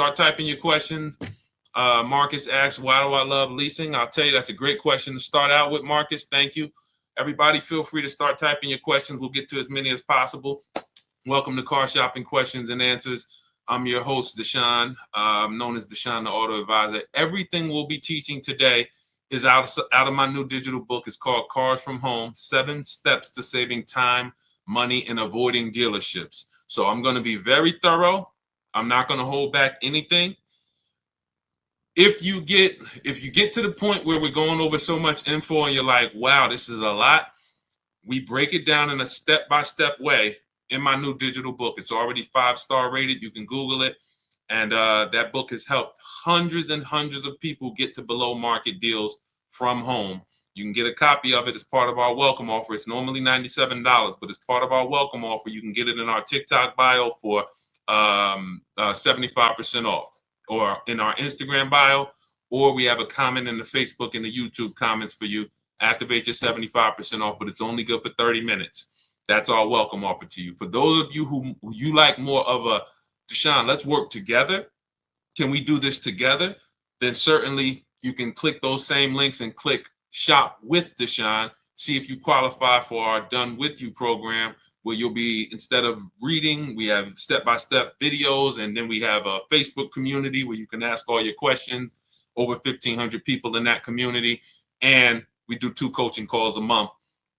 Start typing your questions. Marcus asks, why do I love leasing? I'll tell you, that's a great question to start out with, Marcus. Thank you. Everybody, feel free to start typing your questions. We'll get to as many as possible. Welcome to Car Shopping Questions and Answers. I'm your host, Deshone, known as Deshone, the Auto Advisor. Everything we'll be teaching today is out of my new digital book. It's called Cars from Home, 7 Steps to Saving Time, Money, and Avoiding Dealerships. So I'm going to be very thorough. I'm not going to hold back anything. If you get to the point where we're going over so much info and you're like, wow, this is a lot, we break it down in a step-by-step way in my new digital book. It's already 5-star rated. You can Google it. And that book has helped hundreds and hundreds of people get to below market deals from home. You can get a copy of it as part of our welcome offer. It's normally $97, but as part of our welcome offer, you can get it in our TikTok bio for 75% off, or in our Instagram bio, or we have a comment in the Facebook and the YouTube comments for you. Activate your 75% off, but it's only good for 30 minutes. That's our welcome offer to you. For those of you who you like more of a, Deshone, let's work together. Can we do this together? Then certainly you can click those same links and click Shop with Deshone. See if you qualify for our Done With You program, where you'll be, instead of reading, we have step-by-step videos, and then we have a Facebook community where you can ask all your questions. Over 1,500 people in that community, and we do 2 coaching calls a month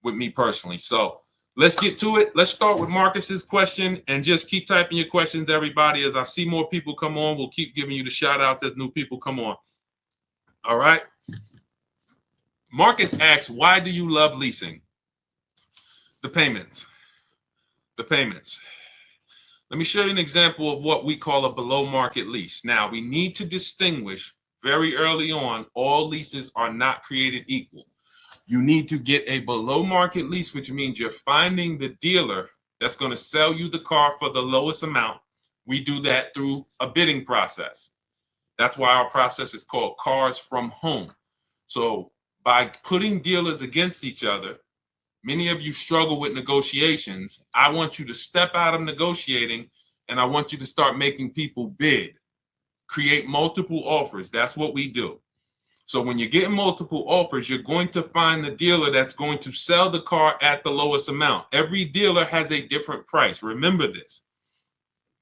with me personally. So let's get to it. Let's start with Marcus's question, and just keep typing your questions, everybody. As I see more people come on, we'll keep giving you the shout outs as new people come on. All right. Marcus asks, why do you love leasing? The payments. The payments. Let me show you an example of what we call a below market lease. Now, we need to distinguish very early on, all leases are not created equal. You need to get a below market lease, which means you're finding the dealer that's going to sell you the car for the lowest amount. We do that through a bidding process. That's why our process is called Cars from Home. So by putting dealers against each other, many of you struggle with negotiations. I want you to step out of negotiating, and I want you to start making people bid. Create multiple offers. That's what we do. So when you're getting multiple offers, you're going to find the dealer that's going to sell the car at the lowest amount. Every dealer has a different price. Remember this.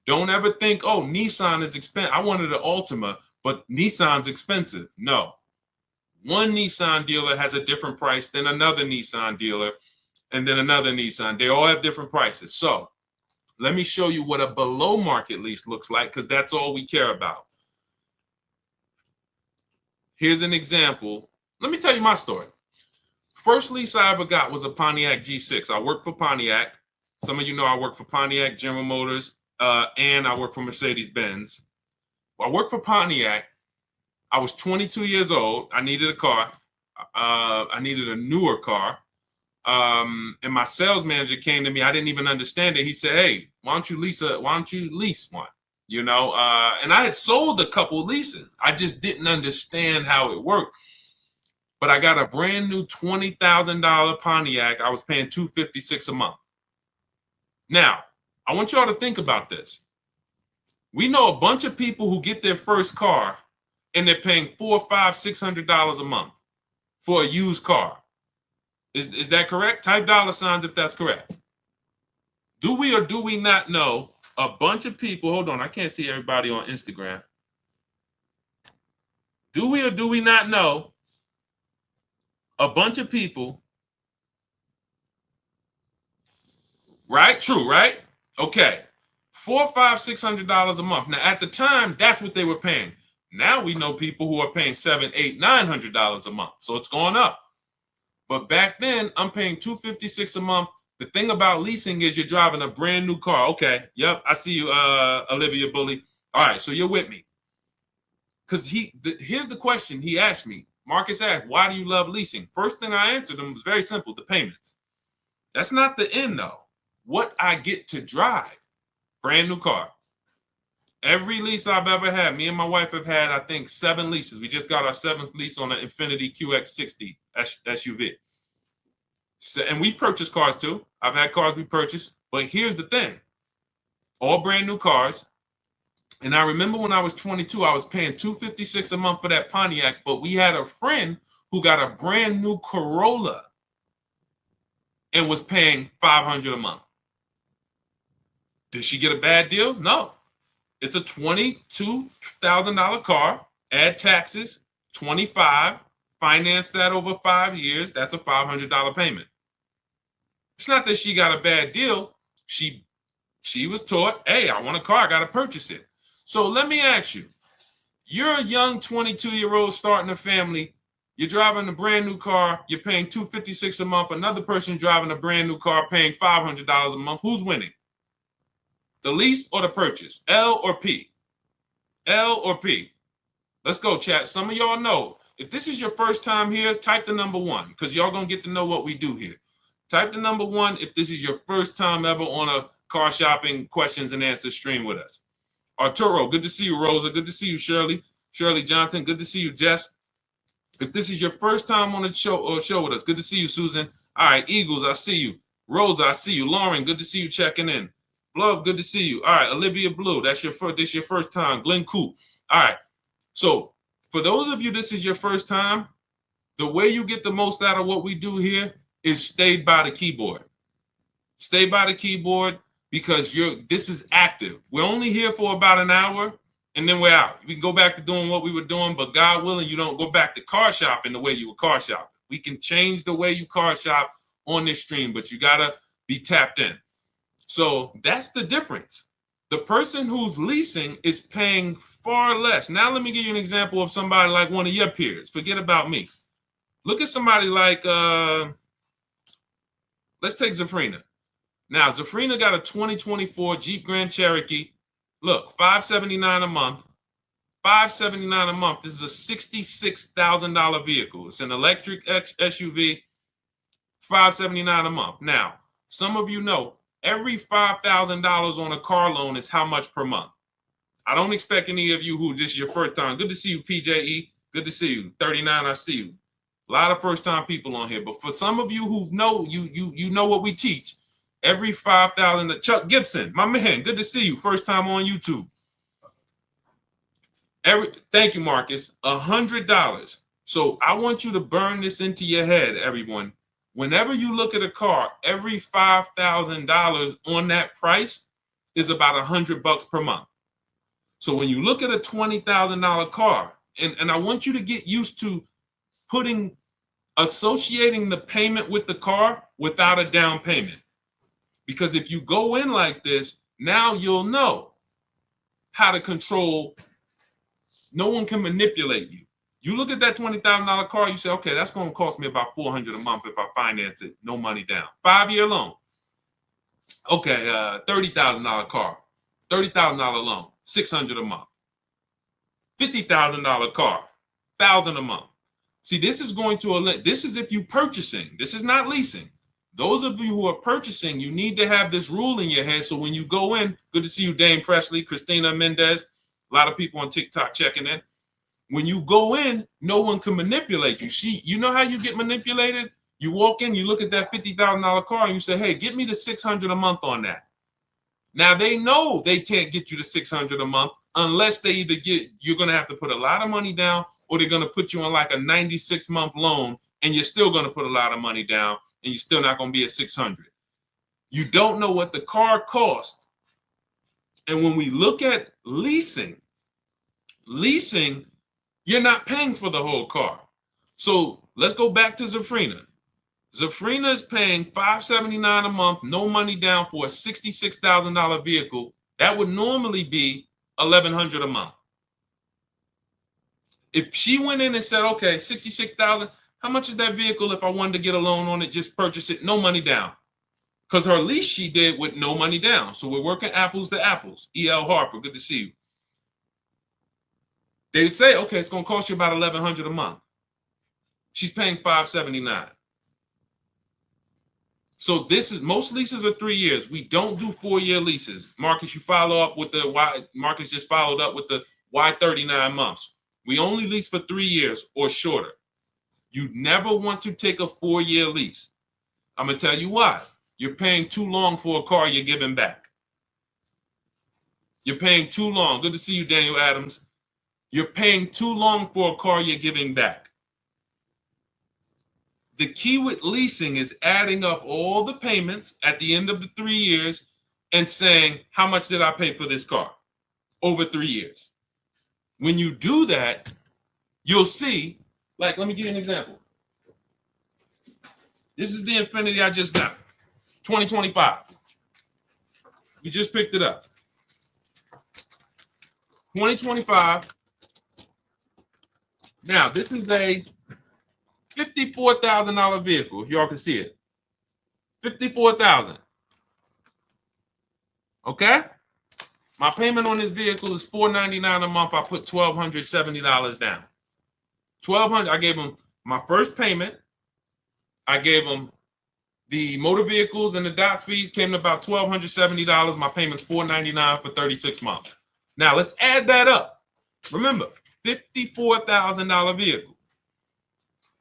Don't ever think, oh, Nissan is expensive. I wanted an Altima, but Nissan's expensive. No. One Nissan dealer has a different price than another Nissan dealer, and then another Nissan. They all have different prices. So let me show you what a below market lease looks like, because that's all we care about. Here's an example. Let me tell you my story. First lease I ever got was a Pontiac G6. I worked for Pontiac. Some of you know I work for Pontiac, General Motors, and I work for Mercedes-Benz. I worked for Pontiac. I was 22 years old. I needed a car. I needed a newer car. And my sales manager came to me. I didn't even understand it. He said, hey, why don't you lease one? You know, and I had sold a couple leases. I just didn't understand how it worked. But I got a brand new $20,000 Pontiac. I was paying $256 a month. Now, I want y'all to think about this. We know a bunch of people who get their first car and they're paying $400, $500, $600 a month for a used car. Is that correct? Type $ if that's correct. Do we or do we not know a bunch of people? Hold on, I can't see everybody on Instagram. Do we or do we not know a bunch of people? Right? True, right? Okay. $400, $500, $600 a month. Now, at the time, that's what they were paying. Now we know people who are paying $700, $800, $900 a month. So it's gone up. But back then, I'm paying $256 a month. The thing about leasing is you're driving a brand new car. Okay. Yep. I see you, Olivia Bully. All right. So you're with me. Because here's the question he asked me. Marcus asked, why do you love leasing? First thing I answered him was very simple, the payments. That's not the end, though. What I get to drive. Brand new car. Every lease I've ever had, me and my wife have had, I think, 7 leases. We just got our 7th lease on an Infiniti QX60 SUV. So, and we purchased cars too. I've had cars we purchased. But here's the thing. All brand new cars. And I remember when I was 22, I was paying $256 a month for that Pontiac, but we had a friend who got a brand new Corolla and was paying $500 a month. Did she get a bad deal? No. It's a $22,000 car, add taxes, 25, finance that over 5 years, that's a $500 payment. It's not that she got a bad deal. She was taught, hey, I want a car, I got to purchase it. So let me ask you, you're a young 22-year-old starting a family, you're driving a brand new car, you're paying $256 a month, another person driving a brand new car paying $500 a month. Who's winning? The lease or the purchase? L or P? L or P? Let's go, chat. Some of y'all know. If this is your first time here, type the number 1 because y'all going to get to know what we do here. Type the number 1 if this is your first time ever on a car shopping questions and answers stream with us. Arturo, good to see you. Rosa, good to see you. Shirley Johnson, good to see you. Jess, if this is your first time on the show with us, good to see you. Susan, all right. Eagles, I see you. Rosa, I see you. Lauren, good to see you checking in. Love, good to see you. All right, Olivia Blue, this your first time. Glenn Coop. All right. So for those of you, this is your first time, the way you get the most out of what we do here is stay by the keyboard. Stay by the keyboard because this is active. We're only here for about an hour and then we're out. We can go back to doing what we were doing, but God willing, you don't go back to car shopping the way you were car shopping. We can change the way you car shop on this stream, but you got to be tapped in. So that's the difference. The person who's leasing is paying far less. Now, let me give you an example of somebody like one of your peers. Forget about me. Look at somebody like, let's take Zafrina. Now, Zafrina got a 2024 Jeep Grand Cherokee. Look, $579 a month. $579 a month. This is a $66,000 vehicle. It's an electric SUV, $579 a month. Now, some of you know, every $5,000 on a car loan is how much per month? I don't expect any of you who this is your first time. Good to see you, PJE. Good to see you. 39, I see you. A lot of first-time people on here. But for some of you who know, you know what we teach. Every $5,000, Chuck Gibson, my man, good to see you. First time on YouTube. Thank you, Marcus. $100. So I want you to burn this into your head, everyone. Whenever you look at a car, every $5,000 on that price is about $100 per month. So when you look at a $20,000 car, and I want you to get used to associating the payment with the car without a down payment. Because if you go in like this, now you'll know how to control. No one can manipulate you. You look at that $20,000 car, you say, okay, that's going to cost me about $400 a month if I finance it, no money down. 5-year loan. Okay, $30,000 car, $30,000 loan, $600 a month. $50,000 car, $1,000 a month. See, this is if you purchasing. This is not leasing. Those of you who are purchasing, you need to have this rule in your head. So when you go in, good to see you, Dame Presley, Christina Mendez, a lot of people on TikTok checking in. When you go in, no one can manipulate you. See, you know how you get manipulated? You walk in, you look at that $50,000 car and you say, hey, get me the $600 a month on that. Now they know they can't get you the $600 a month unless they you're going to have to put a lot of money down or they're going to put you on like a 96-month loan and you're still going to put a lot of money down and you're still not going to be at 600. You don't know what the car cost. And when we look at leasing, you're not paying for the whole car. So let's go back to Zafrina. Zafrina is paying $579 a month, no money down for a $66,000 vehicle. That would normally be $1,100 a month. If she went in and said, okay, $66,000, how much is that vehicle if I wanted to get a loan on it, just purchase it, no money down? Because her lease she did with no money down. So we're working apples to apples. E.L. Harper, good to see you. They say, okay, it's going to cost you about $1,100 a month. She's paying $579. So most leases are 3 years. We don't do 4-year leases. Marcus, you follow up with Marcus just followed up with the why 39 months. We only lease for 3 years or shorter. You never want to take a 4-year lease. I'm going to tell you why. You're paying too long for a car you're giving back. You're paying too long. Good to see you, Daniel Adams. You're paying too long for a car you're giving back. The key with leasing is adding up all the payments at the end of the 3 years and saying, how much did I pay for this car over 3 years? When you do that, you'll see, like, let me give you an example. This is the Infiniti I just got, 2025. We just picked it up. 2025. Now, this is a $54,000 vehicle, if y'all can see it. $54,000. Okay? My payment on this vehicle is $499 a month. I put $1,270 down. $1,200. I gave them my first payment. I gave them the motor vehicles and the dock fee came to about $1,270. My payment's $499 for 36 months. Now let's add that up. Remember, $54,000 vehicle.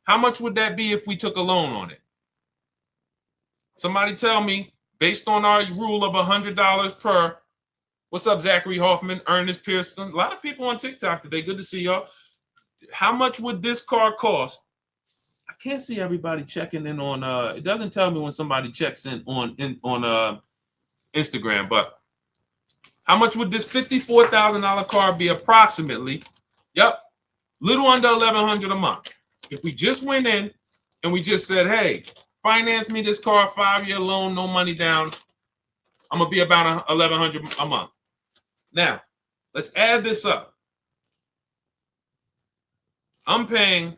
How much would that be if we took a loan on it? Somebody tell me, based on our rule of $100 per. What's up, Zachary Hoffman, Ernest Pearson? A lot of people on TikTok today. Good to see y'all. How much would this car cost? I can't see everybody checking in on. It doesn't tell me when somebody checks in on Instagram. But how much would this $54,000 car be approximately? Yep, little under $1,100 a month. If we just went in and we just said, "Hey, finance me this car, 5-year loan, no money down," I'm gonna be about $1,100 a month. Now, let's add this up. I'm paying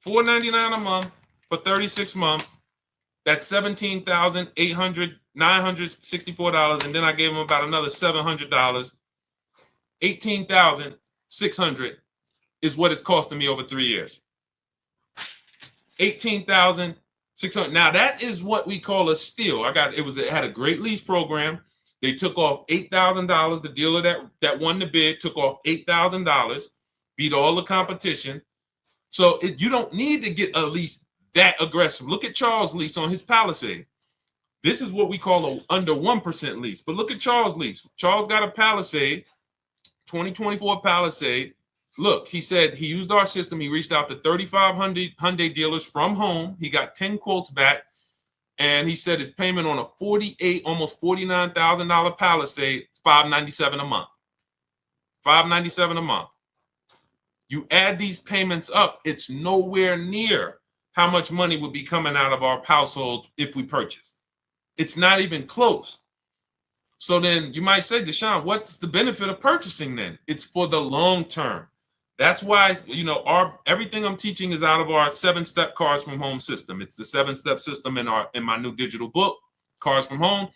$499 a month for 36 months. That's $17,964, and then I gave them about another $700. $18,600 is what it's costing me over 3 years. $18,600. Now that is what we call a steal. It had a great lease program. They took off $8,000. The dealer that won the bid took off $8,000, beat all the competition. So you don't need to get a lease that aggressive. Look at Charles' lease on his Palisade. This is what we call a under 1% lease. But look at Charles' lease. Charles got a Palisade, 2024 Palisade. Look, he said he used our system. He reached out to 3,500 Hyundai dealers from home. He got 10 quotes back. And he said his payment on a almost $49,000 Palisade is $597 a month. $597 a month. You add these payments up, it's nowhere near how much money would be coming out of our household if we purchase. It's not even close. So then you might say, Deshone, what's the benefit of purchasing then? It's for the long term. That's why, everything I'm teaching is out of our 7-step Cars from Home system. It's the 7-step system in my new digital book, Cars from Home.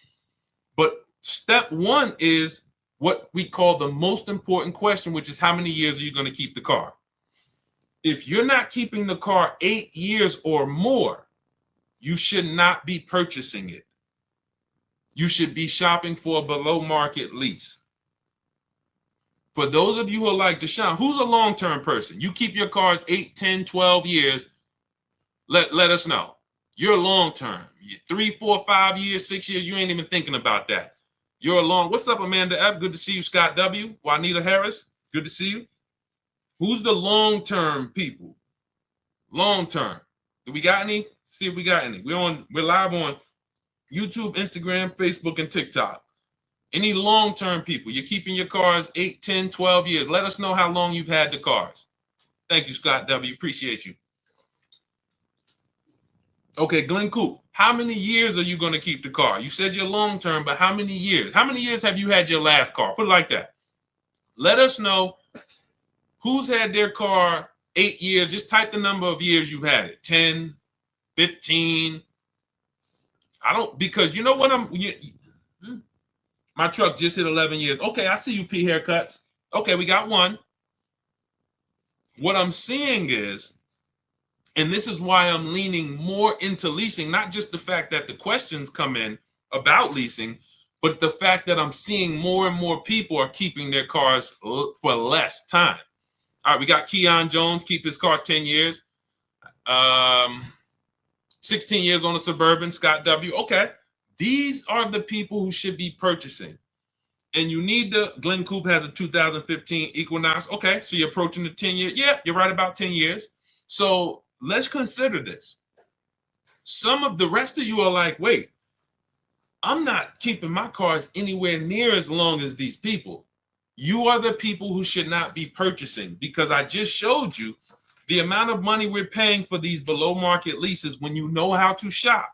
But step 1 is what we call the most important question, which is how many years are you going to keep the car? If you're not keeping the car 8 years or more, you should not be purchasing it. You should be shopping for a below market lease. For those of you who are like Deshone, who's a long-term person? You keep your cars 8, 10, 12 years. Let us know. You're long-term. 3, 4, 5 years, 6 years, you ain't even thinking about that. You're long. What's up, Amanda F? Good to see you. Scott W. Juanita Harris. Good to see you. Who's the long-term people? Long-term. Do we got any? See if we got any. We're live on YouTube, Instagram, Facebook, and TikTok. Any long-term people? You're keeping your cars 8, 10, 12 years. Let us know how long you've had the cars. Thank you, Scott W. Appreciate you. Okay, Glenn Coop. How many years are you going to keep the car? You said you're long-term, but how many years? How many years have you had your last car? Put it like that. Let us know who's had their car 8 years. Just type the number of years you've had it. 10, 15. Because you know what my truck just hit 11 years. Okay, I see you, P Haircuts. Okay, we got one. What I'm seeing is, and this is why I'm leaning more into leasing, not just the fact that the questions come in about leasing, but the fact that I'm seeing more and more people are keeping their cars for less time. All right, we got Keon Jones, keep his car 10 years. 16 years on a Suburban, Scott W. Okay, these are the people who should be purchasing. and you need the Glen Coupe has a 2015 Equinox. Okay, so you're approaching the 10-year. Yeah, you're right about 10 years. So let's consider this. Some of the rest of you are like, wait, I'm not keeping my cars anywhere near as long as these people. You are the people who should not be purchasing, because I just showed you the amount of money we're paying for these below market leases when you know how to shop.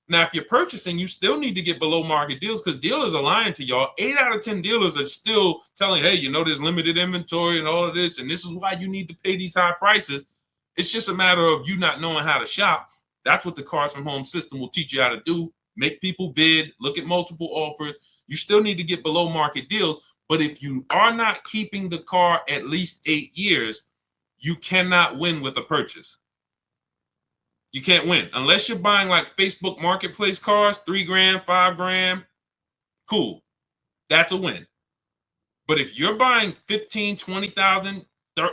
Now, if you're purchasing, you still need to get below market deals, because dealers are lying to y'all. 8 out of 10 dealers are still telling, hey, there's limited inventory and all of this, and this is why you need to pay these high prices. It's just a matter of you not knowing how to shop. That's what the Cars from Home system will teach you how to do. Make people bid, look at multiple offers. You still need to get below market deals. But if you are not keeping the car at least 8 years, you cannot win with a purchase. You can't win unless you're buying like Facebook Marketplace cars, $3,000, $5,000. Cool, that's a win. But if you're buying 15, 20,000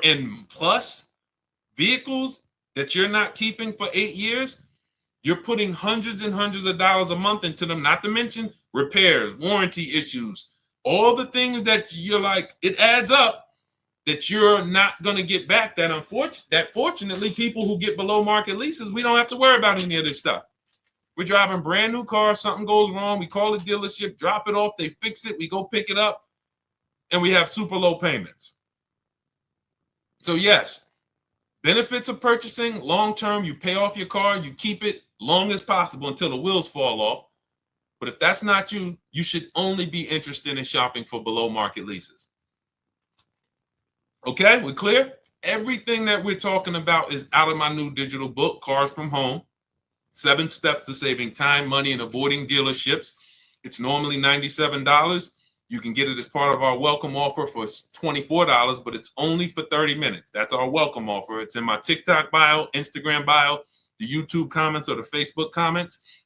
and plus vehicles that you're not keeping for 8 years, you're putting hundreds and hundreds of dollars a month into them. Not to mention repairs, warranty issues, all the things that you're like, it adds up, that you're not going to get back. That fortunately, people who get below market leases, we don't have to worry about any of this stuff. We're driving brand new cars, something goes wrong, we call the dealership, drop it off, they fix it, we go pick it up, and we have super low payments. So yes, benefits of purchasing long term, you pay off your car, you keep it long as possible until the wheels fall off. But if that's not you, you should only be interested in shopping for below market leases. Okay, we're clear? Everything that we're talking about is out of my new digital book, Cars from Home, 7 Steps to Saving Time, Money, and Avoiding Dealerships. It's normally $97. You can get it as part of our welcome offer for $24, but it's only for 30 minutes. That's our welcome offer. It's in my TikTok bio, Instagram bio, the YouTube comments, or the Facebook comments.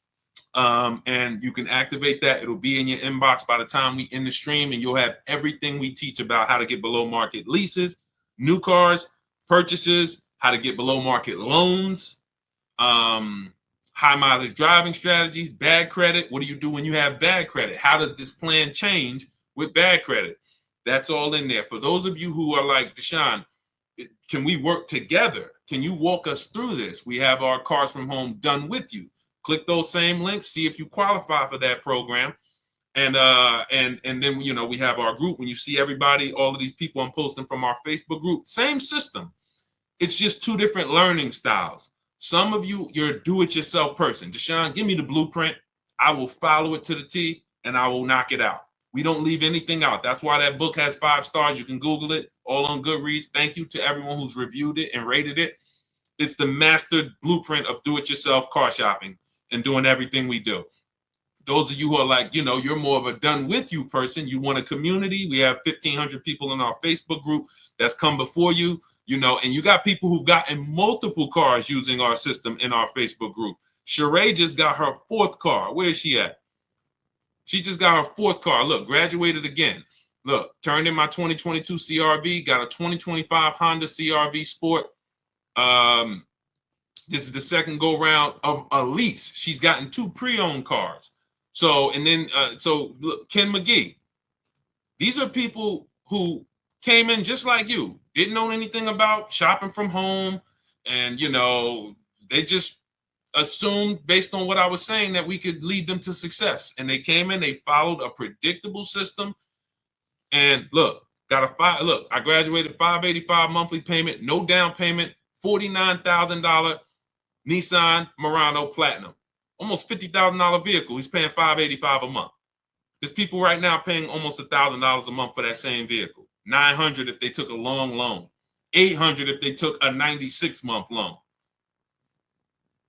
And you can activate that. It'll be in your inbox by the time we end the stream, and you'll have everything we teach about how to get below market leases, new cars, purchases, how to get below market loans, high mileage driving strategies, bad credit. What do you do when you have bad credit? How does this plan change with bad credit? That's all in there. For those of you who are like, Deshone, can we work together? Can you walk us through this? We have our Cars from Home done with you. Click those same links, see if you qualify for that program. And then we have our group. When you see everybody, all of these people I'm posting from our Facebook group, same system. It's just 2 different learning styles. Some of you, you're a do-it-yourself person. Deshone, give me the blueprint. I will follow it to the T, and I will knock it out. We don't leave anything out. That's why that book has 5 stars. You can Google it, all on Goodreads. Thank you to everyone who's reviewed it and rated it. It's the master blueprint of do-it-yourself car shopping and doing everything we do. Those of you who are like, you're more of a done with you person, you want a community. We have 1,500 people in our Facebook group that's come before you, and you got people who've gotten multiple cars using our system in our Facebook group. Sheree just got her 4th car. Where is she at? She just got her 4th car. Look, graduated again. Look, turned in my 2022 CRV, got a 2025 Honda CRV Sport. This is the second go round of a lease. She's gotten 2 pre-owned cars. So look, Ken McGee. These are people who came in just like you, didn't know anything about shopping from home, and they just assumed based on what I was saying that we could lead them to success. And they came in, they followed a predictable system, and look, I graduated $585 monthly payment, no down payment, $49,000 Nissan Murano Platinum, almost $50,000 vehicle. He's paying $585 a month. There's people right now paying almost $1,000 a month for that same vehicle. $900 if they took a long loan, $800 if they took a 96-month loan.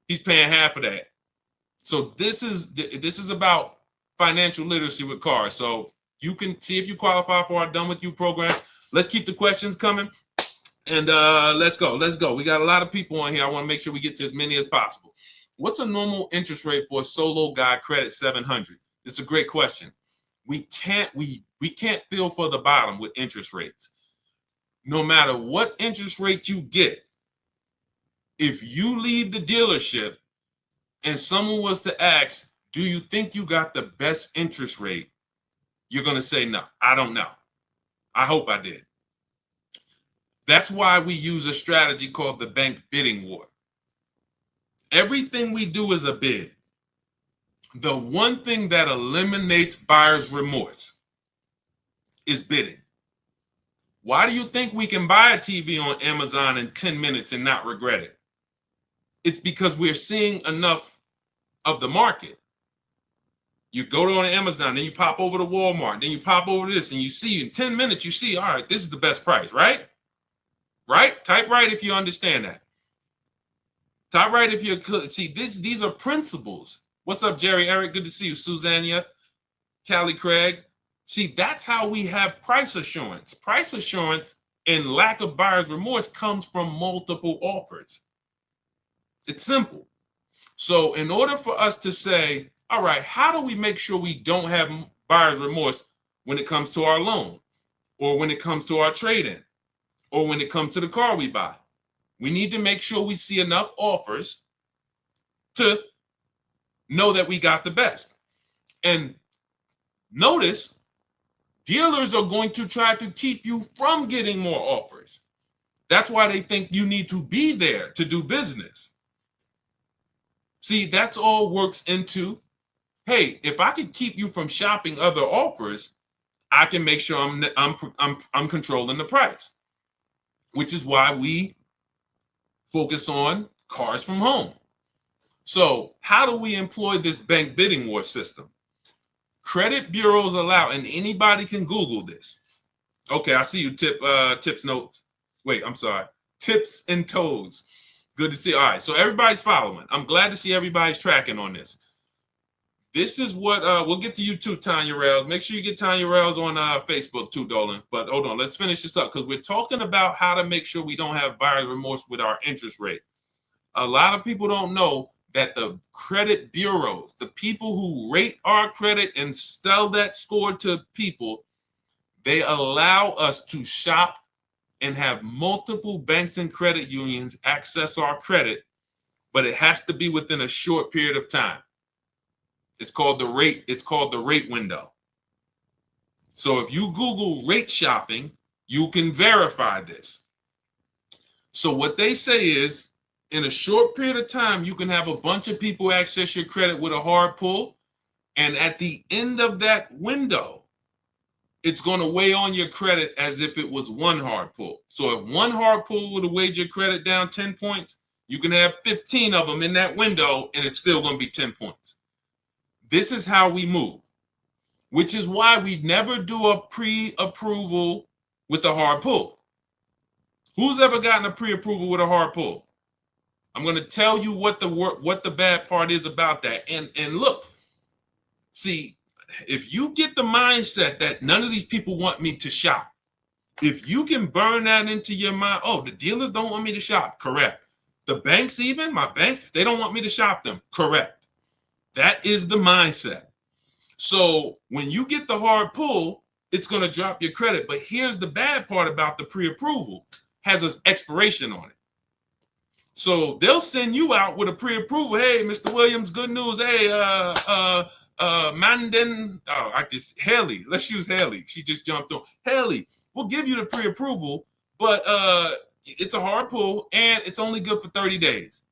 He's paying half of that. So this is about financial literacy with cars. So you can see if you qualify for our Done With You program. Let's keep the questions coming. And let's go. We got a lot of people on here. I want to make sure we get to as many as possible. What's a normal interest rate for a solo guy credit 700? It's a great question. We can't feel for the bottom with interest rates. No matter what interest rate you get, if you leave the dealership and someone was to ask, do you think you got the best interest rate? you're going to say, no, I don't know. I hope I did. That's why we use a strategy called the bank bidding war. Everything we do is a bid. The one thing that eliminates buyer's remorse is bidding. Why do you think we can buy a TV on Amazon in 10 minutes and not regret it? It's because we're seeing enough of the market. You go to on Amazon, then you pop over to Walmart, then you pop over to this, and you see in 10 minutes, you see, all right, this is the best price, right? Right? Type right if you understand that. Type right if you could. See, these are principles. What's up, Jerry Eric? Good to see you. Susanna, Callie Craig. See, that's how we have price assurance. Price assurance and lack of buyer's remorse comes from multiple offers. It's simple. So in order for us to say, all right, how do we make sure we don't have buyer's remorse when it comes to our loan, or when it comes to our trade-in, or when it comes to the car we buy? We need to make sure we see enough offers to know that we got the best. And notice, dealers are going to try to keep you from getting more offers. That's why they think you need to be there to do business. See, that's all works into, hey, if I can keep you from shopping other offers, I can make sure I'm controlling the price, which is why we focus on cars from home. So how do we employ this bank bidding war system? Credit bureaus allow, and anybody can Google this. Okay, I see you, tips notes. Wait, I'm sorry. Tips and toes. Good to see. All right, so everybody's following. I'm glad to see everybody's tracking on this. This is what we'll get to you too, Tanya Rails. Make sure you get Tanya Rails on Facebook too, Dolan. But hold on, let's finish this up because we're talking about how to make sure we don't have buyer's remorse with our interest rate. A lot of people don't know that the credit bureaus, the people who rate our credit and sell that score to people, they allow us to shop and have multiple banks and credit unions access our credit, but it has to be within a short period of time. It's called the rate window. So if you Google rate shopping, you can verify this. So what they say is, in a short period of time, you can have a bunch of people access your credit with a hard pull. And at the end of that window, it's going to weigh on your credit as if it was one hard pull. So if one hard pull would have weighed your credit down 10 points, you can have 15 of them in that window and it's still going to be 10 points. This is how we move, which is why we never do a pre-approval with a hard pull. Who's ever gotten a pre-approval with a hard pull? I'm going to tell you what the bad part is about that. And look, see, if you get the mindset that none of these people want me to shop, if you can burn that into your mind, oh, the dealers don't want me to shop, correct. The banks, even my banks, they don't want me to shop them, correct. That is the mindset. So when you get the hard pull, it's going to drop your credit. But here's the bad part about the pre-approval, has an expiration on it. So they'll send you out with a pre-approval. Hey, Mr. Williams, good news. Hey, Haley, let's use Haley. She just jumped on. Haley, we'll give you the pre-approval, but it's a hard pull and it's only good for 30 days.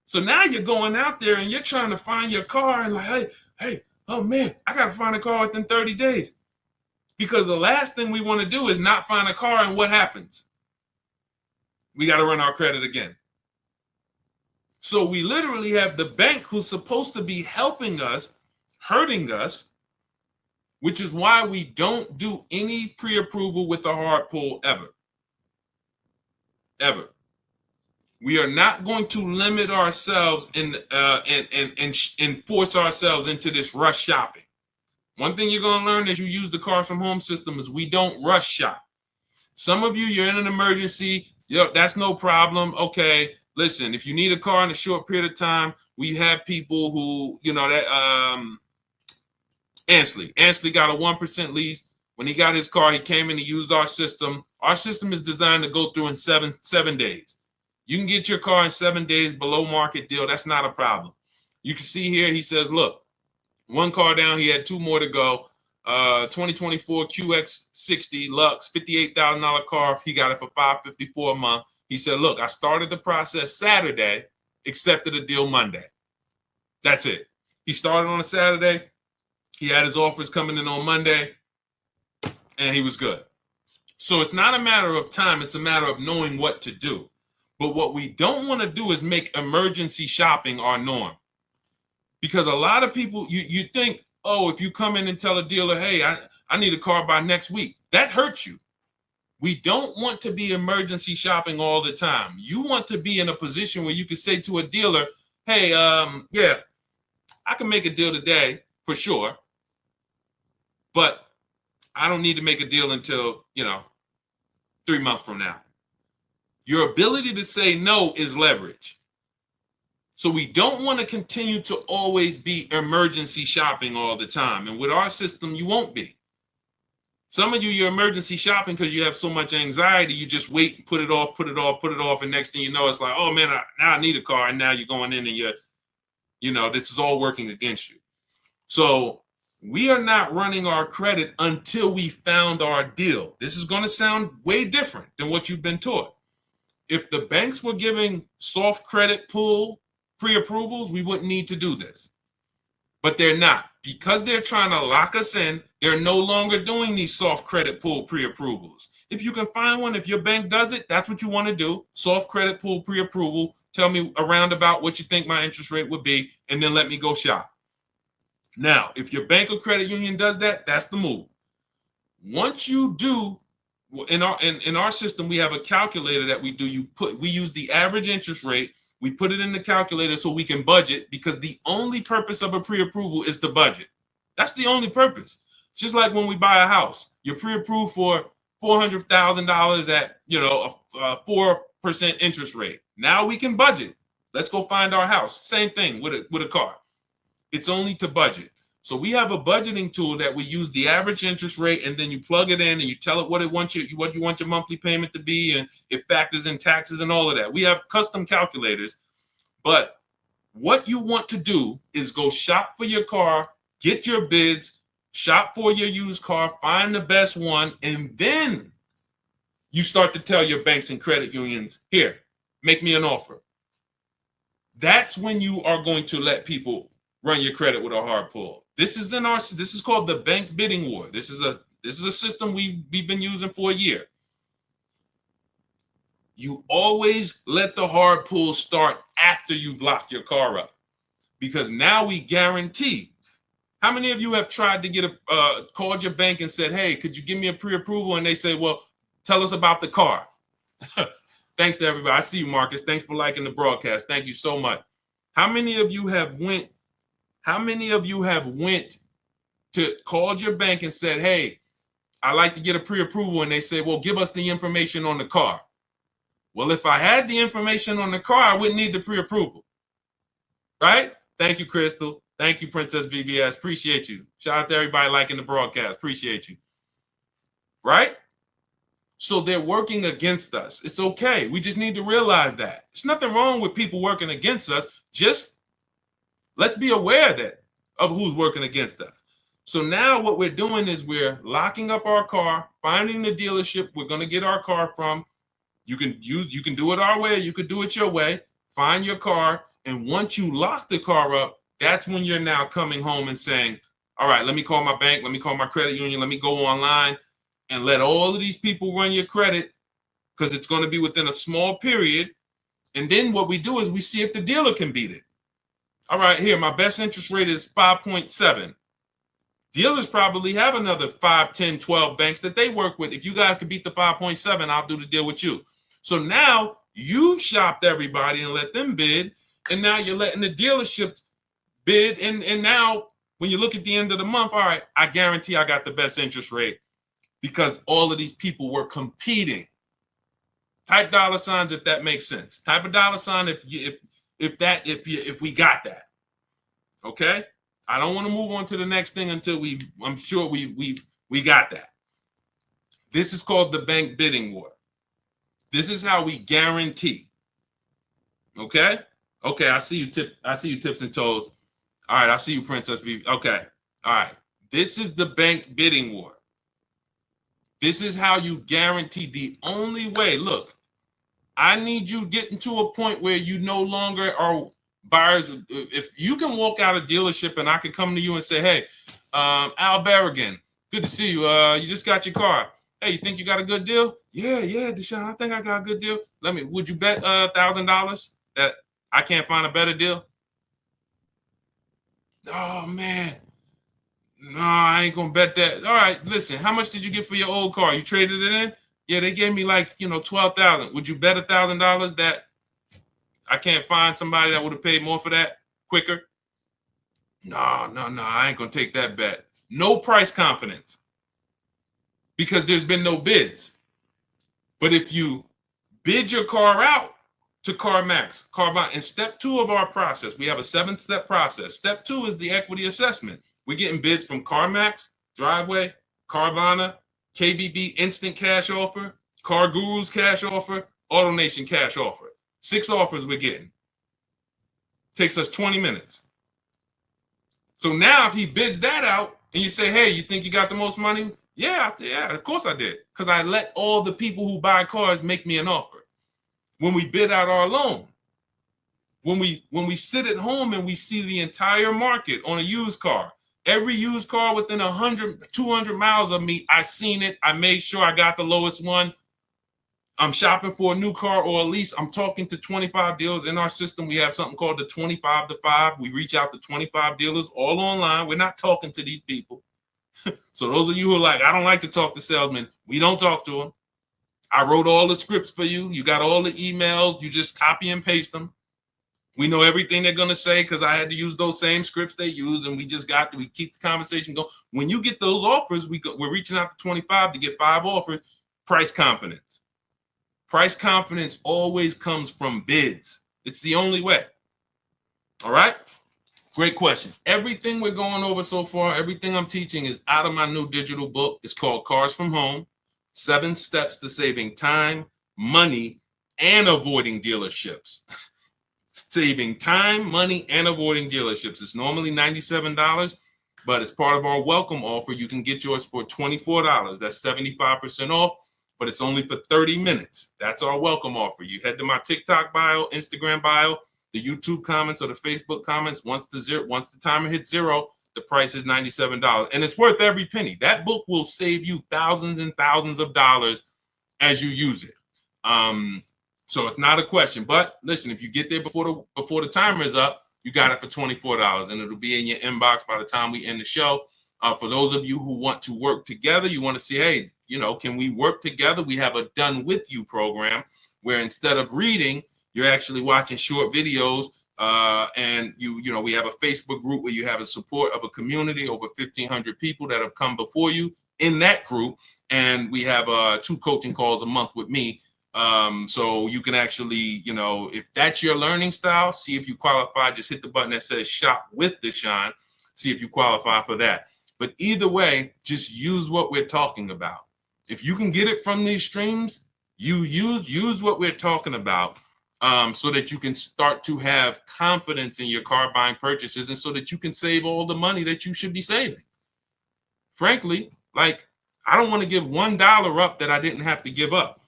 So now you're going out there and you're trying to find your car and like, hey, oh man, I got to find a car within 30 days. Because the last thing we want to do is not find a car, and what happens? We got to run our credit again. So we literally have the bank who's supposed to be helping us, hurting us, which is why we don't do any pre-approval with a hard pull ever. Ever. We are not going to limit ourselves and force ourselves into this rush shopping. One thing you're going to learn as you use the cars from home system is we don't rush shop. Some of you, you're in an emergency. That's no problem. Okay. Listen, if you need a car in a short period of time, we have people who, Ansley got a 1% lease. When he got his car, he came in, he used our system. Our system is designed to go through in seven days. You can get your car in 7 days below market deal. That's not a problem. You can see here, he says, look, one car down, he had 2 more to go. 2024 QX60 Lux, $58,000 car. He got it for $554 a month. He said, look, I started the process Saturday, accepted a deal Monday. That's it. He started on a Saturday. He had his offers coming in on Monday, and he was good. So it's not a matter of time. It's a matter of knowing what to do. But what we don't want to do is make emergency shopping our norm. Because a lot of people, you think, oh, if you come in and tell a dealer, hey, I need a car by next week, that hurts you. We don't want to be emergency shopping all the time. You want to be in a position where you can say to a dealer, hey, yeah, I can make a deal today for sure, but I don't need to make a deal until, 3 months from now. Your ability to say no is leverage. So we don't want to continue to always be emergency shopping all the time. And with our system, you won't be. Some of you, you're emergency shopping because you have so much anxiety, you just wait and put it off. And next thing you know, it's like, oh man, now I need a car. And now you're going in and this is all working against you. So we are not running our credit until we found our deal. This is going to sound way different than what you've been taught. If the banks were giving soft credit pull pre-approvals, we wouldn't need to do this. But they're not. Because they're trying to lock us in, they're no longer doing these soft credit pull pre-approvals. If you can find one, if your bank does it, that's what you want to do. Soft credit pull pre-approval. Tell me around about what you think my interest rate would be, and then let me go shop. Now, if your bank or credit union does that, that's the move. Once you do, in our system, we have a calculator that we do. We use the average interest rate. We put it in the calculator so we can budget, because the only purpose of a pre-approval is to budget. That's the only purpose. Just like when we buy a house, you're pre-approved for $400,000 at a 4% interest rate. Now we can budget. Let's go find our house. Same thing with a car. It's only to budget. So we have a budgeting tool that we use the average interest rate, and then you plug it in and you tell it what you want your monthly payment to be, and it factors in taxes and all of that. We have custom calculators, but what you want to do is go shop for your car, get your bids, shop for your used car, find the best one, and then you start to tell your banks and credit unions, here, make me an offer. That's when you are going to let people run your credit with a hard pull. This is called the bank bidding war. This is a system we've been using for a year. You always let the hard pull start after you've locked your car up, because now we guarantee. How many of you have tried to called your bank and said, hey, could you give me a pre-approval? And they say, well, tell us about the car. Thanks to everybody. I see you, Marcus. Thanks for liking the broadcast. Thank you so much. How many of you have went to called your bank and said, hey, I like to get a pre-approval, and they say, well, give us the information on the car. Well, if I had the information on the car, I wouldn't need the pre-approval, right? Thank you, Crystal. Thank you, Princess VVS. Appreciate you. Shout out to everybody liking the broadcast. Appreciate you. Right? So they're working against us. It's okay. We just need to realize that. There's nothing wrong with people working against us. Just let's be aware of who's working against us. So now what we're doing is we're locking up our car, finding the dealership we're going to get our car from. You can do it our way, you could do it your way. Find your car, and once you lock the car up, that's when you're now coming home and saying, all right, let me call my bank, let me call my credit union, let me go online and let all of these people run your credit, because it's going to be within a small period. And then what we do is we see if the dealer can beat it. All right, here, my best interest rate is 5.7. Dealers probably have another 5, 10, 12 banks that they work with. If you guys can beat the 5.7, I'll do the deal with you. So now you've shopped everybody and let them bid, and now you're letting the dealership bid. And now when you look at the end of the month, all right, I guarantee I got the best interest rate because all of these people were competing. Type dollar signs if that makes sense. Type a dollar sign if we got that. Okay? I don't want to move on to the next thing until I'm sure we got that. This is called the bank bidding war. This is how we guarantee. Okay? Okay, I see you tips and toes. All right, I see you, Princess V. Okay. All right. This is the bank bidding war. This is how you guarantee the only way. Look, I need you getting to a point where you no longer are buyers. If you can walk out of dealership and I can come to you and say, hey, Al Berrigan, good to see you. You just got your car. Hey, you think you got a good deal? Yeah, Deshone, I think I got a good deal. Would you bet $1,000 that I can't find a better deal? Oh man, no, I ain't gonna bet that. All right, listen, how much did you get for your old car? You traded it in? Yeah, they gave me like 12,000. Would you bet $1,000 that I can't find somebody that would have paid more for that quicker? No, I ain't gonna take that bet. No price confidence because there's been no bids. But if you bid your car out to CarMax, Carvana, in step 2 of our process, we have a 7-step process. Step 2 is the equity assessment. We're getting bids from CarMax, Driveway, Carvana, KBB Instant Cash Offer, Car Guru's Cash Offer, AutoNation Cash Offer. 6 offers we're getting. Takes us 20 minutes. So now if he bids that out and you say, hey, you think you got the most money? Yeah, of course I did. Because I let all the people who buy cars make me an offer. When we bid out our loan, when we sit at home and we see the entire market on a used car, every used car within 100, 200 miles of me, I seen it. I made sure I got the lowest one. I'm shopping for a new car or at least I'm talking to 25 dealers in our system. We have something called the 25 to 5. We reach out to 25 dealers all online. We're not talking to these people. So those of you who are like, I don't like to talk to salesmen, we don't talk to them. I wrote all the scripts for you. You got all the emails. You just copy and paste them. We know everything they're going to say because I had to use those same scripts they used, and we keep the conversation going. When you get those offers, we're reaching out to 25 to get 5 offers. Price confidence. Price confidence always comes from bids. It's the only way. All right? Great question. Everything we're going over so far, everything I'm teaching is out of my new digital book. It's called Cars from Home, 7 Steps to Saving Time, Money, and Avoiding Dealerships. Saving time, money, and avoiding dealerships. It's normally $97, but as part of our welcome offer, you can get yours for $24. That's 75% off, but it's only for 30 minutes. That's our welcome offer. You head to my TikTok bio, Instagram bio, the YouTube comments or the Facebook comments. Once the timer hits 0, the price is $97, and it's worth every penny. That book will save you thousands and thousands of dollars as you use it. So it's not a question. But listen, if you get there before the timer is up, you got it for $24, and it'll be in your inbox by the time we end the show. For those of you who want to work together, you want to see, hey, can we work together? We have a Done With You program where instead of reading, you're actually watching short videos. And we have a Facebook group where you have a support of a community, over 1,500 people that have come before you in that group. And we have 2 coaching calls a month with me. So you can actually, if that's your learning style, see if you qualify. Just hit the button that says Shop with Deshone. See if you qualify for that. But either way, just use what we're talking about. If you can get it from these streams, you use what we're talking about. So that you can start to have confidence in your car buying purchases, and so that you can save all the money that you should be saving. Frankly, I don't want to give $1 up that I didn't have to give up.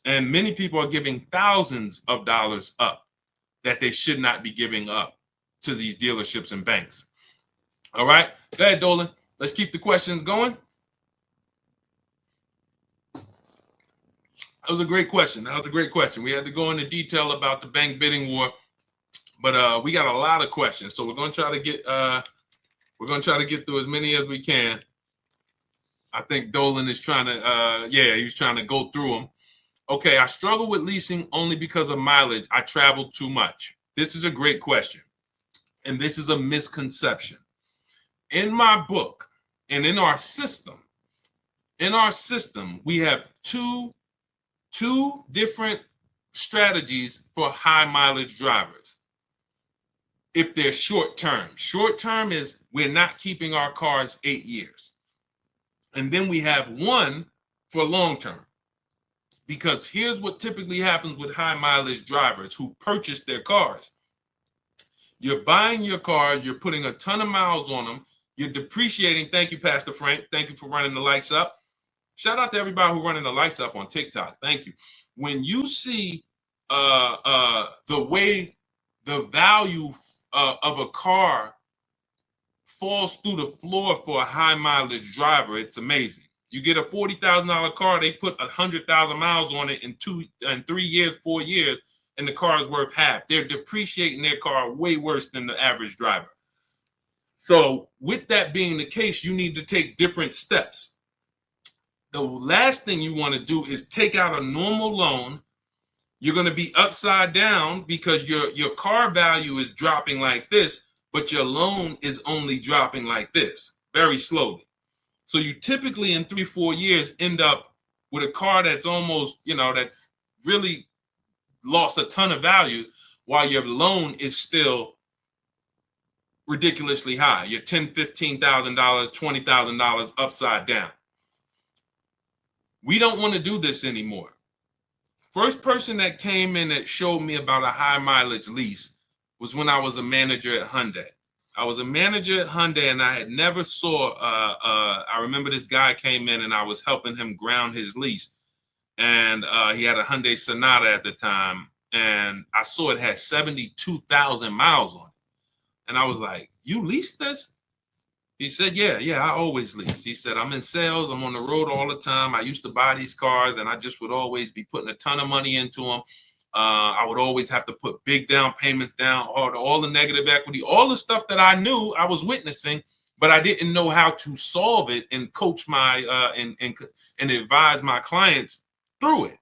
And many people are giving thousands of dollars up that they should not be giving up to these dealerships and banks. All right, go ahead, Dolan. Let's keep the questions going. That was a great question. We had to go into detail about the bank bidding war, but we got a lot of questions, so we're going to try to get through as many as we can. I think Dolan is trying to, he's trying to go through them. Okay, I struggle with leasing only because of mileage. I travel too much. This is a great question, and this is a misconception. In my book and in our system, we have two different strategies for high mileage drivers. If they're short term is we're not keeping our cars 8 years. And then we have one for long term. Because here's what typically happens with high mileage drivers who purchase their cars. You're buying your cars, you're putting a ton of miles on them, You're depreciating. Thank you, Pastor Frank. Thank you for running the lights up. Shout out to everybody who running the lights up on TikTok. Thank you. When you see the way the value of a car falls through the floor for a high mileage driver, it's amazing. You get a $40,000 car, they put 100,000 miles on it in 3 years, 4 years, and the car is worth half. They're depreciating their car way worse than the average driver. So with that being the case, you need to take different steps. The last thing you want to do is take out a normal loan. You're going to be upside down because your car value is dropping like this, but your loan is only dropping like this, very slowly. So you typically in 3-4 years end up with a car that's almost, that's really lost a ton of value while your loan is still ridiculously high. You're $10,000, $15,000, $20,000 upside down. We don't want to do this anymore. First person that came in that showed me about a high mileage lease was when I was a manager at Hyundai. I was a manager at Hyundai and I had never saw, I remember this guy came in and I was helping him ground his lease. And he had a Hyundai Sonata at the time. And I saw it had 72,000 miles on it. And I was like, you leased this? He said, yeah, I always lease. He said, I'm in sales. I'm on the road all the time. I used to buy these cars and I just would always be putting a ton of money into them. I would always have to put big down payments down, all the negative equity, all the stuff that I knew I was witnessing, but I didn't know how to solve it and coach my and advise my clients through it.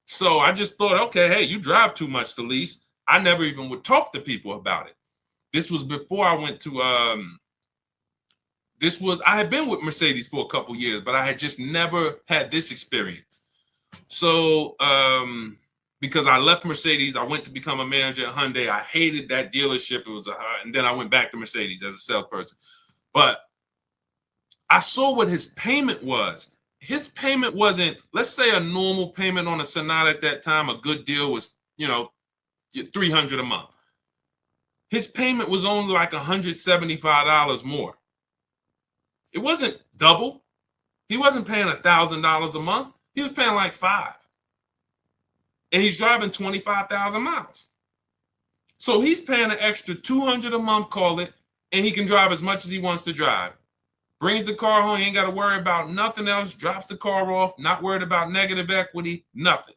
So I just thought, okay, hey, you drive too much to lease. I never even would talk to people about it. This was before I went to I had been with Mercedes for a couple years, but I had just never had this experience. So because I left Mercedes, I went to become a manager at Hyundai. I hated that dealership. And then I went back to Mercedes as a salesperson. But I saw what his payment was. His payment wasn't, let's say a normal payment on a Sonata at that time, a good deal was, $300 a month. His payment was only like $175 more. It wasn't double. He wasn't paying $1,000 a month. He was paying like $5,000. And he's driving 25,000 miles. So he's paying an extra $200 a month, call it, and he can drive as much as he wants to drive. Brings the car home, he ain't got to worry about nothing else, drops the car off, not worried about negative equity, nothing.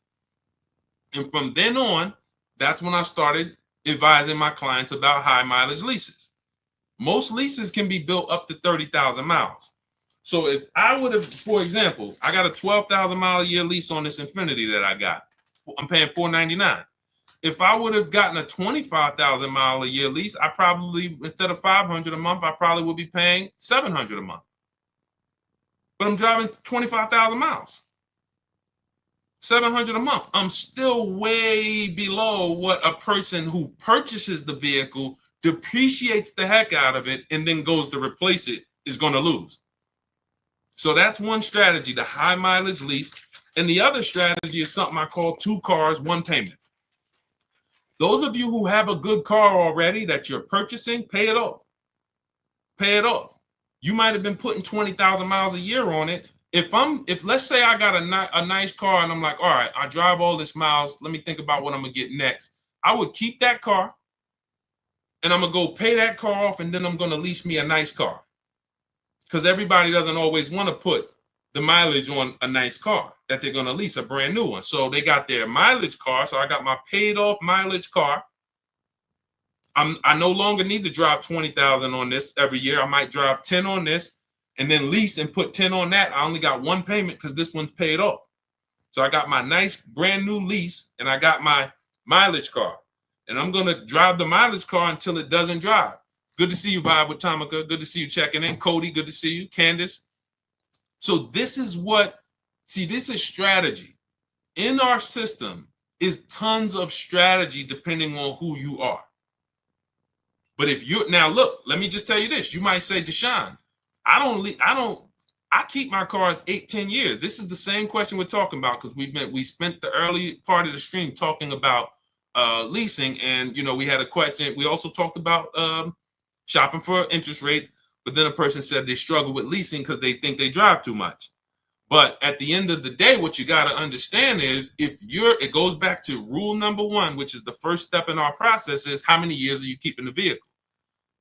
And from then on, that's when I started advising my clients about high mileage leases. Most leases can be built up to 30,000 miles. So if I would have, for example, I got a 12,000 mile a year lease on this Infiniti that I got. I'm paying $499. If I would have gotten a 25,000 mile a year lease, I probably, instead of $500 a month, I probably would be paying $700 a month. But I'm driving 25,000 miles. $700 a month. I'm still way below what a person who purchases the vehicle, depreciates the heck out of it, and then goes to replace it is going to lose. So that's one strategy, the high mileage lease. And the other strategy is something I call 2 cars, 1 payment. Those of you who have a good car already that you're purchasing, pay it off. Pay it off. You might have been putting 20,000 miles a year on it. If let's say I got a nice car and I'm like, all right, I drive all this miles. Let me think about what I'm going to get next. I would keep that car and I'm going to go pay that car off and then I'm going to lease me a nice car. Because everybody doesn't always want to put the mileage on a nice car that they're going to lease, a brand new one. So they got their mileage car. So I got my paid off mileage car. I no longer need to drive 20,000 on this every year. I might drive 10 on this and then lease and put 10 on that. I only got 1 payment because this one's paid off. So I got my nice brand new lease and I got my mileage car. And I'm going to drive the mileage car until it doesn't drive. Good to see you, Vibe with Tamika. Good to see you checking in. Cody, good to see you. Candace. So this is this is strategy. In our system is tons of strategy depending on who you are. But if you now look, let me just tell you this. You might say, Deshone, I keep my cars 8-10 years. This is the same question we're talking about because we spent the early part of the stream talking about leasing, and we had a question. We also talked about shopping for interest rates. but then a person said they struggle with leasing because they think they drive too much. But at the end of the day, what you got to understand is it goes back to rule number one, which is the first step in our process, is how many years are you keeping the vehicle?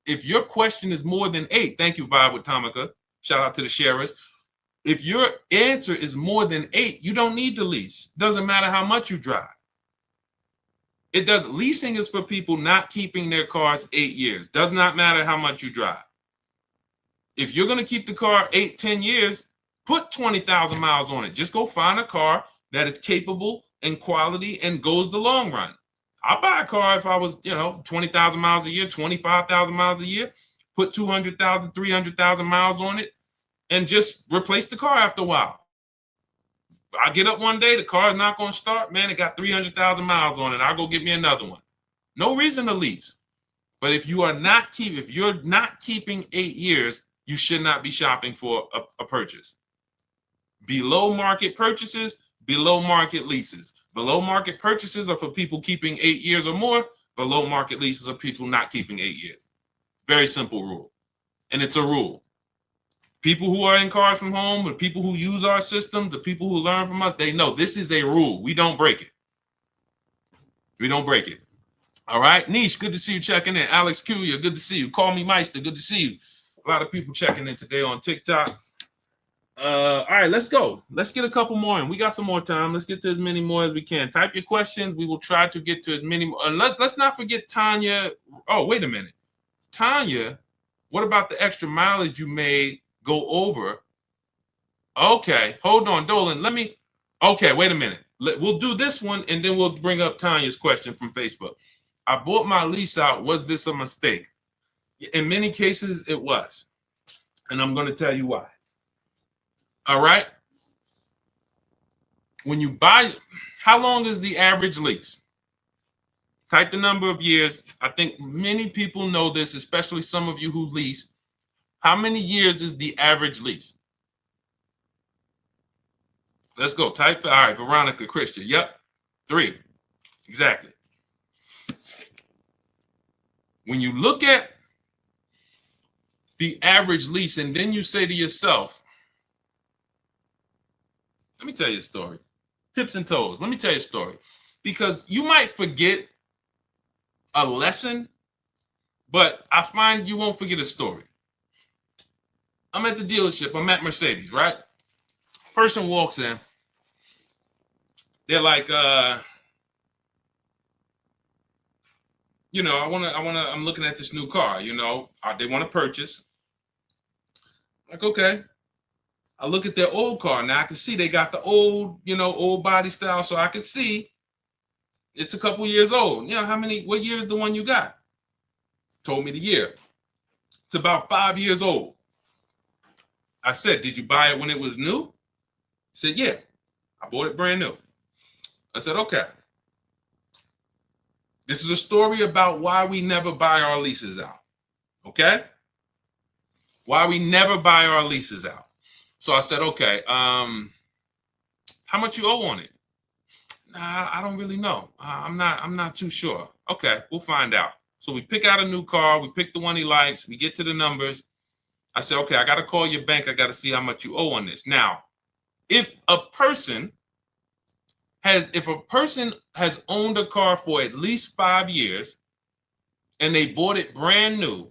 If your question is more than 8, thank you, Vibe with Tamika. Shout out to the sharers. If your answer is more than 8, you don't need to lease. Doesn't matter how much you drive. Leasing is for people not keeping their cars 8 years. Does not matter how much you drive. If you're going to keep the car 8, 10 years, put 20,000 miles on it. Just go find a car that is capable and quality and goes the long run. I'll buy a car if I was, 20,000 miles a year, 25,000 miles a year, put 200,000, 300,000 miles on it, and just replace the car after a while. I get up one day, the car is not going to start. Man, it got 300,000 miles on it. I'll go get me another one. No reason to lease. But if you're not keeping 8 years, you should not be shopping for a purchase. Below market purchases, below market leases. Below market purchases are for people keeping 8 years or more. Below market leases are people not keeping 8 years. Very simple rule. And it's a rule. People who are in cars from home, the people who use our system, the people who learn from us, they know this is a rule. We don't break it. We don't break it. All right. Niche, good to see you checking in. Alex Kuya, good to see you. Call me Meister, good to see you. A lot of people checking in today on TikTok. All right, let's go. Let's get a couple more in. We got some more time. Let's get to as many more as we can. Type your questions. We will try to get to as many more. Let's not forget Tanya. Oh, wait a minute. Tanya, what about the extra mileage you made go over? Okay, hold on, Dolan. Okay, wait a minute. We'll do this one, and then we'll bring up Tanya's question from Facebook. I bought my lease out. Was this a mistake? In many cases, it was. And I'm going to tell you why. All right. When you buy, how long is the average lease? Type the number of years. I think many people know this, especially some of you who lease. How many years is the average lease? Let's go. Type. All right, Veronica Christian. Yep. 3. Exactly. When you look at the average lease and then you say to yourself, let me tell you a story. Tips and toes. Let me tell you a story. Because you might forget a lesson, but I find you won't forget a story. I'm at the dealership. I'm at Mercedes, right? Person walks in. They're like, I'm looking at this new car, they want to purchase. Like, okay. I look at their old car. Now I can see they got the old body style. So I can see it's a couple years old. What year is the one you got? Told me the year. It's about 5 years old. I said, did you buy it when it was new? He said, yeah, I bought it brand new. I said, okay. This is a story about why we never buy our leases out. Okay? Why we never buy our leases out. So I said, okay, how much you owe on it? Nah, I don't really know. I'm not too sure. Okay, we'll find out. So we pick out a new car. We pick the one he likes. We get to the numbers. I said, okay, I got to call your bank. I got to see how much you owe on this. Now, if a person has owned a car for at least 5 years and they bought it brand new,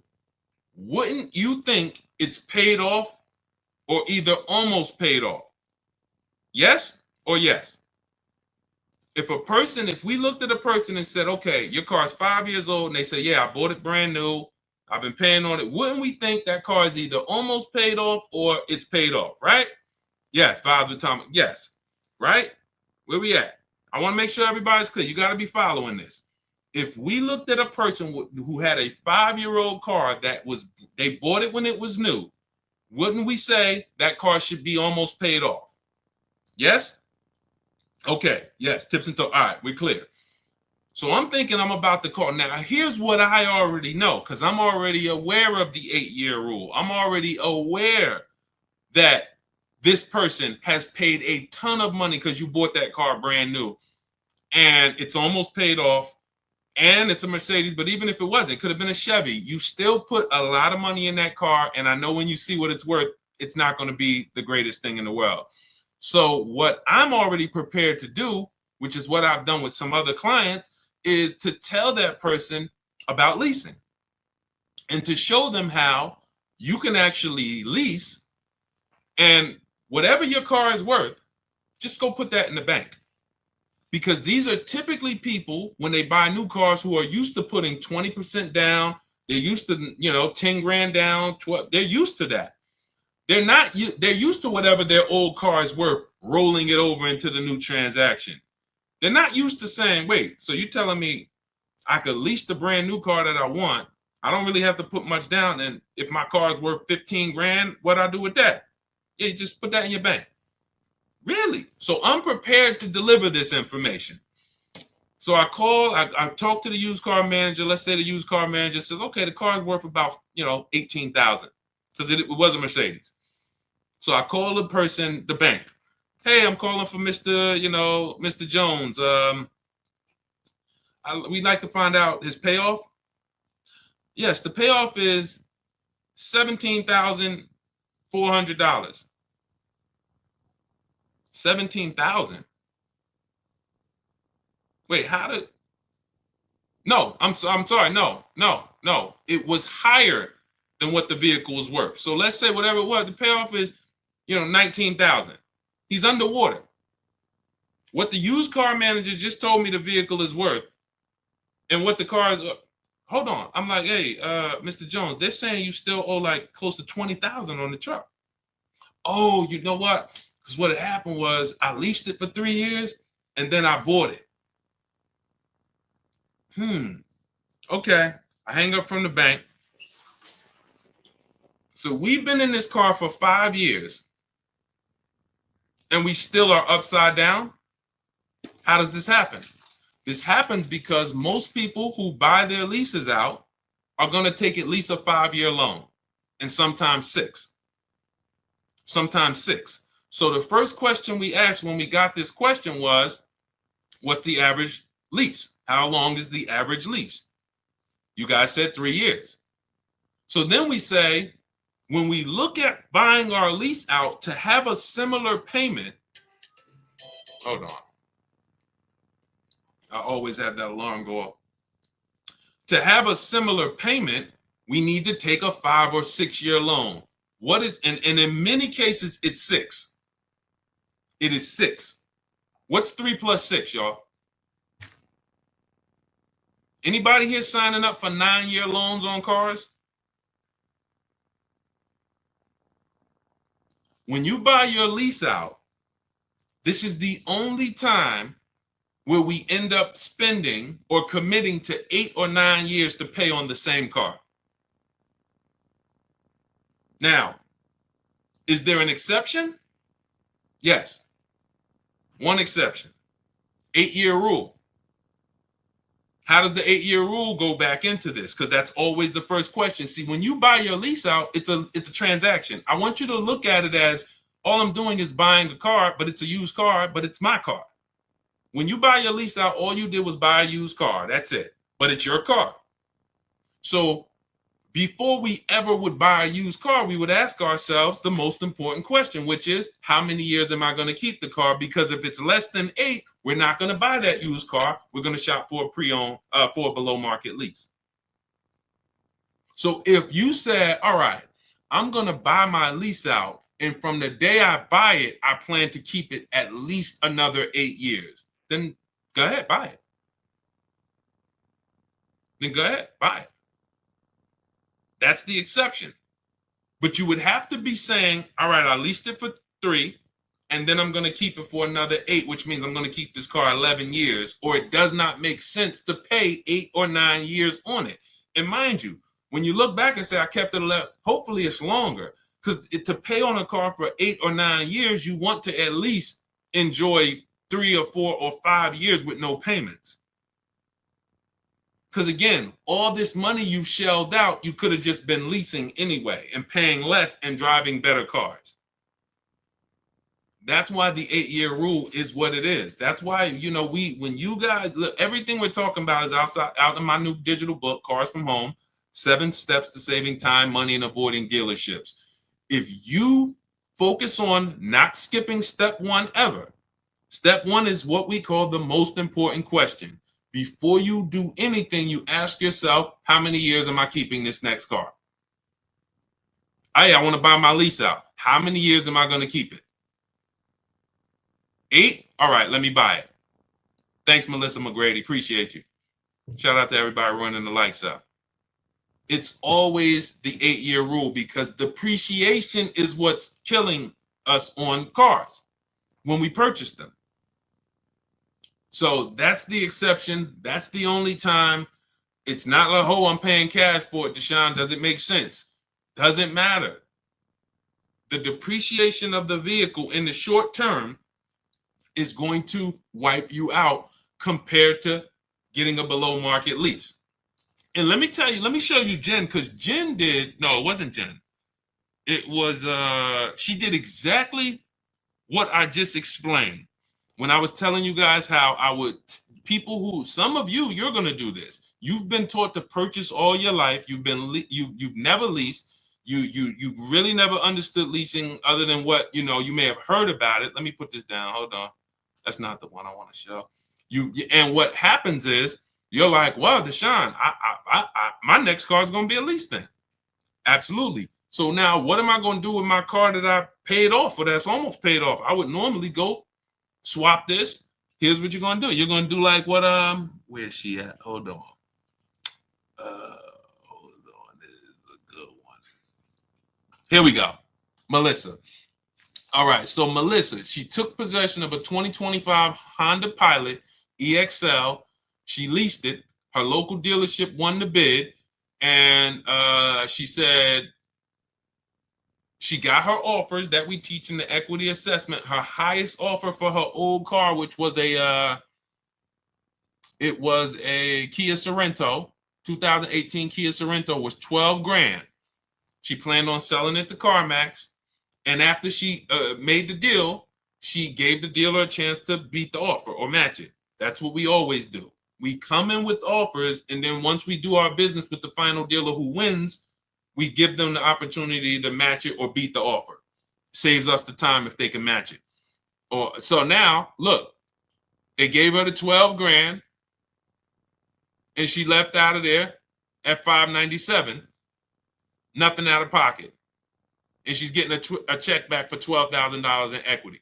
wouldn't you think it's paid off or either almost paid off? Yes or yes? If we looked at a person and said, okay, your car's 5 years old, and they say, yeah, I bought it brand new, I've been paying on it, wouldn't we think that car is either almost paid off or it's paid off, right? Yes, vibes with Tom. Yes, right? Where we at? I want to make sure everybody's clear. You got to be following this. If we looked at a person who had a 5-year-old car they bought it when it was new, wouldn't we say that car should be almost paid off? Yes? Okay, yes, tips and toes. All right, we're clear. So I'm thinking I'm about to call. Now, here's what I already know, because I'm already aware of the 8-year rule. I'm already aware that this person has paid a ton of money because you bought that car brand new and it's almost paid off. and it's a Mercedes, but even if it wasn't, it could have been a Chevy. You still put a lot of money in that car, and I know when you see what it's worth, it's not going to be the greatest thing in the world. So what I'm already prepared to do, which is what I've done with some other clients, is to tell that person about leasing and to show them how you can actually lease, and whatever your car is worth, just go put that in the bank. Because these are typically people, when they buy new cars, who are used to putting 20% down. They're used to, 10 grand down, 12. They're used to that. They're used to whatever their old car is worth, rolling it over into the new transaction. They're not used to saying, wait, so you're telling me I could lease the brand new car that I want. I don't really have to put much down. And if my car is worth 15 grand, what do I do with that? Yeah, you just put that in your bank. Really? So I'm prepared to deliver this information. So I talked to the used car manager. Let's say the used car manager says, okay, the car is worth about, 18,000 because it was a Mercedes. So I call the bank. Hey, I'm calling for Mr. Jones. We'd like to find out his payoff. Yes, the payoff is $17,400. 17,000. Wait, how did? No, I'm sorry. No. It was higher than what the vehicle was worth. So let's say whatever it was, the payoff is, 19,000. He's underwater. What the used car manager just told me the vehicle is worth, and what the car is. Hold on. I'm like, hey, Mr. Jones, they're saying you still owe like close to 20,000 on the truck. Oh, you know what? Because what had happened was I leased it for 3 years and then I bought it. Okay. I hang up from the bank. So we've been in this car for 5 years and we still are upside down. How does this happen? This happens because most people who buy their leases out are going to take at least a 5-year loan, and sometimes 6. So the first question we asked when we got this question was, what's the average lease? How long is the average lease? You guys said 3 years. So then we say, when we look at buying our lease out to have a similar payment, hold on. I always have that alarm go off. To have a similar payment, we need to take a 5 or 6 year loan. And in many cases, it's 6. It is 6. What's 3 plus 6, y'all? Anybody here signing up for 9-year loans on cars? When you buy your lease out, this is the only time where we end up spending or committing to 8 or 9 years to pay on the same car. Now, is there an exception? Yes. One exception. 8-year rule. How does the 8-year rule go back into this? Because that's always the first question. See, when you buy your lease out, it's a transaction. I want you to look at it as all I'm doing is buying a car, but it's a used car, but it's my car. When you buy your lease out, all you did was buy a used car. That's it. But it's your car. So before we ever would buy a used car, we would ask ourselves the most important question, which is, how many years am I going to keep the car? Because if it's less than 8, we're not going to buy that used car. We're going to shop for a pre-owned, for a below market lease. So if you said, all right, I'm going to buy my lease out, and from the day I buy it, I plan to keep it at least another 8 years, then go ahead, buy it. That's the exception. But you would have to be saying, all right, I leased it for 3, and then I'm going to keep it for another 8, which means I'm going to keep this car 11 years, or it does not make sense to pay 8 or 9 years on it. And mind you, when you look back and say, I kept it 11, hopefully it's longer, because to pay on a car for 8 or 9 years, you want to at least enjoy 3 or 4 or 5 years with no payments. Because again, all this money you shelled out, you could have just been leasing anyway and paying less and driving better cars. That's why the 8-year rule is what it is. That's why, you know, when you guys look, everything we're talking about is out in my new digital book, Cars from Home, 7 Steps to Saving Time, Money, and Avoiding Dealerships. If you focus on not skipping step 1 ever, step 1 is what we call the most important question. Before you do anything, you ask yourself, how many years am I keeping this next car? Hey, I want to buy my lease out. How many years am I going to keep it? 8? All right, let me buy it. Thanks, Melissa McGrady. Appreciate you. Shout out to everybody running the lights out. It's always the 8-year rule because depreciation is what's killing us on cars when we purchase them. So that's the exception. That's the only time. It's not like, oh, I'm paying cash for it, Deshone. Does it make sense? Doesn't matter. The depreciation of the vehicle in the short term is going to wipe you out compared to getting a below market lease. And let me tell you, let me show you Jen, because Jen no, it wasn't Jen. It was, she did exactly what I just explained when I was telling you guys how I would, people who, some of you, you're going to do this. You've been taught to purchase all your life. You've never leased. You really never understood leasing other than what, you know, you may have heard about it. Let me put this down. Hold on. That's not the one I want to show you. And what happens is you're like, well, Deshone, my next car is going to be a lease thing. Absolutely. So now what am I going to do with my car that I paid off or that's almost paid off? I would normally go swap this. Here's what you're going to do. You're going to do like what, where's she at? Hold on. This is a good one. Here we go. Melissa. All right, so Melissa, she took possession of a 2025 Honda Pilot EXL. She leased it. Her local dealership won the bid, and she said she got her offers that we teach in the equity assessment. Her highest offer for her old car, which was a Kia Sorento, 2018 Kia Sorento, was 12 grand. She planned on selling it to CarMax. And after she made the deal, she gave the dealer a chance to beat the offer or match it. That's what we always do. We come in with offers, and then once we do our business with the final dealer who wins, we give them the opportunity to match it or beat the offer. Saves us the time if they can match it. So now, look, they gave her the 12 grand, and she left out of there at $597, nothing out of pocket. And she's getting a check back for $12,000 in equity.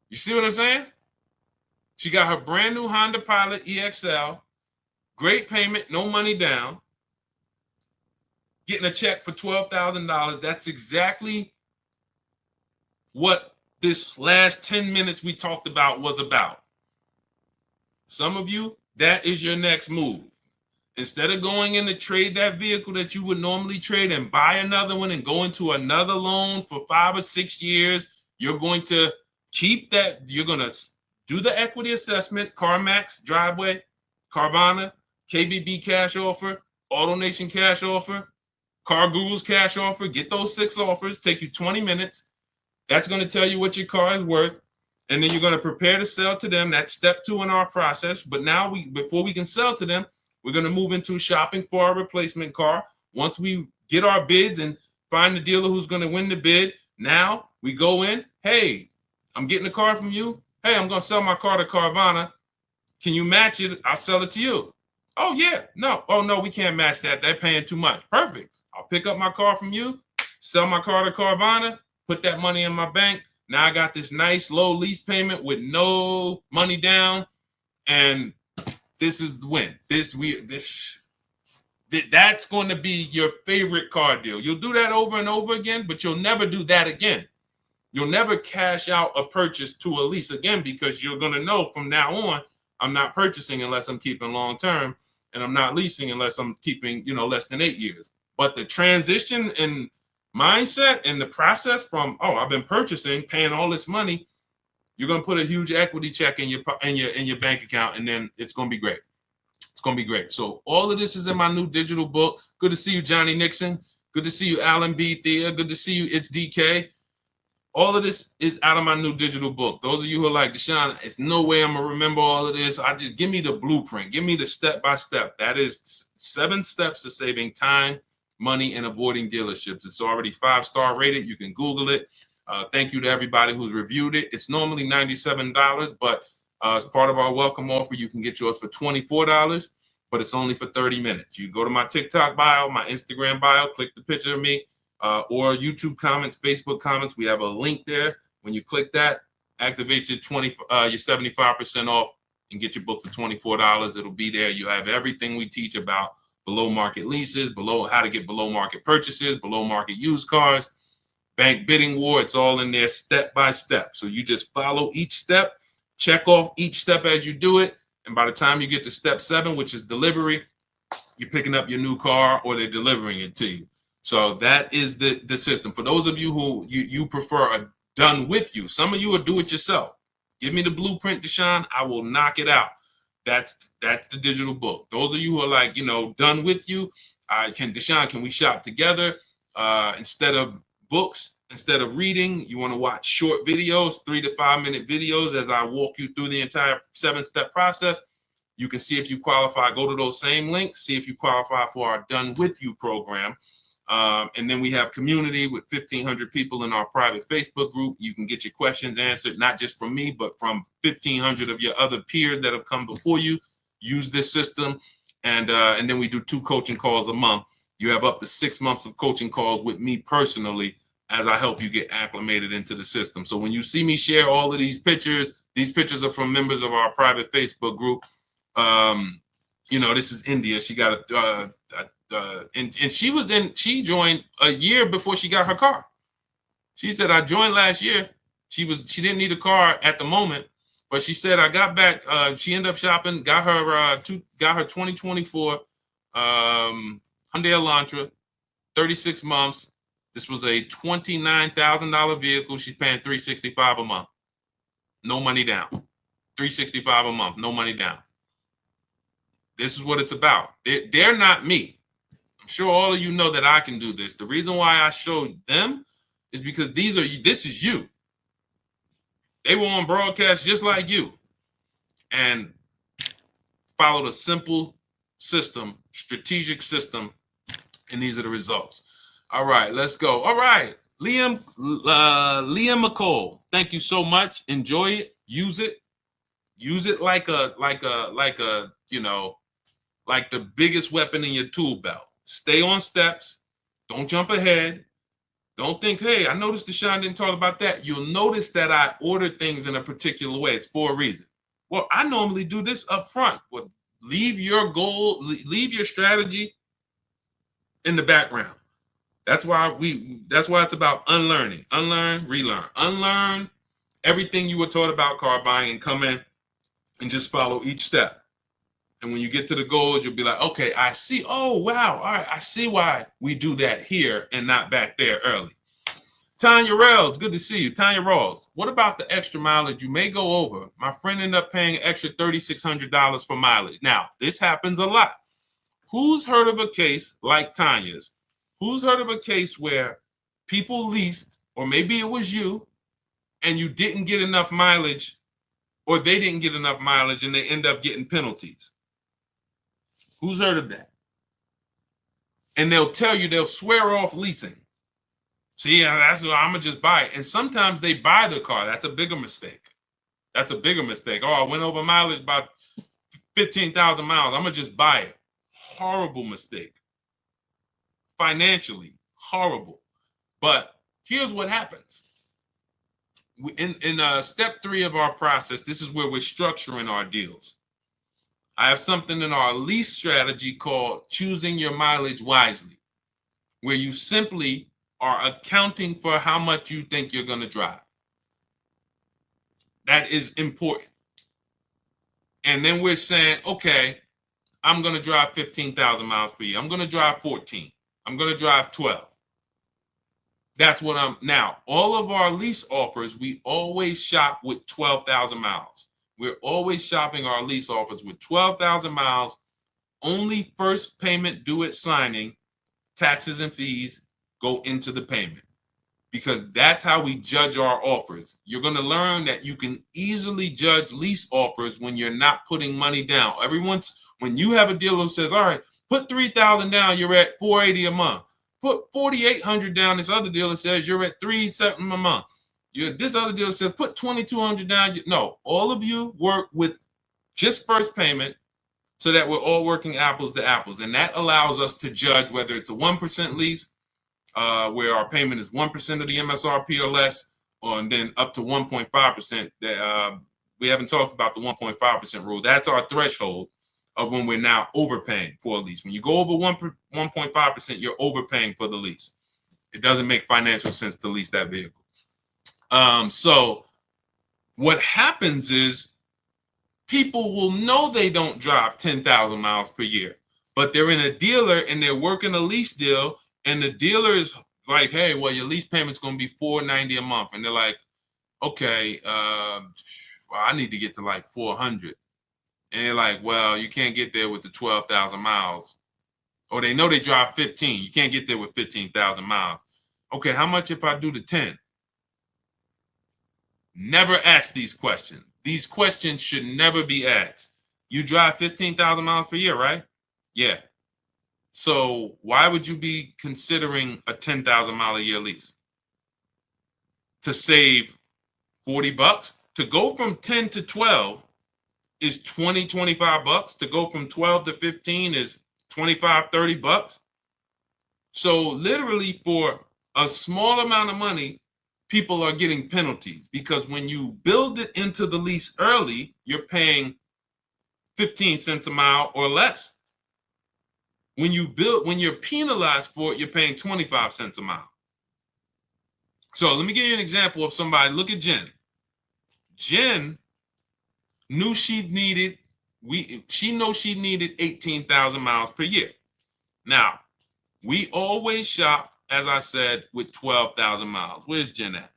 You see what I'm saying? She got her brand new Honda Pilot EXL, great payment, no money down, getting a check for $12,000. That's exactly what this last 10 minutes we talked about was about. Some of you, that is your next move. Instead of going in to trade that vehicle that you would normally trade and buy another one and go into another loan for 5 or 6 years, you're going to keep that. You're going to do the equity assessment, CarMax, Driveway, Carvana, KBB cash offer, AutoNation cash offer, Car Guru's cash offer. Get those 6 offers. Take you 20 minutes. That's going to tell you what your car is worth. And then you're going to prepare to sell to them. That's step 2 in our process. But now before we can sell to them, we're going to move into shopping for our replacement car. Once we get our bids and find the dealer who's going to win the bid, now we go in. Hey, I'm getting a car from you. Hey, I'm going to sell my car to Carvana. Can you match it? I'll sell it to you. Oh, yeah. No. Oh, no, we can't match that. They're paying too much. Perfect. I'll pick up my car from you, sell my car to Carvana, put that money in my bank. Now I got this nice low lease payment with no money down, and this is the win. That's going to be your favorite car deal. You'll do that over and over again, but you'll never do that again. You'll never cash out a purchase to a lease again because you're going to know from now on, I'm not purchasing unless I'm keeping long term, and I'm not leasing unless I'm keeping, less than 8 years. But the transition in mindset and the process from, I've been purchasing, paying all this money, you're going to put a huge equity check in your bank account, and then it's going to be great. It's going to be great. So all of this is in my new digital book. Good to see you, Johnny Nixon. Good to see you, Alan B. Thea. Good to see you, It's DK. All of this is out of my new digital book. Those of you who are like, Deshone, it's no way I'm gonna remember all of this. I just give me the blueprint, give me the step-by-step. That is 7 steps to saving time, money, and avoiding dealerships. It's already 5-star rated. You can Google it. Thank you to everybody who's reviewed it. It's normally $97, but as part of our welcome offer, you can get yours for $24, but it's only for 30 minutes. You go to my TikTok bio, my Instagram bio, click the picture of me, or YouTube comments, Facebook comments. We have a link there. When you click that, activate your 75% off and get your book for $24. It'll be there. You have everything we teach about below market leases, how to get below market purchases, below market used cars, bank bidding war. It's all in there step by step. So you just follow each step, check off each step as you do it. And by the time you get to step 7, which is delivery, you're picking up your new car or they're delivering it to you. So that is the system. For those of you who you prefer a done with you, some of you will do it yourself. Give me the blueprint, Deshone. I will knock it out. That's the digital book. Those of you who are like, done with you, Deshone, can we shop together? Instead of books, instead of reading, you want to watch short videos, 3 to 5 minute videos as I walk you through the entire 7-step process. You can see if you qualify. Go to those same links, see if you qualify for our Done With You program. And then we have community with 1,500 people in our private Facebook group. You can get your questions answered, not just from me, but from 1,500 of your other peers that have come before you. Use this system. And then we do 2 coaching calls a month. You have up to 6 months of coaching calls with me personally as I help you get acclimated into the system. So when you see me share all of these pictures are from members of our private Facebook group. This is India. She got and she joined a year before she got her car. She said, I joined last year. She didn't need a car at the moment, but she said, I got back. She ended up shopping, got her 2024 Hyundai Elantra, 36 months. This was a $29,000 vehicle. She's paying $365 a month. No money down. $365 a month, no money down. This is what it's about. They're not me. I'm sure all of you know that I can do this. The reason why I showed them is because this is you. They were on broadcast just like you and followed a simple system, strategic system, and these are the results. All right, let's go. All right, Liam McCall, thank you so much. Enjoy it. Use it. Use it like the biggest weapon in your tool belt. Stay on steps. Don't jump ahead. Don't think, hey, I noticed Deshone didn't talk about that. You'll notice that I ordered things in a particular way. It's for a reason. Well, I normally do this up front. Well, leave your goal, leave your strategy in the background. That's why it's about unlearning. Unlearn, relearn. Unlearn everything you were taught about car buying and come in and just follow each step. And when you get to the goals, you'll be like, okay, I see. Oh, wow. All right. I see why we do that here and not back there early. Tanya Rawls, good to see you. Tanya Rawls, what about the extra mileage you may go over? My friend ended up paying an extra $3,600 for mileage. Now, this happens a lot. Who's heard of a case like Tanya's? Who's heard of a case where people leased, or maybe it was you, and you didn't get enough mileage, or they didn't get enough mileage, and they end up getting penalties? Who's heard of that? And they'll swear off leasing. See, that's what I'm gonna just buy it. And sometimes they buy the car. That's a bigger mistake. Oh, I went over mileage by 15,000 miles. I'm gonna just buy it. Horrible mistake. Financially, horrible. But here's what happens. In step 3 of our process, this is where we're structuring our deals. I have something in our lease strategy called choosing your mileage wisely, where you simply are accounting for how much you think you're going to drive. That is important. And then we're saying, okay, I'm going to drive 15,000 miles per year. I'm going to drive 14. I'm going to drive 12. That's what now, all of our lease offers, we always shop with 12,000 miles. We're always shopping our lease offers with 12,000 miles, only first payment due at signing, taxes and fees go into the payment. because that's how we judge our offers. You're going to learn that you can easily judge lease offers when you're not putting money down. When you have a dealer who says, all right, put $3,000 down, you're at $480 a month. Put $4,800 down, this other dealer says you're at $3,700 a month. This other dealer says put $2,200 down. No, all of you work with just first payment so that we're all working apples to apples. And that allows us to judge whether it's a 1% lease, where our payment is 1% of the MSRP or less, and then up to 1.5%. We haven't talked about the 1.5% rule. That's our threshold of when we're now overpaying for a lease. When you go over 1.5%, you're overpaying for the lease. It doesn't make financial sense to lease that vehicle. So what happens is people will know they don't drive 10,000 miles per year, but they're in a dealer and they're working a lease deal, and the dealer is like, hey, well, your lease payment's going to be $490 a month. And they're like, okay, well, I need to get to like 400. And they're like, well, you can't get there with the 12,000 miles. Or they know they drive 15. You can't get there with 15,000 miles. Okay, how much if I do the 10? Never ask these questions. These questions should never be asked. You drive 15,000 miles per year, right? Yeah. So why would you be considering a 10,000 mile a year lease? To save 40 bucks? To go from 10 to 12 is 20, 25 bucks. To go from 12 to 15 is 25, 30 bucks. So literally for a small amount of money, people are getting penalties, because when you build it into the lease early, you're paying 15 cents a mile or less. When you're penalized for it, you're paying 25 cents a mile. So let me give you an example of somebody. Look at Jen. Jen knew she needed 18,000 miles per year. Now, we always shop, as I said, with 12,000 miles. Where's Jen at?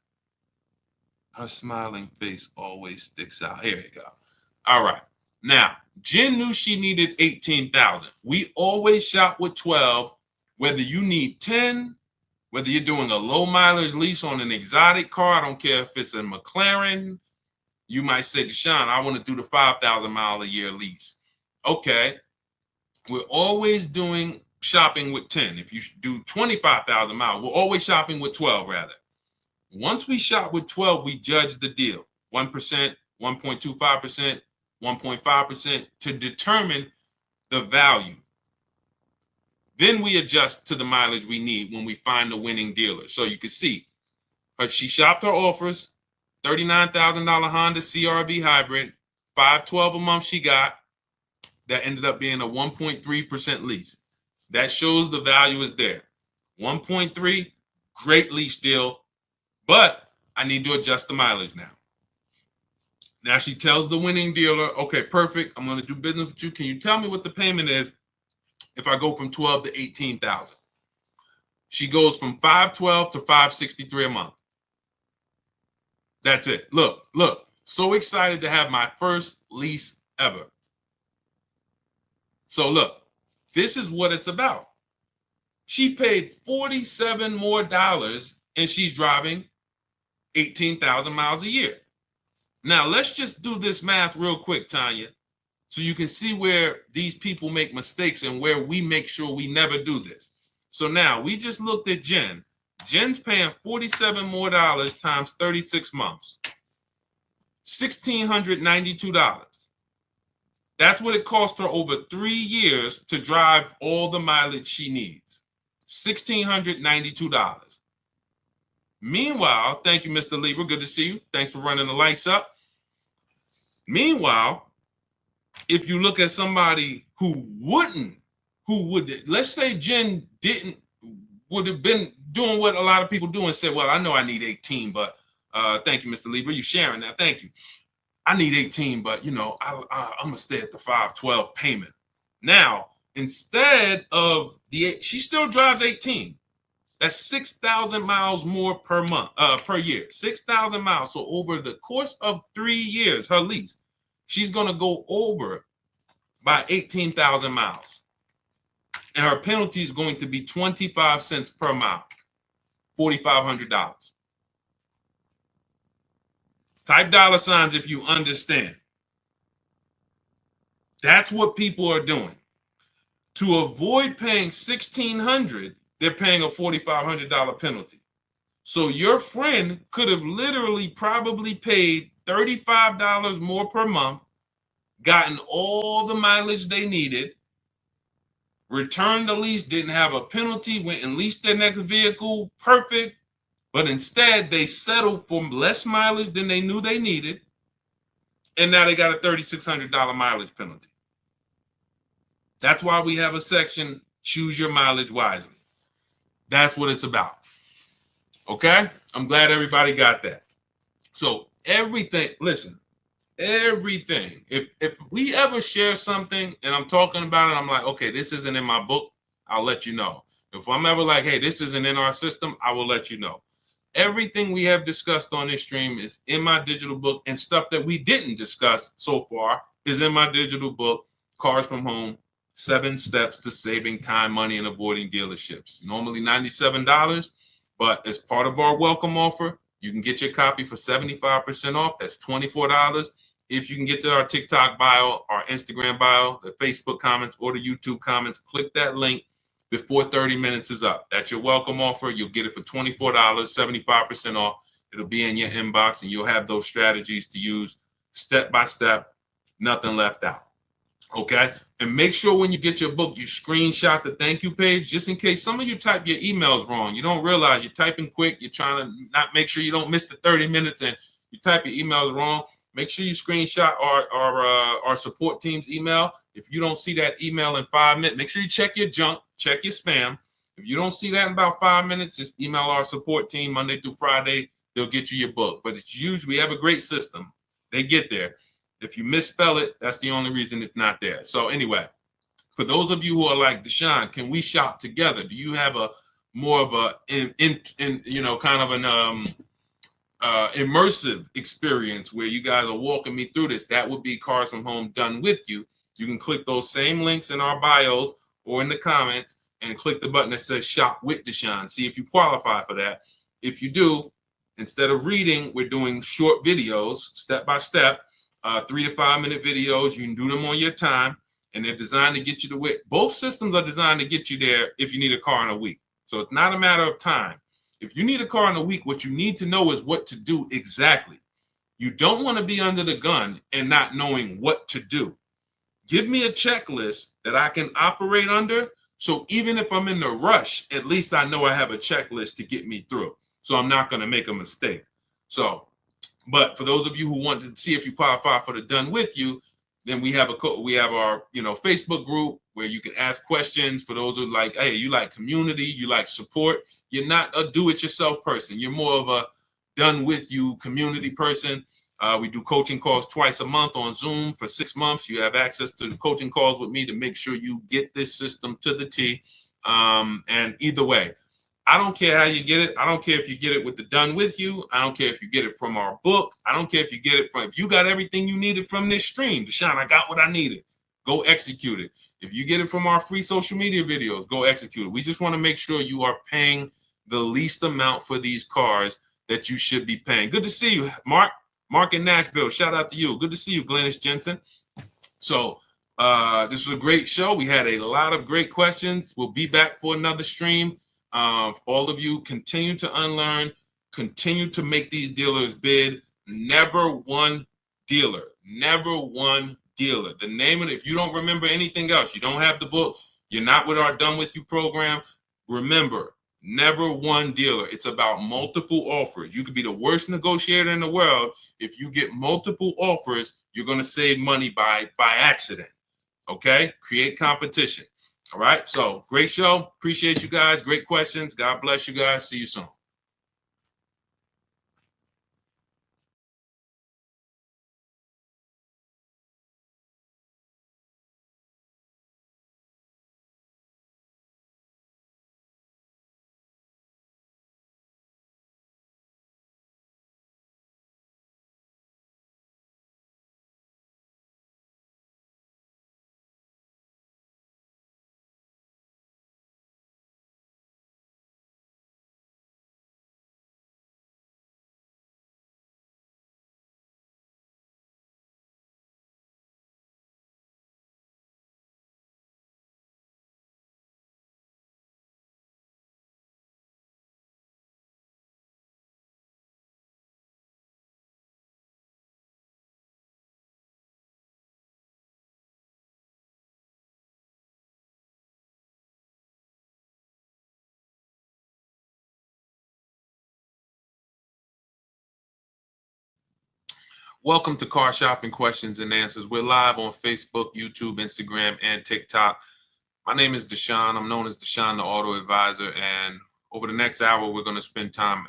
Her smiling face always sticks out. Here you go. All right. Now, Jen knew she needed 18,000. We always shop with 12, whether you need 10, whether you're doing a low mileage lease on an exotic car. I don't care if it's a McLaren. You might say, Deshone, I want to do the 5,000 mile a year lease. Okay. We're always shopping with 10. If you do 25,000 miles, we're always shopping with 12 rather. Once we shop with 12, we judge the deal. 1%, 1.25%, 1.5% to determine the value. Then we adjust to the mileage we need when we find the winning dealer. So you can see, she shopped her offers, $39,000 Honda CR-V hybrid, $512 a month she got. That ended up being a 1.3% lease. That shows the value is there. 1.3, great lease deal, but I need to adjust the mileage now. Now she tells the winning dealer, okay, perfect, I'm going to do business with you. Can you tell me what the payment is if I go from 12 to 18,000? She goes from 512 to 563 a month. That's it. Look, so excited to have my first lease ever. So look, this is what it's about. She paid $47 more and she's driving 18,000 miles a year. Now let's just do this math real quick, Tanya, so you can see where these people make mistakes and where we make sure we never do this. So now we just looked at Jen. Jen's paying $47 more times 36 months, $1,692. That's what it cost her over 3 years to drive all the mileage she needs, $1,692. Meanwhile, thank you, Mr. Lieber. Good to see you. Thanks for running the lights up. Meanwhile, if you look at somebody let's say Jen would have been doing what a lot of people do and said, well, I know I need 18, but thank you, Mr. Lieber. You sharing that. Thank you. I need 18, but I'm going to stay at the 512 payment. Now, instead of she still drives 18. That's 6,000 miles more per year, 6,000 miles. So over the course of 3 years, her lease, she's going to go over by 18,000 miles. And her penalty is going to be 25 cents per mile. $4,500. Type dollar signs if you understand. That's what people are doing. To avoid paying $1,600, they're paying a $4,500 penalty. So your friend could have literally probably paid $35 more per month, gotten all the mileage they needed, returned the lease, didn't have a penalty, went and leased their next vehicle, perfect. But instead, they settled for less mileage than they knew they needed. And now they got a $3,600 mileage penalty. That's why we have a section, choose your mileage wisely. That's what it's about. Okay? I'm glad everybody got that. So everything, listen, everything. If we ever share something and I'm talking about it, I'm like, okay, this isn't in my book, I'll let you know. If I'm ever like, hey, this isn't in our system, I will let you know. Everything we have discussed on this stream is in my digital book, and stuff that we didn't discuss so far is in my digital book, Cars from Home, 7 Steps to Saving Time, Money, and Avoiding Dealerships. Normally $97, but as part of our welcome offer, you can get your copy for 75% off. That's $24. If you can get to our TikTok bio, our Instagram bio, the Facebook comments, or the YouTube comments, click that link before 30 minutes is up. That's your welcome offer. You'll get it for $24, 75% off. It'll be in your inbox, and you'll have those strategies to use step by step, nothing left out. Okay? And make sure when you get your book, you screenshot the thank you page, just in case some of you type your emails wrong. You don't realize you're typing quick. You're trying to not make sure you don't miss the 30 minutes, and you type your emails wrong. Make sure you screenshot our support team's email. If you don't see that email in 5 minutes, make sure you check your junk, check your spam. If you don't see that in about 5 minutes, just email our support team Monday through Friday. They'll get you your book. But it's usually, we have a great system. They get there. If you misspell it, that's the only reason it's not there. So anyway, for those of you who are like, Deshone, can we shop together? Do you have a more of a kind of an immersive experience where you guys are walking me through this? That would be Cars from Home done with you. You can click those same links in our bios or in the comments and click the button that says shop with Deshone. See if you qualify for that. If you do, instead of reading, we're doing short videos, step by step, 3 to 5 minute videos. You can do them on your time, and they're designed to get you to where both systems are designed to get you there if you need a car in a week. So it's not a matter of time. If you need a car in a week, what you need to know is what to do exactly. You don't want to be under the gun and not knowing what to do. Give me a checklist that I can operate under. So even if I'm in the rush, at least I know I have a checklist to get me through. So I'm not going to make a mistake. So, but for those of you who want to see if you qualify for the done with you, then we have our Facebook group where you can ask questions. For those who like, hey, you like community, you like support. You're not a do-it-yourself person. You're more of a done with you community person. We do coaching calls twice a month on Zoom for 6 months. You have access to the coaching calls with me to make sure you get this system to the T. And either way, I don't care how you get it. I don't care if you get it with the done with you. I don't care if you get it from our book. I don't care if you get it from, if you got everything you needed from this stream, Deshone, I got what I needed. Go execute it. If you get it from our free social media videos, go execute it. We just want to make sure you are paying the least amount for these cars that you should be paying. Good to see you, Mark. Mark in Nashville. Shout out to you. Good to see you, Glennis Jensen. So this was a great show. We had a lot of great questions. We'll be back for another stream. All of you continue to unlearn, continue to make these dealers bid. Never one dealer. Never one dealer. The name of it, if you don't remember anything else, you don't have the book, you're not with our Done With You program, remember, never one dealer. It's about multiple offers. You could be the worst negotiator in the world. If you get multiple offers, you're going to save money by accident. Okay? Create competition. All right. So great show. Appreciate you guys. Great questions. God bless you guys. See you soon. Welcome to Car Shopping Questions and Answers. We're live on Facebook, YouTube, Instagram, and TikTok. My name is Deshone. I'm known as Deshone, the Auto Advisor. And over the next hour, we're going to spend time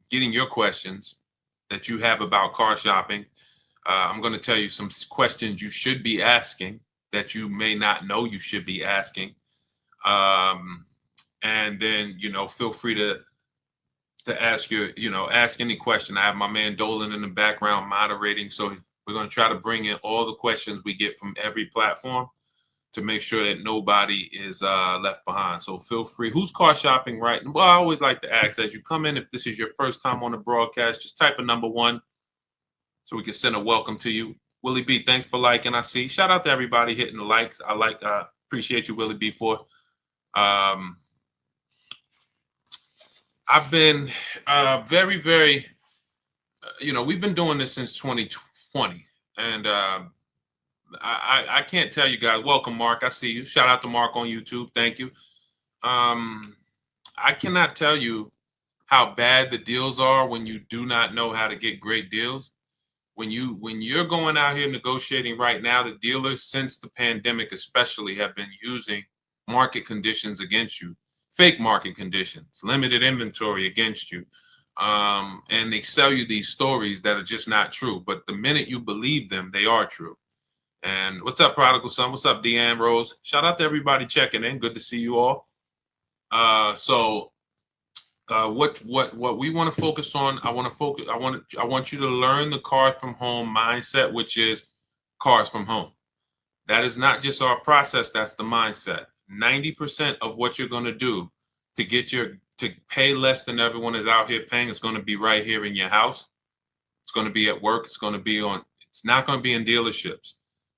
getting your questions that you have about car shopping. I'm going to tell you some questions you should be asking that you may not know you should be asking. And then, feel free to ask ask any question. I have my man Dolan in the background moderating. So we're going to try to bring in all the questions we get from every platform to make sure that nobody is left behind. So feel free. Who's car shopping, right? Well, I always like to ask as you come in, if this is your first time on the broadcast, just type a number 1 so we can send a welcome to you. Willie B, thanks for liking. I see. Shout out to everybody hitting the likes. I appreciate you, Willie B, for. I've been very, very, we've been doing this since 2020. And I can't tell you guys. Welcome, Mark. I see you. Shout out to Mark on YouTube. Thank you. I cannot tell you how bad the deals are when you do not know how to get great deals. When you're going out here negotiating right now, the dealers, since the pandemic especially, have been using market conditions against you. Fake market conditions, limited inventory against you. And they sell you these stories that are just not true. But the minute you believe them, they are true. And what's up, Prodigal Son? What's up, Deanne Rose? Shout out to everybody checking in. Good to see you all. What we want to focus on, I want you to learn the cars from home mindset, which is cars from home. That is not just our process, that's the mindset. 90% of what you're going to do to pay less than everyone is out here paying is going to be right here in your house. It's going to be at work. It's not going to be in dealerships.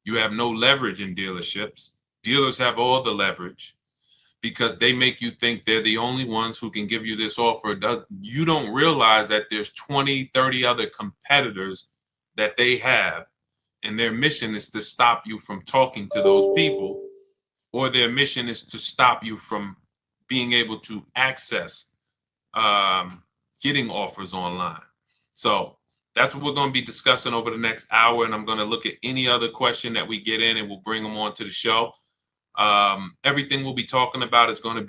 You have no leverage in dealerships. Dealers have all the leverage because they make you think they're the only ones who can give you this offer. You don't realize that there's 20, 30 other competitors that they have, and their mission is to stop you from talking to those people, or their mission is to stop you from being able to access getting offers online. So that's what we're going to be discussing over the next hour, and I'm going to look at any other question that we get in, and we'll bring them on to the show. Everything we'll be talking about is going to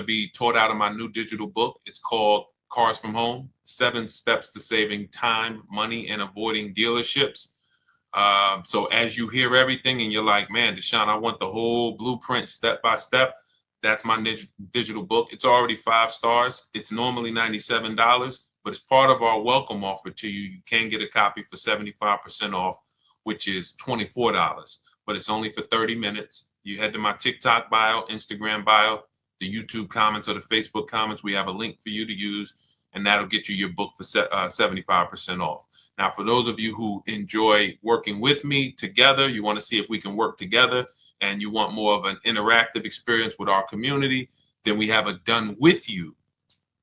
be taught out of my new digital book. It's called Cars from Home: 7 Steps to Saving Time, Money, and Avoiding Dealerships. So as you hear everything and you're like, man, Deshone, I want the whole blueprint step by step, that's my digital book. It's already 5 stars. It's normally $97, but it's part of our welcome offer to you. You can get a copy for 75% off, which is $24, but it's only for 30 minutes. You head to my TikTok bio, Instagram bio, the YouTube comments, or the Facebook comments. We have a link for you to use, and that'll get you your book for 75% off. Now, for those of you who enjoy working with me together, you want to see if we can work together, and you want more of an interactive experience with our community, then we have a Done With You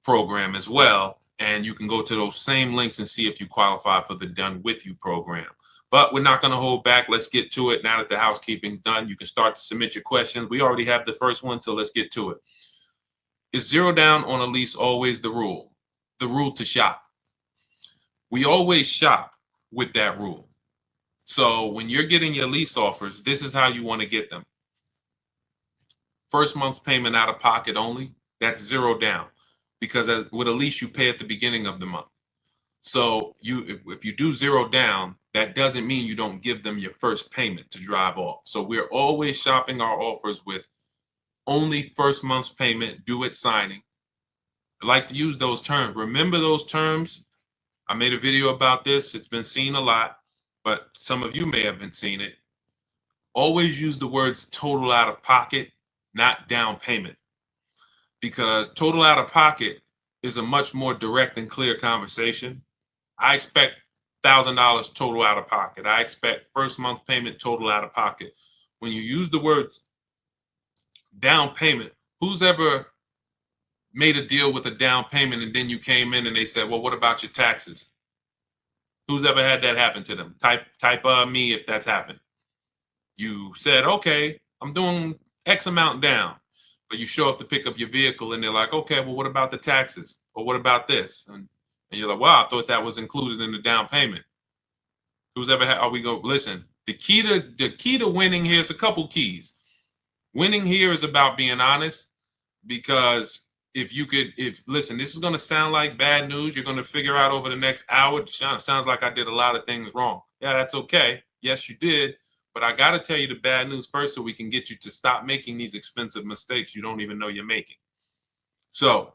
program as well. And you can go to those same links and see if you qualify for the Done With You program. But we're not going to hold back. Let's get to it. Now that the housekeeping's done, you can start to submit your questions. We already have the first one, so let's get to it. Is 0 down on a lease always the rule? The rule to shop. We always shop with that rule. So when you're getting your lease offers, this is how you want to get them. First month's payment out of pocket only, that's 0 down. Because with a lease, you pay at the beginning of the month. So if you do 0 down, that doesn't mean you don't give them your first payment to drive off. So we're always shopping our offers with only first month's payment due at signing. I like to use those terms. Remember those terms. I made a video about this. It's been seen a lot, but some of you may have been seeing it. Always use the words total out of pocket, not down payment, because total out of pocket is a much more direct and clear conversation. I expect $1,000 total out of pocket. I expect first month payment total out of pocket. When you use the words down payment, who's ever made a deal with a down payment and then you came in and they said, well, what about your taxes? Who's ever had that happen to them? Type me if that's happened. You said, okay, I'm doing X amount down, but you show up to pick up your vehicle and they're like, okay, well, what about the taxes? Or what about this? And And you're like, wow, I thought that was included in the down payment. Who's ever had, listen, the key to winning here is a couple keys. Winning here is about being honest, because listen, this is going to sound like bad news. You're going to figure out over the next hour, Deshone, sounds like I did a lot of things wrong. Yeah, that's okay. Yes, you did. But I got to tell you the bad news first so we can get you to stop making these expensive mistakes you don't even know you're making. So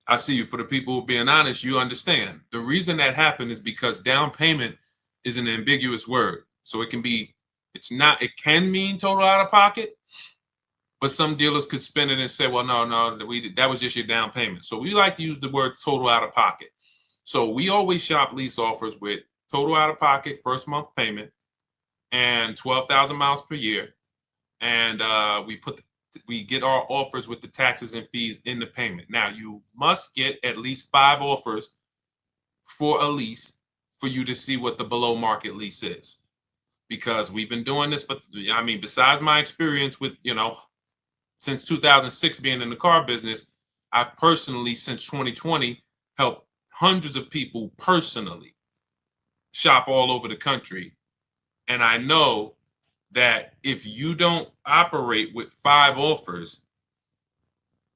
I see you. For the people who are being honest, you understand. The reason that happened is because down payment is an ambiguous word. So it can can mean total out of pocket, but some dealers could spin it and say, well, no, that was just your down payment. So we like to use the word total out of pocket. So we always shop lease offers with total out of pocket, first month payment, and 12,000 miles per year. And we get our offers with the taxes and fees in the payment. Now, you must get at least 5 offers for a lease for you to see what the below market lease is. Because we've been doing this, besides my experience with, since 2006 being in the car business, I've personally, since 2020, helped hundreds of people personally shop all over the country. And I know that if you don't operate with 5 offers,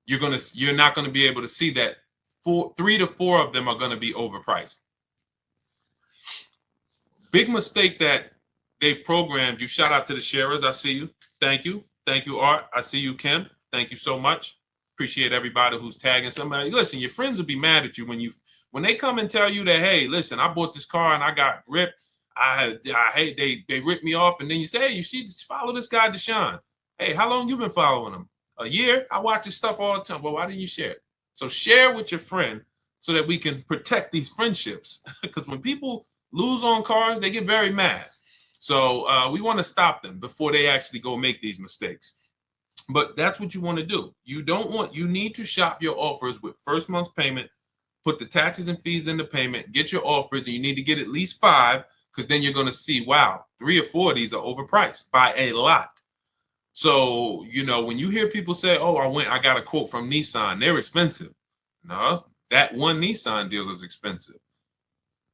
you're not going to be able to see that 3 to 4 of them are going to be overpriced. Big mistake that they've programmed you. Shout out to the sharers. I see you. Thank you. Thank you, Art. I see you, Kim. Thank you so much. Appreciate everybody who's tagging somebody. Listen, your friends will be mad at you when they come and tell you that, hey, listen, I bought this car and I got ripped. I hate they ripped me off, and then you say, hey, you should follow this guy Deshone. Hey, how long you been following him? A year? I watch his stuff all the time. Well, why didn't you share it? So share with your friend so that we can protect these friendships. Because when people lose on cars, they get very mad. So we want to stop them before they actually go make these mistakes. But that's what you want to do. You need to shop your offers with first month's payment, put the taxes and fees in the payment, get your offers, and you need to get at least 5, because then you're going to see, wow, 3 or 4 of these are overpriced by a lot. So, when you hear people say, oh, I got a quote from Nissan, they're expensive. No, that one Nissan dealer is expensive.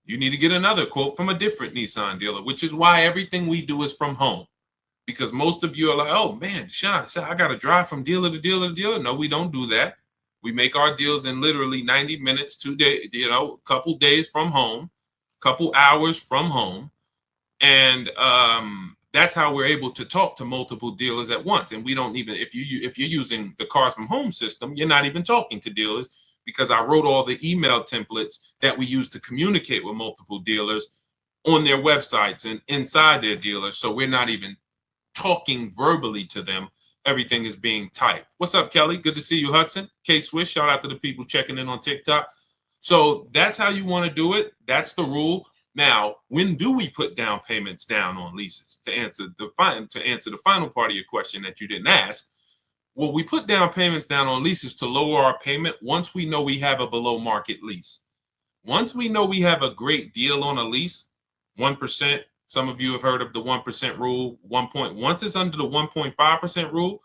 You need to get another quote from a different Nissan dealer, which is why everything we do is from home. Because most of you are like, oh, man, Sean, I got to drive from dealer to dealer to dealer. No, we don't do that. We make our deals in literally 90 minutes, 2 days, a couple days from home, couple hours from home. And that's how we're able to talk to multiple dealers at once. And we don't even, if you're using the Cars from Home system, you're not even talking to dealers, because I wrote all the email templates that we use to communicate with multiple dealers on their websites and inside their dealers. So we're not even talking verbally to them. Everything is being typed. What's up, Kelly? Good to see you, Hudson. K-Swish, shout out to the people checking in on TikTok. So that's how you want to do it. That's the rule. Now, when do we put down payments down on leases? To answer the final part of your question that you didn't ask, well, we put down payments down on leases to lower our payment once we know we have a below market lease. Once we know we have a great deal on a lease, 1%. Some of you have heard of the 1% rule. Once it's under the 1.5% rule,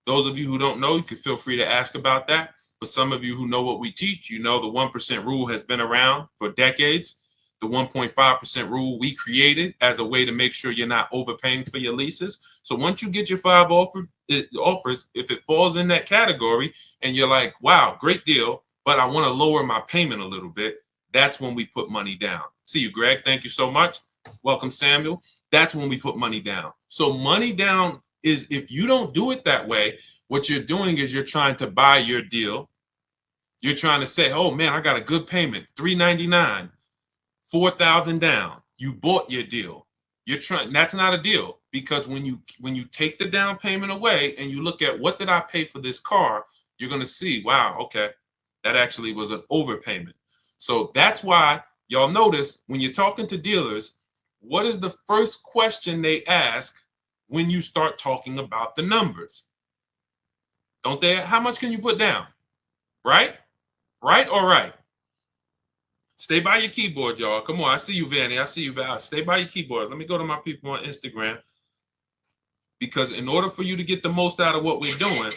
those of you who don't know, you can feel free to ask about that. But some of you who know what we teach, the 1% rule has been around for decades. The 1.5% rule we created as a way to make sure you're not overpaying for your leases. So once you get your 5 offers, if it falls in that category and you're like, wow, great deal, but I want to lower my payment a little bit, that's when we put money down. See you, Greg. Thank you so much. Welcome, Samuel. That's when we put money down. So money down is, if you don't do it that way, what you're doing is you're trying to buy your deal. You're trying to say, oh man, I got a good payment, $399, $4,000 down. You bought your deal. That's not a deal, because when you take the down payment away and you look at what did I pay for this car, you're going to see, wow, okay, that actually was an overpayment. So that's why y'all notice when you're talking to dealers, what is the first question they ask when you start talking about the numbers? Don't they? How much can you put down? Right? Right or right? Stay by your keyboard, y'all. Come on. I see you, Vanny. I see you, Val. Stay by your keyboard. Let me go to my people on Instagram. Because in order for you to get the most out of what we're doing,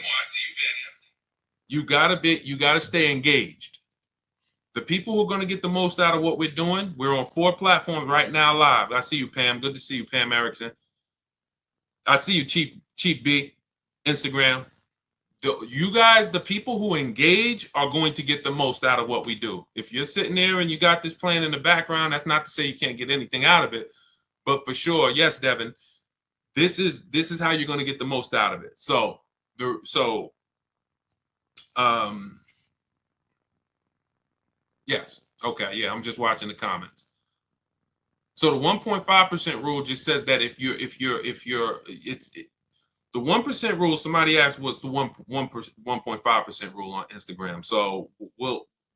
you gotta stay engaged. The people who are going to get the most out of what we're doing, we're on 4 platforms right now live. I see you, Pam. Good to see you, Pam Erickson. I see you, Chief B, Instagram. You guys, the people who engage are going to get the most out of what we do. If you're sitting there and you got this playing in the background, that's not to say you can't get anything out of it. But for sure, yes, Devin, this is how you're going to get the most out of it. Yes. Okay. Yeah. I'm just watching the comments. So the 1.5% rule just says that if you're the 1% rule. Somebody asked what's the 1.5% rule on Instagram. So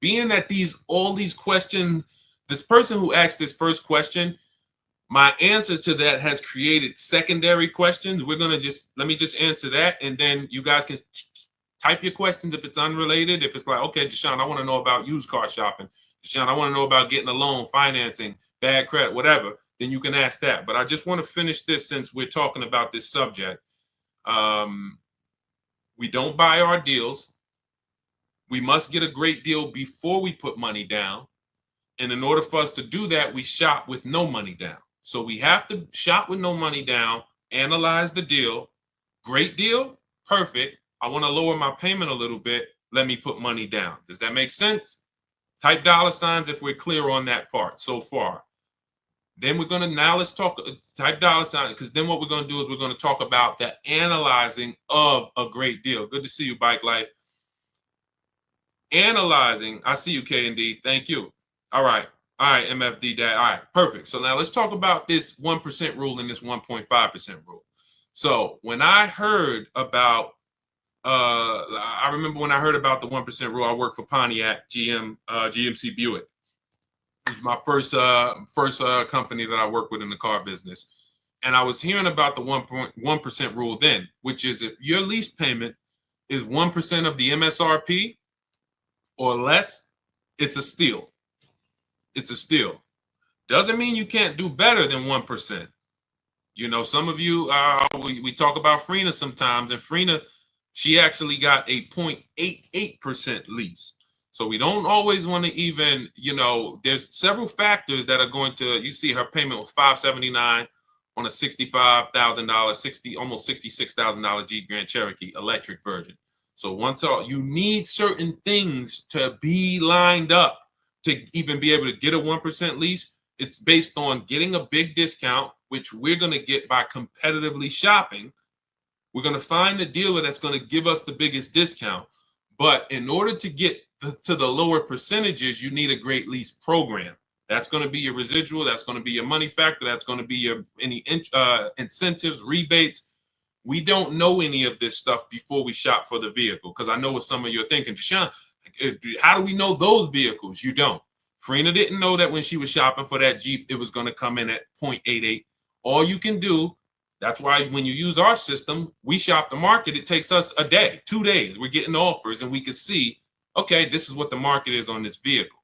being that all these questions, this person who asked this first question, my answers to that has created secondary questions. Let me just answer that, and then you guys can type your questions if it's unrelated. If it's like, okay, Deshone, I want to know about used car shopping. Deshone, I want to know about getting a loan, financing, bad credit, whatever. Then you can ask that. But I just want to finish this since we're talking about this subject. We don't buy our deals. We must get a great deal before we put money down. And in order for us to do that, we shop with no money down. So we have to shop with no money down, analyze the deal. Great deal, perfect. I want to lower my payment a little bit. Let me put money down. Does that make sense? Type $ if we're clear on that part so far. Then we're going to, now let's talk, type $, because then what we're going to do is we're going to talk about the analyzing of a great deal. Good to see you, Bike Life. Analyzing, I see you, K&D. Thank you. All right, MFD Dad. All right, perfect. So now let's talk about this 1% rule and this 1.5% rule. So when I heard about, I remember when I heard about the 1% rule, I worked for Pontiac GMC Buick. It was my first company that I worked with in the car business. And I was hearing about the 1% rule then, which is if your lease payment is 1% of the MSRP or less, it's a steal. It's a steal. Doesn't mean you can't do better than 1%. You know, some of you, we talk about Frina sometimes, and Frina, she actually got a 0.88% lease. So we don't always want to even, there's several factors that are going to, you see her payment was $579 on a $65,000, almost $66,000 Jeep Grand Cherokee electric version. So you need certain things to be lined up to even be able to get a 1% lease. It's based on getting a big discount, which we're going to get by competitively shopping. We're going to find the dealer that's going to give us the biggest discount. But in order to get to the lower percentages, you need a great lease program. That's going to be your residual. That's going to be your money factor. That's going to be your any incentives, rebates. We don't know any of this stuff before we shop for the vehicle, because I know what some of you are thinking. Deshone, how do we know those vehicles? You don't. Frina didn't know that when she was shopping for that Jeep, it was going to come in at 0.88. All you can do, that's why when you use our system, we shop the market. It takes us a day, 2 days. We're getting offers and we can see, okay, this is what the market is on this vehicle.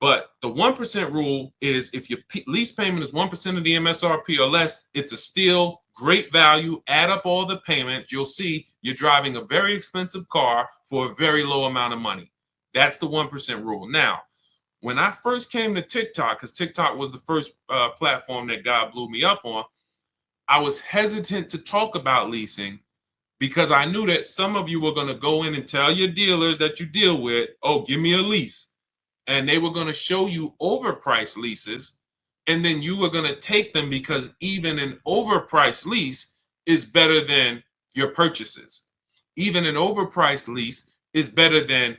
But the 1% rule is if your lease payment is 1% of the MSRP or less, it's a steal, great value. Add up all the payments. You'll see you're driving a very expensive car for a very low amount of money. That's the 1% rule. Now, when I first came to TikTok, because TikTok was the first platform that God blew me up on, I was hesitant to talk about leasing because I knew that some of you were going to go in and tell your dealers that you deal with, oh, give me a lease. And they were going to show you overpriced leases. And then you were going to take them because even an overpriced lease is better than your purchases. Even an overpriced lease is better than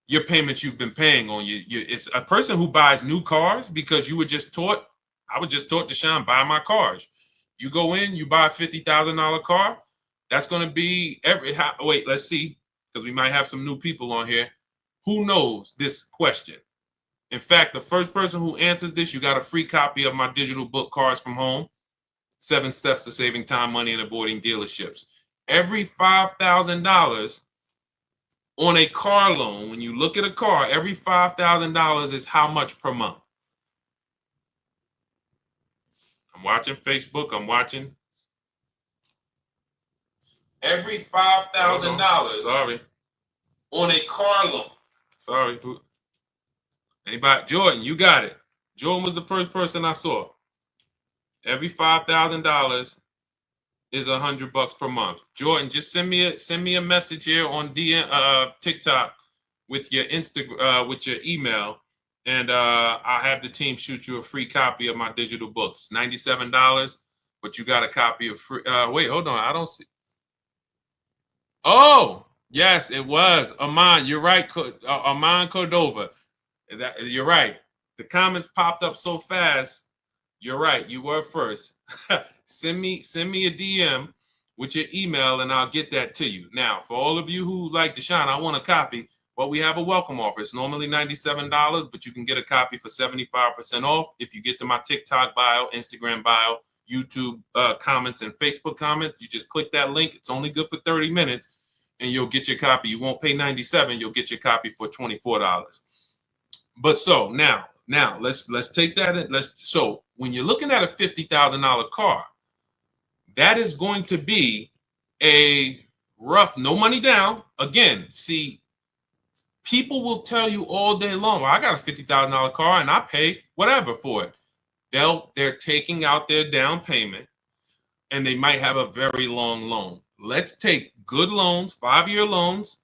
your payments you've been paying on it's a person who buys new cars because you were just taught, I was just taught, Deshone, buy my cars. You go in, you buy a $50,000 car. That's going to be wait, let's see, because we might have some new people on here. Who knows this question? In fact, the first person who answers this, you got a free copy of my digital book, Cars from Home, 7 Steps to Saving Time, Money, and Avoiding Dealerships. Every $5,000 on a car loan, when you look at a car, every $5,000 is how much per month? I'm watching Facebook. I'm watching. Every $5,000 sorry, on a car loan. Sorry. Anybody? Jordan, you got it. Jordan was the first person I saw. Every $5,000 is $100 per month. Jordan, just send me a message here on TikTok with your with your email, and I'll have the team shoot you a free copy of my digital books. $97, but you got a copy of free. Wait, hold on. I don't see. Oh, yes, it was Aman. You're right, Aman Cordova. You're right. The comments popped up so fast. You're right. You were first. send me a DM with your email, and I'll get that to you. Now, for all of you who like Deshone, I want a copy. Well, we have a welcome offer. It's normally $97, but you can get a copy for 75% off if you get to my TikTok bio, Instagram bio, YouTube comments, and Facebook comments. You just click that link. It's only good for 30 minutes, and you'll get your copy. You won't pay $97. You'll get your copy for $24. But so now let's take that and so when you're looking at a $50,000 car, that is going to be a rough, no money down. Again, see, people will tell you all day long, well, I got a $50,000 car and I pay whatever for it. They're taking out their down payment and they might have a very long loan. Let's take good loans, 5-year loans.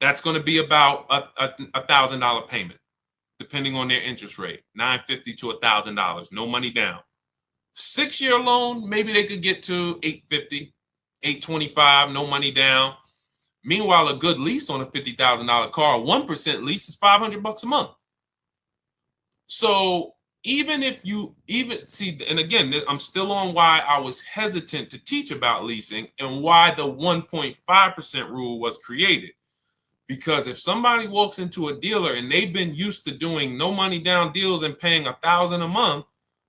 That's going to be about a $1,000 payment, depending on their interest rate, $950 to $1,000, no money down. 6-year loan, maybe they could get to $850, $825, no money down. Meanwhile, a good lease on a $50,000 car, 1% lease is $500 a month. So even if you see, and again, I'm still on why I was hesitant to teach about leasing and why the 1.5% rule was created. Because if somebody walks into a dealer and they've been used to doing no money down deals and paying $1,000 a month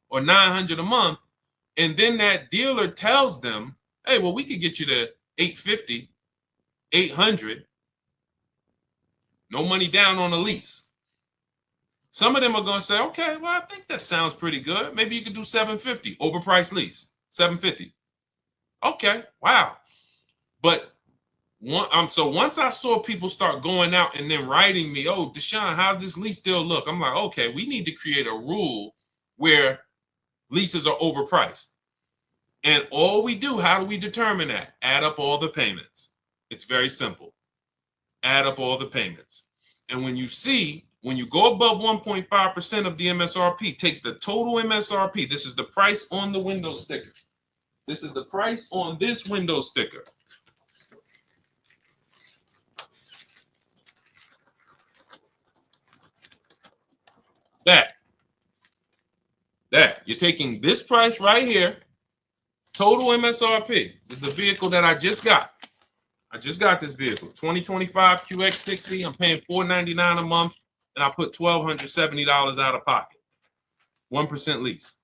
or $900 a month, and then that dealer tells them, hey, well, we could get you to $850, $800, no money down on a lease. Some of them are going to say, okay, well, I think that sounds pretty good. Maybe you could do $750, overpriced lease, $750. Okay, wow. But so once I saw people start going out and then writing me, oh, Deshone, how's this lease deal look? I'm like, okay, we need to create a rule where leases are overpriced. And all we do, how do we determine that? Add up all the payments. It's very simple. Add up all the payments. And when you go above 1.5% of the MSRP, take the total MSRP. This is the price on the window sticker. This is the price on this window sticker. That you're taking this price right here, total MSRP. This is a vehicle that I just got. I just got this vehicle, 2025 QX60. I'm paying $499 a month, and I put $1,270 out of pocket. 1% lease.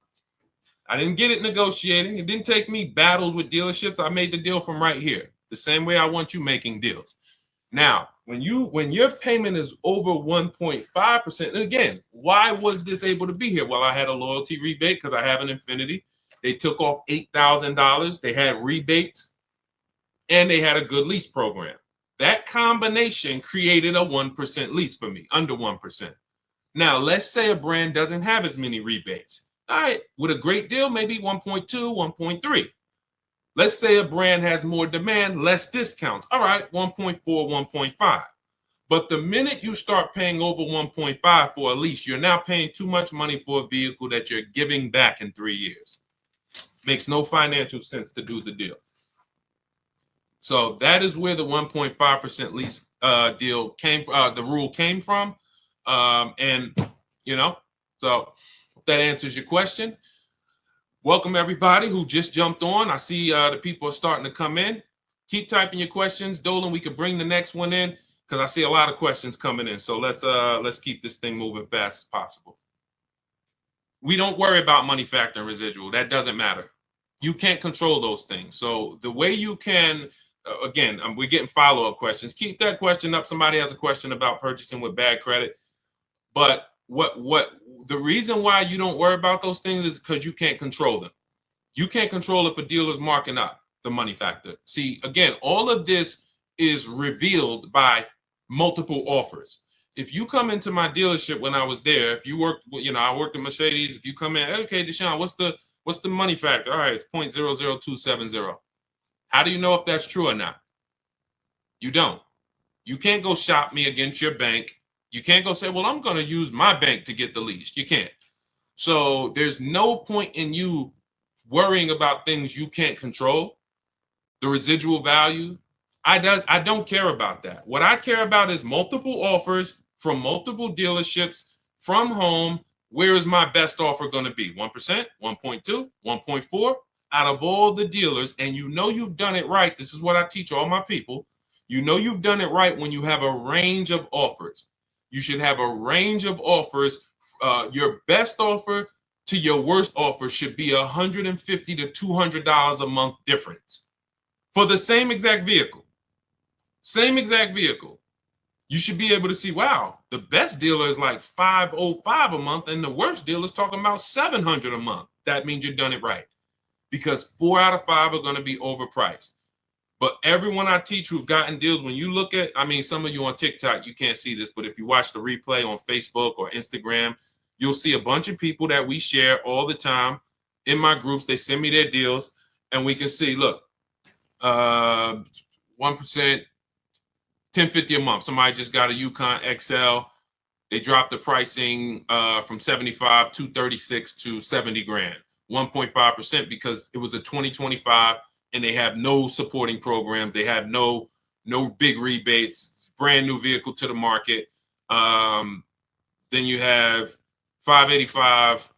I didn't get it negotiating. It didn't take me battles with dealerships. I made the deal from right here, the same way I want you making deals. Now, when your payment is over 1.5%, and again, why was this able to be here? Well, I had a loyalty rebate because I have an Infiniti. They took off $8,000. They had rebates, and they had a good lease program. That combination created a 1% lease for me, under 1%. Now, let's say a brand doesn't have as many rebates. All right, with a great deal, maybe 1.2, 1.3. Let's say a brand has more demand, less discounts. All right, 1.4, 1.5. But the minute you start paying over 1.5 for a lease, you're now paying too much money for a vehicle that you're giving back in 3 years. Makes no financial sense to do the deal. So that is where the 1.5% lease deal came from, the rule came from. And, so if that answers your question. Welcome everybody who just jumped on. I see the people are starting to come in. Keep typing your questions, Dolan. We could bring the next one in because I see a lot of questions coming in. So let's keep this thing moving fast as possible. We don't worry about money factor and residual. That doesn't matter. You can't control those things. So the way you can, again, we're getting follow-up questions. Keep that question up. Somebody has a question about purchasing with bad credit. But what the reason why you don't worry about those things is because you can't control them. You can't control if a dealer's marking up the money factor. See, again, all of this is revealed by multiple offers. If you come into my dealership when I was there, if you worked, I worked at Mercedes. If you come in, okay, Deshone, what's the money factor? All right, it's 0.00270. How do you know if that's true or not? You don't. You can't go shop me against your bank. You can't go say, well, I'm going to use my bank to get the lease. You can't. So there's no point in you worrying about things you can't control. The residual value, I don't care about that. What I care about is multiple offers from multiple dealerships from home. Where is my best offer going to be? 1%, 1.2, 1.4 out of all the dealers. And you've done it right. This is what I teach all my people. You've done it right when you have a range of offers. You should have a range of offers. Your best offer to your worst offer should be $150 to $200 a month difference for the same exact vehicle. Same exact vehicle. You should be able to see, wow, the best dealer is like $505 a month, and the worst dealer is talking about $700 a month. That means you've done it right, because 4 out of 5 are going to be overpriced. But everyone I teach who've gotten deals, when you look at, some of you on TikTok, you can't see this, but if you watch the replay on Facebook or Instagram, you'll see a bunch of people that we share all the time in my groups. They send me their deals, and we can see, look, 1%, 1050 a month. Somebody just got a Yukon XL. They dropped the pricing from 75 to 36 to 70 grand, 1.5%, because it was a 2025 and they have no supporting programs. They have no big rebates, brand new vehicle to the market. Then you have 585,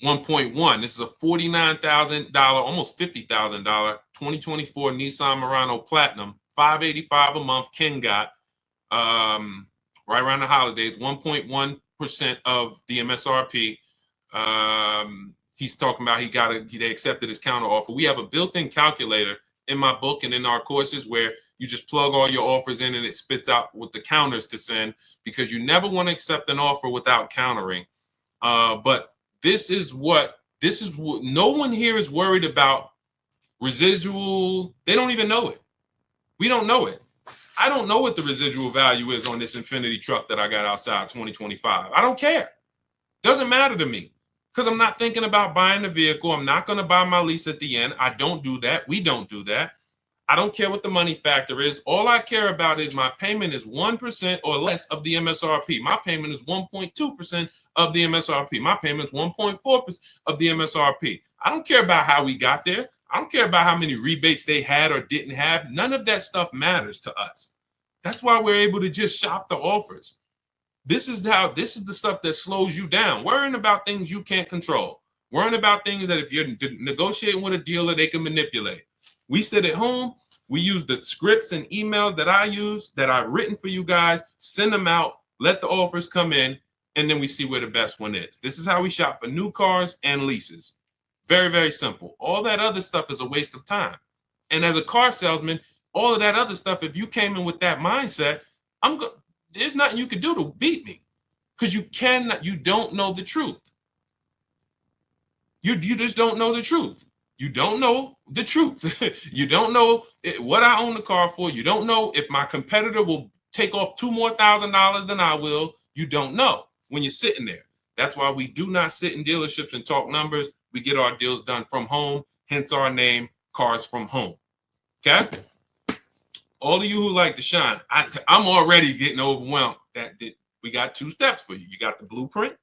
1.1. This is a $49,000, almost $50,000 2024 Nissan Murano Platinum, 585 a month. Ken got right around the holidays, 1.1% of the MSRP. He's talking about they accepted his counter offer. We have a built-in calculator in my book and in our courses where you just plug all your offers in and it spits out with the counters to send, because you never want to accept an offer without countering. But this is what no one here is worried about. Residual, they don't even know it. We don't know it. I don't know what the residual value is on this Infiniti truck that I got outside 2025. I don't care. Doesn't matter to me, because I'm not thinking about buying the vehicle. I'm not going to buy my lease at the end. I don't do that. We don't do that. I don't care what the money factor is. All I care about is my payment is 1% or less of the MSRP. My payment is 1.2% of the MSRP. My payment is 1.4% of the MSRP. I don't care about how we got there. I don't care about how many rebates they had or didn't have. None of that stuff matters to us. That's why we're able to just shop the offers. This is the stuff that slows you down. Worrying about things you can't control. Worrying about things that if you're negotiating with a dealer, they can manipulate. We sit at home. We use the scripts and emails that I use, that I've written for you guys, send them out, let the offers come in, and then we see where the best one is. This is how we shop for new cars and leases. Very, very simple. All that other stuff is a waste of time. And as a car salesman, all of that other stuff, if you came in with that mindset, there's nothing you could do to beat me, because you don't know the truth. You just don't know the truth. You don't know the truth. You don't know what I own the car for. You don't know if my competitor will take off $2,000 more than I will. You don't know when you're sitting there. That's why we do not sit in dealerships and talk numbers. We get our deals done from home, hence our name, Cars from Home. Okay? All of you who like Deshone, I'm already getting overwhelmed that we got 2 steps for you. You got the blueprint.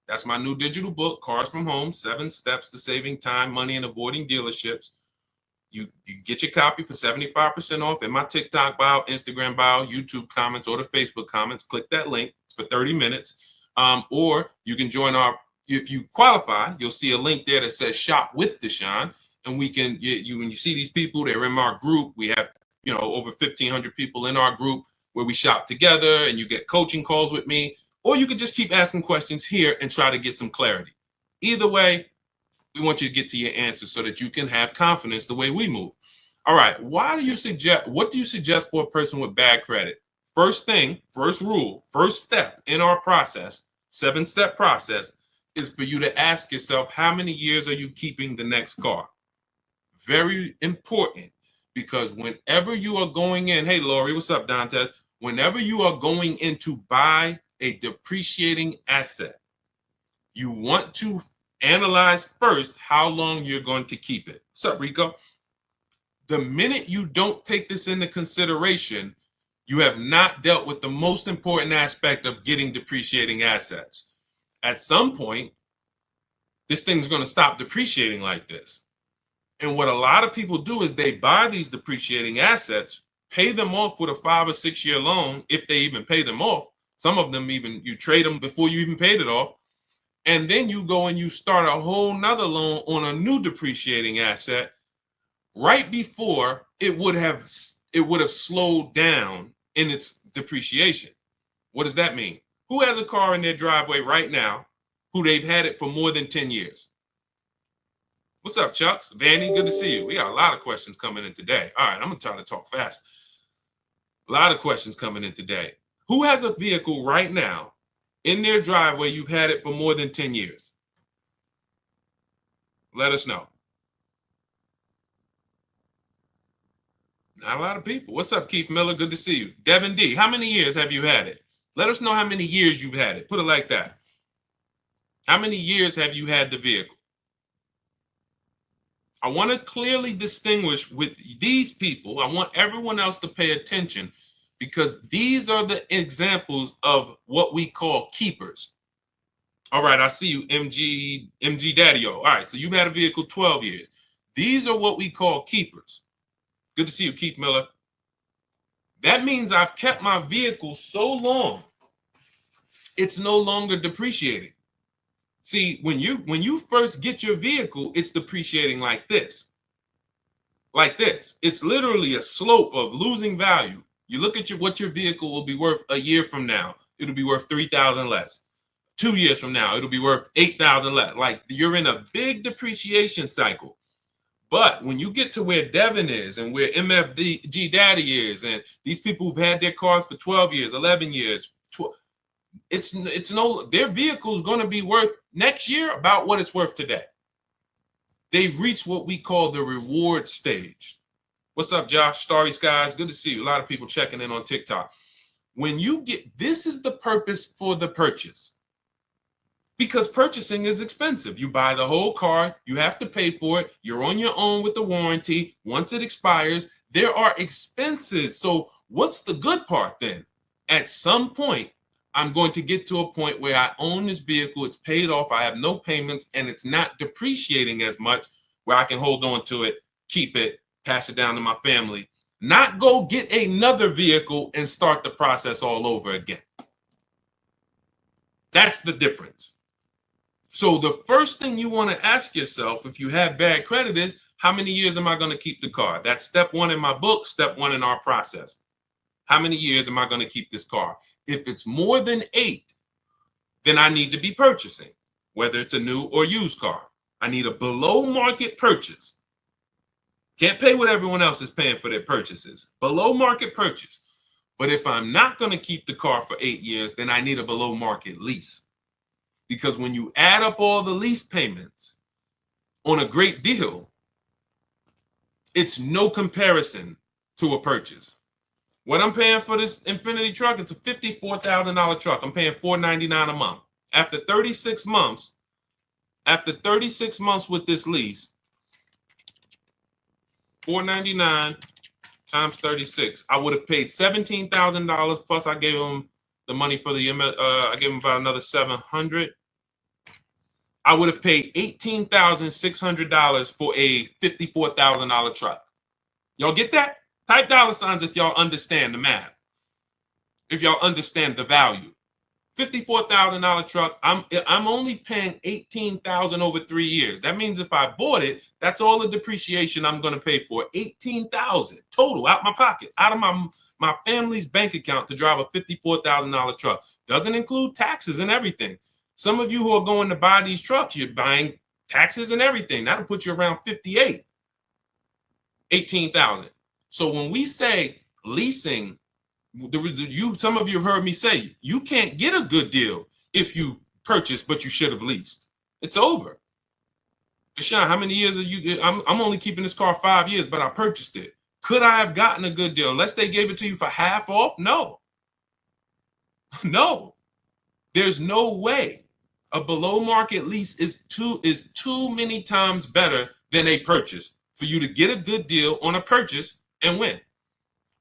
That's my new digital book, Cars from Home, 7 Steps to Saving Time, Money, and Avoiding Dealerships. You get your copy for 75% off in my TikTok bio, Instagram bio, YouTube comments, or the Facebook comments. Click that link for 30 minutes. Or you can join if you qualify, you'll see a link there that says Shop with Deshone. And we can, when you see these people, they're in our group. We have, over 1,500 people in our group where we shop together, and you get coaching calls with me. Or you can just keep asking questions here and try to get some clarity. Either way, we want you to get to your answer so that you can have confidence the way we move. All right. What do you suggest for a person with bad credit? First thing, first rule, first step in our process, 7-step process, is for you to ask yourself, how many years are you keeping the next car? Very important, because whenever you are going in, hey, Lori, what's up, Dantes? Whenever you are going in to buy a depreciating asset, you want to analyze first how long you're going to keep it. What's up, Rico? The minute you don't take this into consideration, you have not dealt with the most important aspect of getting depreciating assets. At some point, this thing's going to stop depreciating like this. And what a lot of people do is they buy these depreciating assets, pay them off with a 5 or 6 year loan, if they even pay them off. Some of them even you trade them before you even paid it off. And then you go and you start a whole nother loan on a new depreciating asset right before it would have slowed down in its depreciation. What does that mean? Who has a car in their driveway right now who they've had it for more than 10 years? What's up, Chucks? Vanny, good to see you. We got a lot of questions coming in today. All right, I'm going to try to talk fast. A lot of questions coming in today. Who has a vehicle right now in their driveway you've had it for more than 10 years? Let us know. Not a lot of people. What's up, Keith Miller? Good to see you. Devin D, how many years have you had it? Let us know how many years you've had it. Put it like that. How many years have you had the vehicle? I want to clearly distinguish with these people. I want everyone else to pay attention because these are the examples of what we call keepers. All right, I see you, MG Daddy-O. All right, so you've had a vehicle 12 years. These are what we call keepers. Good to see you, Keith Miller. That means I've kept my vehicle so long, it's no longer depreciating. See, when you first get your vehicle, it's depreciating like this. Like this. It's literally a slope of losing value. You look at what your vehicle will be worth a year from now. It'll be worth $3,000 less. 2 years from now, it'll be worth $8,000 less. Like you're in a big depreciation cycle. But when you get to where Devin is and where MFG Daddy is, and these people who've had their cars for 12 years, 11 years, their vehicle is going to be worth next year about what it's worth today. They've reached what we call the reward stage. What's up, Josh? Starry Skies, good to see you. A lot of people checking in on TikTok. When you this is the purpose for the purchase. Because purchasing is expensive. You buy the whole car, you have to pay for it. You're on your own with the warranty. Once it expires, there are expenses. So what's the good part then? At some point, I'm going to get to a point where I own this vehicle, it's paid off, I have no payments, and it's not depreciating as much, where I can hold on to it, keep it, pass it down to my family, not go get another vehicle and start the process all over again. That's the difference. So the first thing you want to ask yourself if you have bad credit is, how many years am I going to keep the car? That's step one in my book, step one in our process. How many years am I going to keep this car? If it's more than 8, then I need to be purchasing, whether it's a new or used car. I need a below market purchase. Can't pay what everyone else is paying for their purchases. Below market purchase. But if I'm not going to keep the car for 8 years, then I need a below market lease. Because when you add up all the lease payments on a great deal, it's no comparison to a purchase. What I'm paying for this Infiniti truck, it's a $54,000 truck. I'm paying $499 a month. After 36 months with this lease, $499 times 36, I would have paid $17,000 plus I gave them the money for the I gave them about another $700. I would have paid $18,600 for a $54,000 truck. Y'all get that? Type $signs if y'all understand the math. If y'all understand the value. $54,000 truck, I'm only paying $18,000 over 3 years. That means if I bought it, that's all the depreciation I'm going to pay for. $18,000 total out my pocket, out of my family's bank account to drive a $54,000 truck. Doesn't include taxes and everything. Some of you who are going to buy these trucks, you're buying taxes and everything. That'll put you around 58, 18,000. So when we say leasing, some of you have heard me say, you can't get a good deal if you purchase, but you should have leased. It's over. Deshone, how many years are you? I'm only keeping this car 5 years, but I purchased it. Could I have gotten a good deal unless they gave it to you for half off? No. No. There's no way a below market lease is too many times better than a purchase for you to get a good deal on a purchase and win.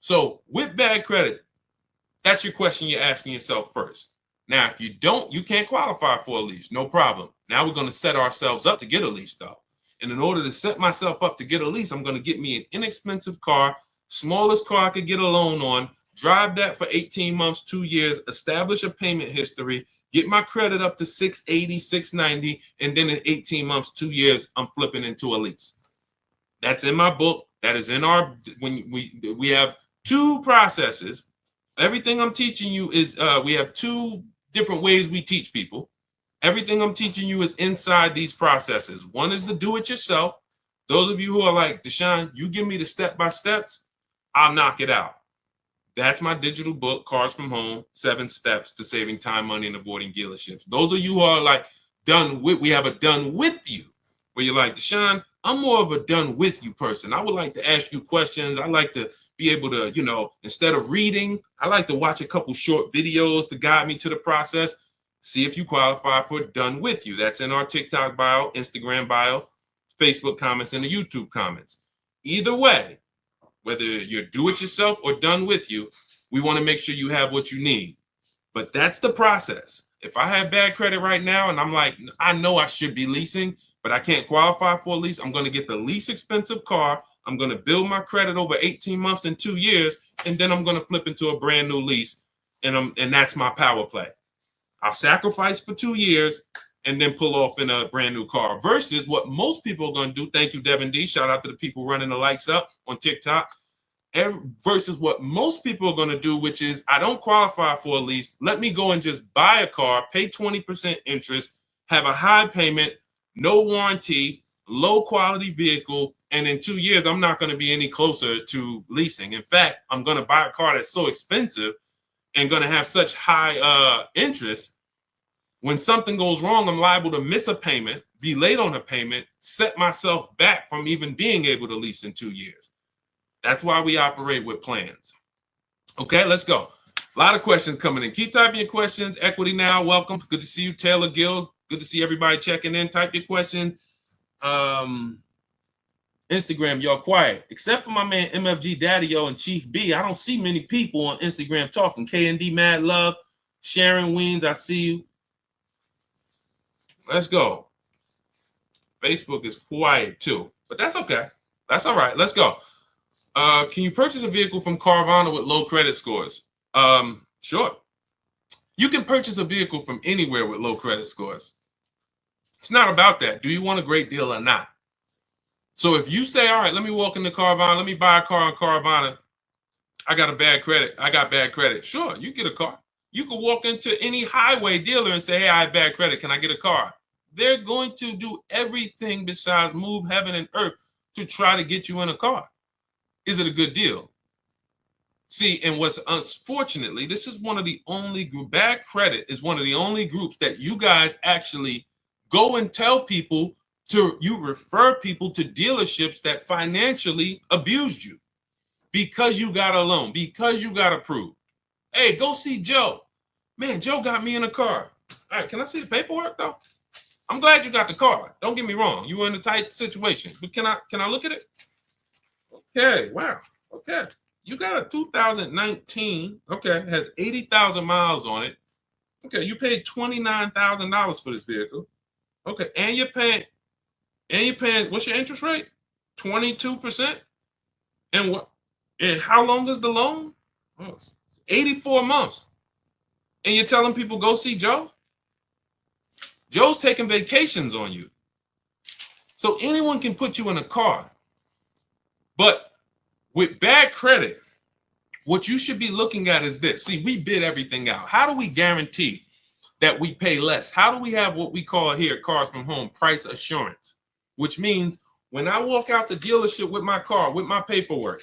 So with bad credit, that's your question you're asking yourself first. Now, if you don't, you can't qualify for a lease. No problem. Now we're going to set ourselves up to get a lease, though. And in order to set myself up to get a lease, I'm going to get me an inexpensive car, smallest car I could get a loan on, drive that for 18 months, 2 years, establish a payment history, get my credit up to 680, 690, and then in 18 months, 2 years, I'm flipping into a lease. That's in my book. That is in our, when we have two processes. Everything I'm teaching you is, we have two different ways we teach people. Everything I'm teaching you is inside these processes. One is the do-it-yourself. Those of you who are like, Deshone, you give me the step-by-steps, I'll knock it out. That's my digital book, Cars from Home, 7 Steps to Saving Time, Money, and Avoiding Dealerships. Those of you who are like, we have a done with you, where you're like, Deshone, I'm more of a done with you person. I would like to ask you questions. I like to be able to, instead of reading, I like to watch a couple short videos to guide me to the process. See if you qualify for done with you. That's in our TikTok bio, Instagram bio, Facebook comments, and the YouTube comments. Either way, whether you're do it yourself or done with you, we want to make sure you have what you need. But that's the process. If I have bad credit right now and I'm like, I know I should be leasing, but I can't qualify for a lease, I'm going to get the least expensive car. I'm going to build my credit over 18 months and 2 years, and then I'm going to flip into a brand new lease. And that's my power play. I'll sacrifice for 2 years and then pull off in a brand new car versus what most people are going to do. Thank you, Devin D. Shout out to the people running the likes up on TikTok. Versus what most people are going to do, which is I don't qualify for a lease. Let me go and just buy a car, pay 20% interest, have a high payment, no warranty, low quality vehicle. And in 2 years, I'm not going to be any closer to leasing. In fact, I'm going to buy a car that's so expensive and going to have such high interest. When something goes wrong, I'm liable to miss a payment, be late on a payment, set myself back from even being able to lease in 2 years. That's why we operate with plans. Okay, let's go. A lot of questions coming in. Keep typing your questions. Equity Now, welcome. Good to see you, Taylor Gill. Good to see everybody checking in. Type your question. Instagram, y'all quiet. Except for my man MFG Daddy-O and Chief B, I don't see many people on Instagram talking. K&D Mad Love, Sharon Weens, I see you. Let's go. Facebook is quiet too, but that's okay. That's all right. Let's go. Can you purchase a vehicle from Carvana with low credit scores? Sure. You can purchase a vehicle from anywhere with low credit scores. It's not about that. Do you want a great deal or not? So if you say, all right, let me walk into Carvana, let me buy a car on Carvana. I got bad credit. Sure, you get a car. You can walk into any highway dealer and say, hey, I have bad credit. Can I get a car? They're going to do everything besides move heaven and earth to try to get you in a car. Is it a good deal? See, and what's unfortunately, this is one of the only bad credit is one of the only groups that you guys actually go and tell people you refer people to dealerships that financially abused you because you got a loan, because you got approved. Hey, go see Joe. Man, Joe got me in a car. All right, can I see the paperwork though? I'm glad you got the car. Don't get me wrong. You were in a tight situation, but can I look at it? Okay, wow. Okay. You got a 2019, okay, has 80,000 miles on it. Okay, you paid $29,000 for this vehicle. Okay, and you're paying, what's your interest rate? 22%? And what? And how long is the loan? Oh, 84 months. And you're telling people go see Joe? Joe's taking vacations on you. So anyone can put you in a car. But with bad credit, what you should be looking at is this. See, we bid everything out. How do we guarantee that we pay less? How do we have what we call here Cars from Home price assurance? Which means when I walk out the dealership with my car, with my paperwork,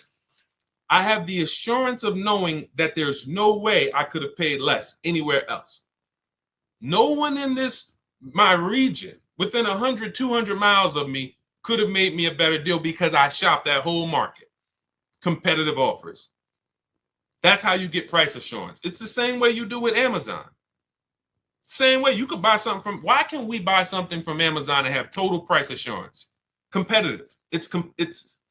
I have the assurance of knowing that there's no way I could have paid less anywhere else. No one in my region, within 100, 200 miles of me, could have made me a better deal because I shopped that whole market. Competitive offers. That's how you get price assurance. It's the same way you do with Amazon. Same way, you could buy something from, why can we buy something from Amazon and have total price assurance? Competitive. It's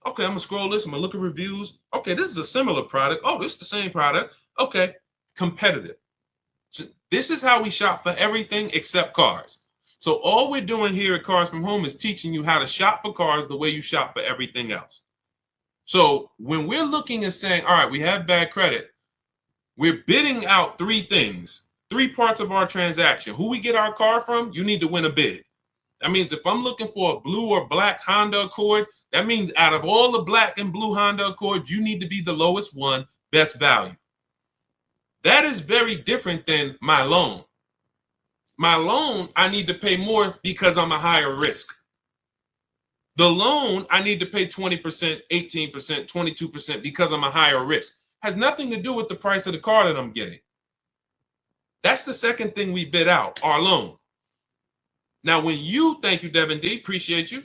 okay, I'm gonna scroll this, I'm gonna look at reviews. Okay, this is a similar product. Oh, this is the same product. Okay, competitive. So this is how we shop for everything except cars. So all we're doing here at Cars from Home is teaching you how to shop for cars the way you shop for everything else. So when we're looking and saying, all right, we have bad credit, we're bidding out three things, three parts of our transaction. Who we get our car from, you need to win a bid. That means if I'm looking for a blue or black Honda Accord, that means out of all the black and blue Honda Accord, you need to be the lowest one, best value. That is very different than my loan. My loan, I need to pay more because I'm a higher risk. The loan, I need to pay 20%, 18%, 22% because I'm a higher risk. Has nothing to do with the price of the car that I'm getting. That's the second thing we bid out, our loan. Now, when you, thank you, Devin D, appreciate you.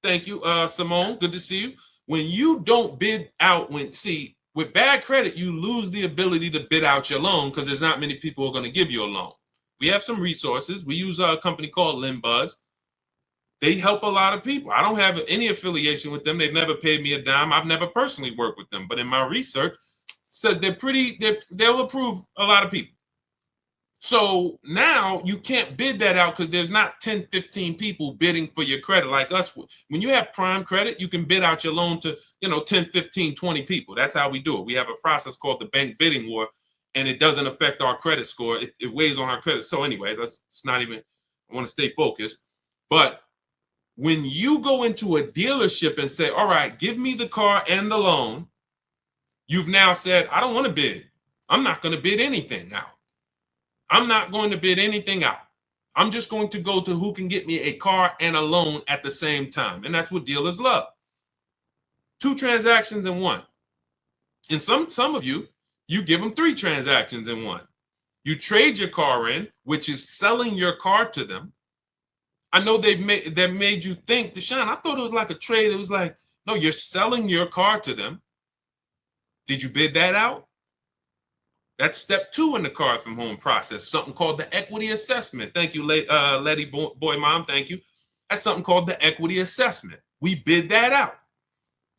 Thank you, Simone, good to see you. When you don't bid out, with bad credit, you lose the ability to bid out your loan because there's not many people who are going to give you a loan. We have some resources. We use a company called LendBuzz. They help a lot of people. I don't have any affiliation with them. They've never paid me a dime. I've never personally worked with them, but in my research, says they'll approve a lot of people. So now you can't bid that out because there's not 10, 15 people bidding for your credit like us. When you have prime credit, you can bid out your loan to, 10, 15, 20 people. That's how we do it. We have a process called the bank bidding war, and it doesn't affect our credit score. It weighs on our credit. So anyway, it's not even, I want to stay focused. But when you go into a dealership and say, all right, give me the car and the loan, you've now said, I don't want to bid. I'm not going to bid anything out. I'm not going to bid anything out. I'm just going to go to who can get me a car and a loan at the same time. And that's what dealers love. 2 transactions in one. And some of you give them 3 transactions in one. You trade your car in, which is selling your car to them. I know that made you think, Deshone, I thought it was like a trade. It was like, no, you're selling your car to them. Did you bid that out? That's step 2 in the Cars from Home process, something called the equity assessment. Thank you, Letty Boy Mom, thank you. That's something called the equity assessment. We bid that out.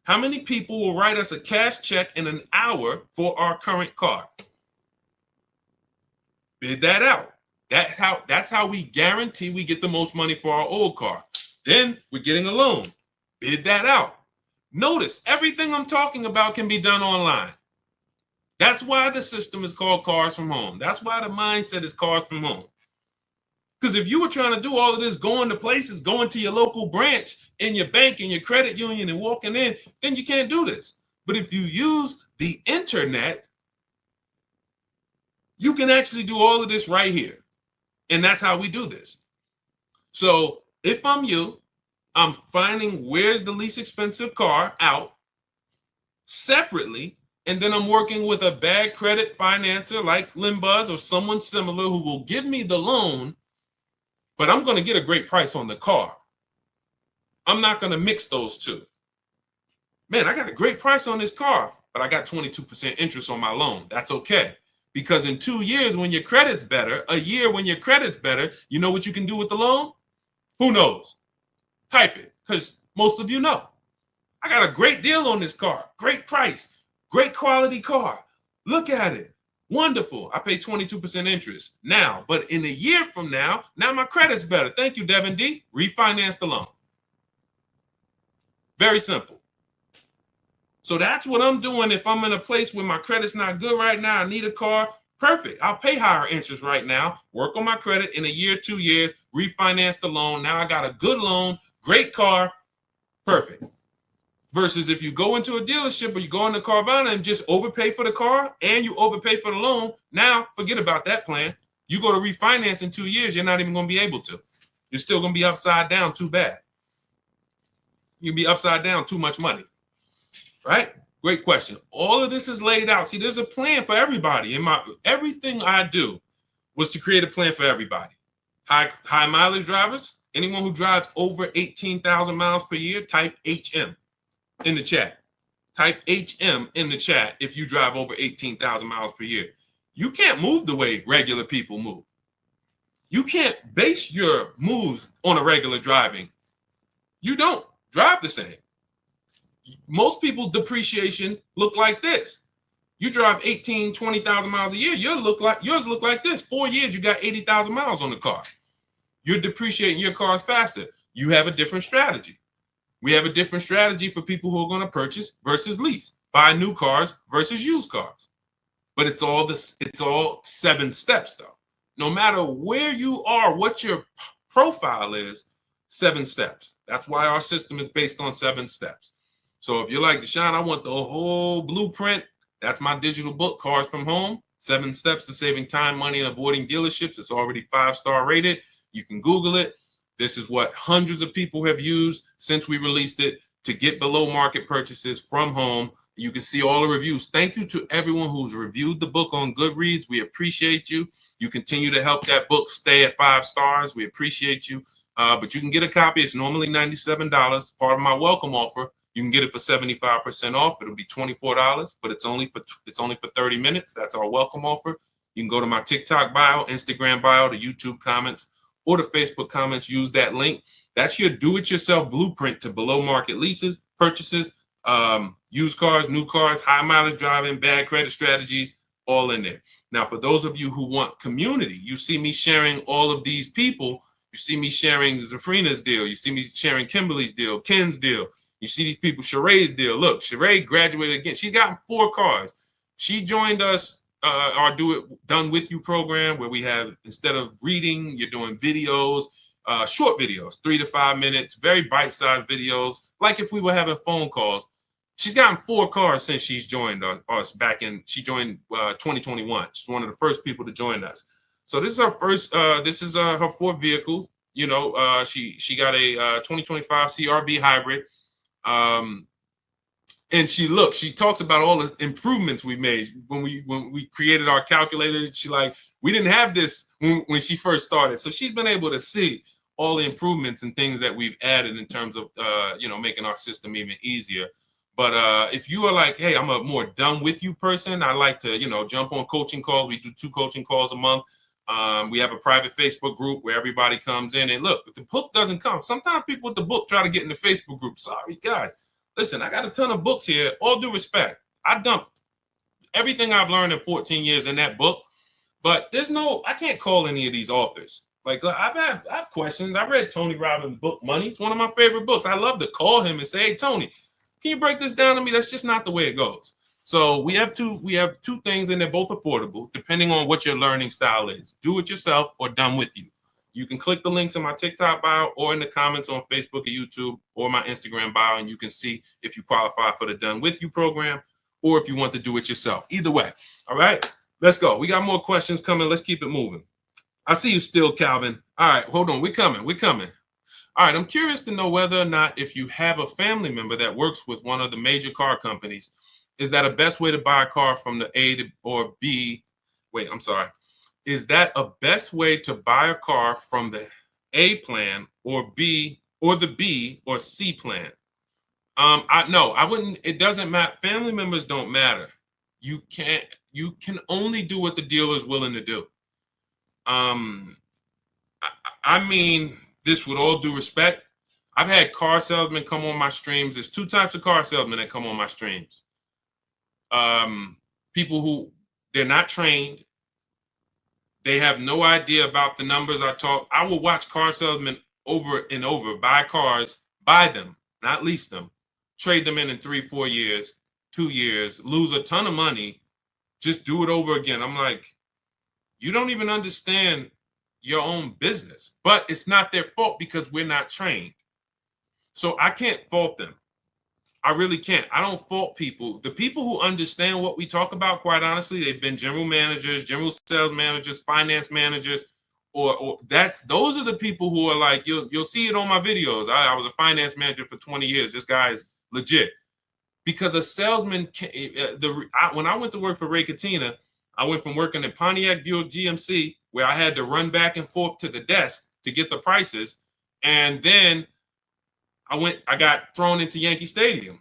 How many people will write us a cash check in an hour for our current car? Bid that out. That's how we guarantee we get the most money for our old car. Then we're getting a loan. Bid that out. Notice everything I'm talking about can be done online. That's why the system is called Cars from Home. That's why the mindset is Cars from Home. Because if you were trying to do all of this, going to places, going to your local branch in your bank and your credit union and walking in, then you can't do this. But if you use the internet, you can actually do all of this right here. And that's how we do this. So if I'm you, I'm finding where's the least expensive car out separately. And then I'm working with a bad credit financer like LendBuzz or someone similar who will give me the loan, but I'm going to get a great price on the car. I'm not going to mix those two. Man, I got a great price on this car, but I got 22% interest on my loan. That's okay. Because in 2 years, when your credit's better, a year when your credit's better, you know what you can do with the loan? Who knows? Type it, because most of you know. I got a great deal on this car, great price. Great quality car. Look at it. Wonderful. I pay 22% interest now, but in a year from now my credit's better. Thank you, Devin D. Refinance the loan. Very simple. So that's what I'm doing if I'm in a place where my credit's not good right now. I need a car. Perfect. I'll pay higher interest right now. Work on my credit in a year, 2 years. Refinance the loan. Now I got a good loan. Great car. Perfect. Versus if you go into a dealership or you go into Carvana and just overpay for the car and you overpay for the loan, now forget about that plan. You go to refinance in 2 years, you're not even going to be able to. You're still going to be upside down too bad. You'll be upside down too much money, right? Great question. All of this is laid out. See, there's a plan for everybody. Everything I do was to create a plan for everybody. High mileage drivers, anyone who drives over 18,000 miles per year, type HM. In the chat. Type HM in the chat if you drive over 18,000 miles per year. You can't move the way regular people move. You can't base your moves on a regular driving. You don't drive the same. Most people depreciation look like this. You drive 18, 20,000 miles a year, yours look like this. 4 years, you got 80,000 miles on the car. You're depreciating your cars faster. You have a different strategy. We have a different strategy for people who are going to purchase versus lease, buy new cars versus used cars. But it's all 7 steps though. No matter where you are, what your profile is, 7 steps. That's why our system is based on 7 steps. So if you're like, Deshone, I want the whole blueprint, that's my digital book, Cars from Home, 7 Steps to Saving Time, Money, and Avoiding Dealerships. It's already 5-star rated. You can Google it. This is what hundreds of people have used since we released it to get below market purchases from home. You can see all the reviews. Thank you to everyone who's reviewed the book on Goodreads. We appreciate you. You continue to help that book stay at 5 stars. We appreciate you. But you can get a copy. It's normally $97. Part of my welcome offer. You can get it for 75% off. It'll be $24, but it's only for 30 minutes. That's our welcome offer. You can go to my TikTok bio, Instagram bio, the YouTube comments, or the Facebook comments. Use that link. That's your do-it-yourself blueprint to below market leases, purchases, used cars, new cars, high mileage driving, bad credit strategies, all in there. Now, for those of you who want community, you see me sharing all of these people. You see me sharing Zafrina's deal. You see me sharing Kimberly's deal, Ken's deal. You see these people, Sheree's deal. Look, Sheree graduated again. She's gotten 4 cars. She joined us, our Done With You program, where we have, instead of reading, you're doing videos, short videos, 3 to 5 minutes, very bite-sized videos, like if we were having phone calls. She's gotten 4 cars since she's joined us back in, she joined 2021. She's one of the first people to join us. So this is her first, this is her 4th vehicle. You know, she got a 2025 CRV hybrid. And she talks about all the improvements we made when we created our calculator. She like, we didn't have this when she first started. So she's been able to see all the improvements and things that we've added in terms of, making our system even easier. But if you are like, hey, I'm a more done with you person, I like to, jump on coaching calls. We do 2 coaching calls a month. We have a private Facebook group where everybody comes in, and look, if the book doesn't come, sometimes people with the book try to get in the Facebook group. Sorry, guys. Listen, I got a ton of books here. All due respect, I dumped everything I've learned in 14 years in that book, but I can't call any of these authors. Like, I have questions. I read Tony Robbins' book, Money. It's one of my favorite books. I love to call him and say, hey, Tony, can you break this down to me? That's just not the way it goes. So we have two things, and they're both affordable, depending on what your learning style is. Do it yourself or Done With You. You can click the links in my TikTok bio or in the comments on Facebook or YouTube or my Instagram bio, and you can see if you qualify for the Done With You program or if you want to do it yourself. Either way. All right, let's go. We got more questions coming. Let's keep it moving. I see you still, Calvin. All right, hold on. We're coming. All right, I'm curious to know whether or not, if you have a family member that works with one of the major car companies, is that a best way to buy a car from the A to or B? Wait, I'm sorry. Is that a best way to buy a car from the A plan or B or the B or C plan? I wouldn't. It doesn't matter. Family members don't matter. You can only do what the dealer is willing to do. I mean this with all due respect. I've had car salesmen come on my streams. There's 2 types of car salesmen that come on my streams. People who, they're not trained. They have no idea about the numbers I talk. I will watch car salesmen over and over buy cars, buy them, not lease them, trade them in 3-4 years, 2 years, lose a ton of money, just do it over again. I'm like, you don't even understand your own business. But it's not their fault because we're not trained. So I can't fault them. I really can't. I don't fault people. The people who understand what we talk about, quite honestly, they've been general managers, general sales managers, finance managers, or those are the people who are like, you'll see it on my videos. I was a finance manager for 20 years. This guy is legit. Because a salesman, when I went to work for Ray Katina, I went from working at Pontiac Buick GMC, where I had to run back and forth to the desk to get the prices, and then I got thrown into Yankee Stadium.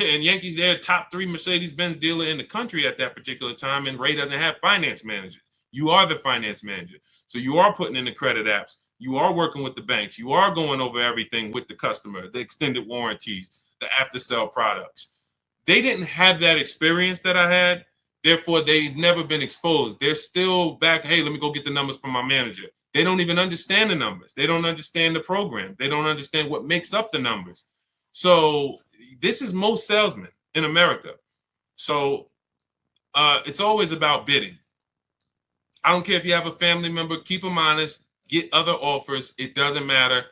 And Yankees, they're top 3 Mercedes-Benz dealer in the country at that particular time, and Ray doesn't have finance managers. You are the finance manager. So you are putting in the credit apps. You are working with the banks. You are going over everything with the customer, the extended warranties, the after sale products. They didn't have that experience that I had. Therefore, they've never been exposed. They're still back. Hey, let me go get the numbers from my manager. They don't even understand the numbers. They don't understand the program. They don't understand what makes up the numbers. So this is most salesmen in America. So it's always about bidding. I don't care if you have a family member, keep them honest, get other offers. It doesn't matter.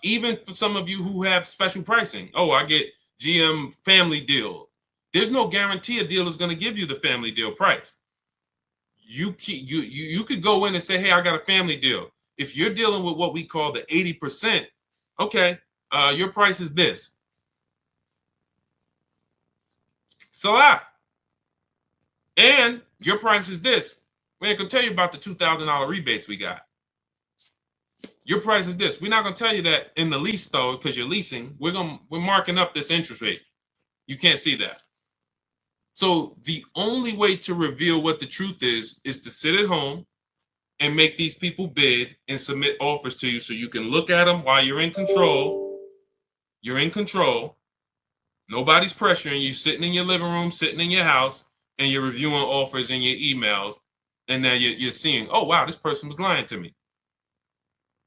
Even for some of you who have special pricing. Oh, I get GM family deal. There's no guarantee a deal is going to give you the family deal price. You could go in and say, hey, I got a family deal. If you're dealing with what we call the 80%, okay, your price is this. It's a lot. And your price is this. We ain't gonna tell you about the $2,000 rebates we got. Your price is this. We're not gonna tell you that in the lease though, because you're leasing. We're marking up this interest rate. You can't see that. So the only way to reveal what the truth is to sit at home and make these people bid and submit offers to you so you can look at them while you're in control. You're in control. Nobody's pressuring you, sitting in your living room, sitting in your house, and you're reviewing offers in your emails. And now you're seeing, oh, wow, this person was lying to me.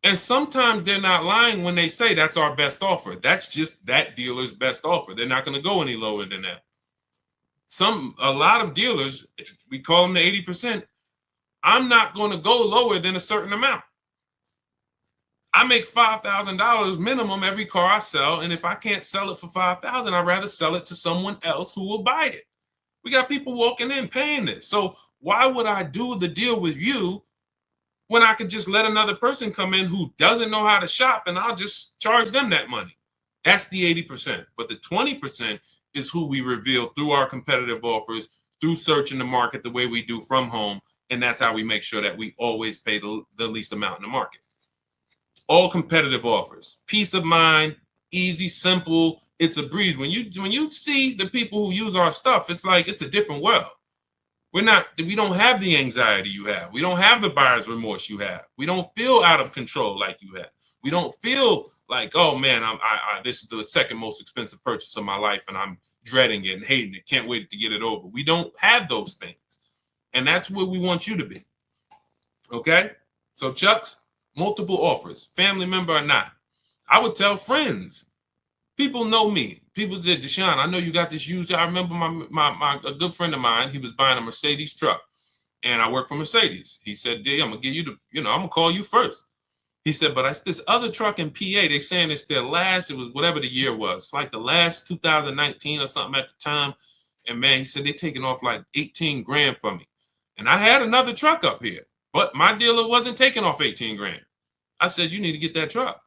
And sometimes they're not lying when they say that's our best offer. That's just that dealer's best offer. They're not going to go any lower than that. A lot of dealers, we call them the 80%. I'm not going to go lower than a certain amount. I make $5,000 minimum every car I sell. And if I can't sell it for $5,000, I'd rather sell it to someone else who will buy it. We got people walking in paying this. So why would I do the deal with you when I could just let another person come in who doesn't know how to shop and I'll just charge them that money? That's the 80%. But the 20% is who we reveal through our competitive offers, through searching the market the way we do from home. And that's how we make sure that we always pay the least amount in the market. All competitive offers, peace of mind, easy, simple. It's a breeze. When you see the people who use our stuff, it's like it's a different world. We don't have the anxiety you have. We don't have the buyer's remorse you have. We don't feel out of control like you have. We don't feel like, oh man, this is the second most expensive purchase of my life and I'm dreading it and hating it. Can't wait to get it over. We don't have those things. And that's where we want you to be. Okay? So Chucks, multiple offers, family member or not. I would tell friends. People know me. People said, Deshone, I know you got this used. I remember a good friend of mine, he was buying a Mercedes truck. And I work for Mercedes. He said, D, I'm going to give you I'm going to call you first. He said, but it's this other truck in PA. They saying it's their last, it was whatever the year was. It's like the last 2019 or something at the time. And man, he said, they're taking off like 18 grand from me. And I had another truck up here, but my dealer wasn't taking off 18 grand. I said, you need to get that truck.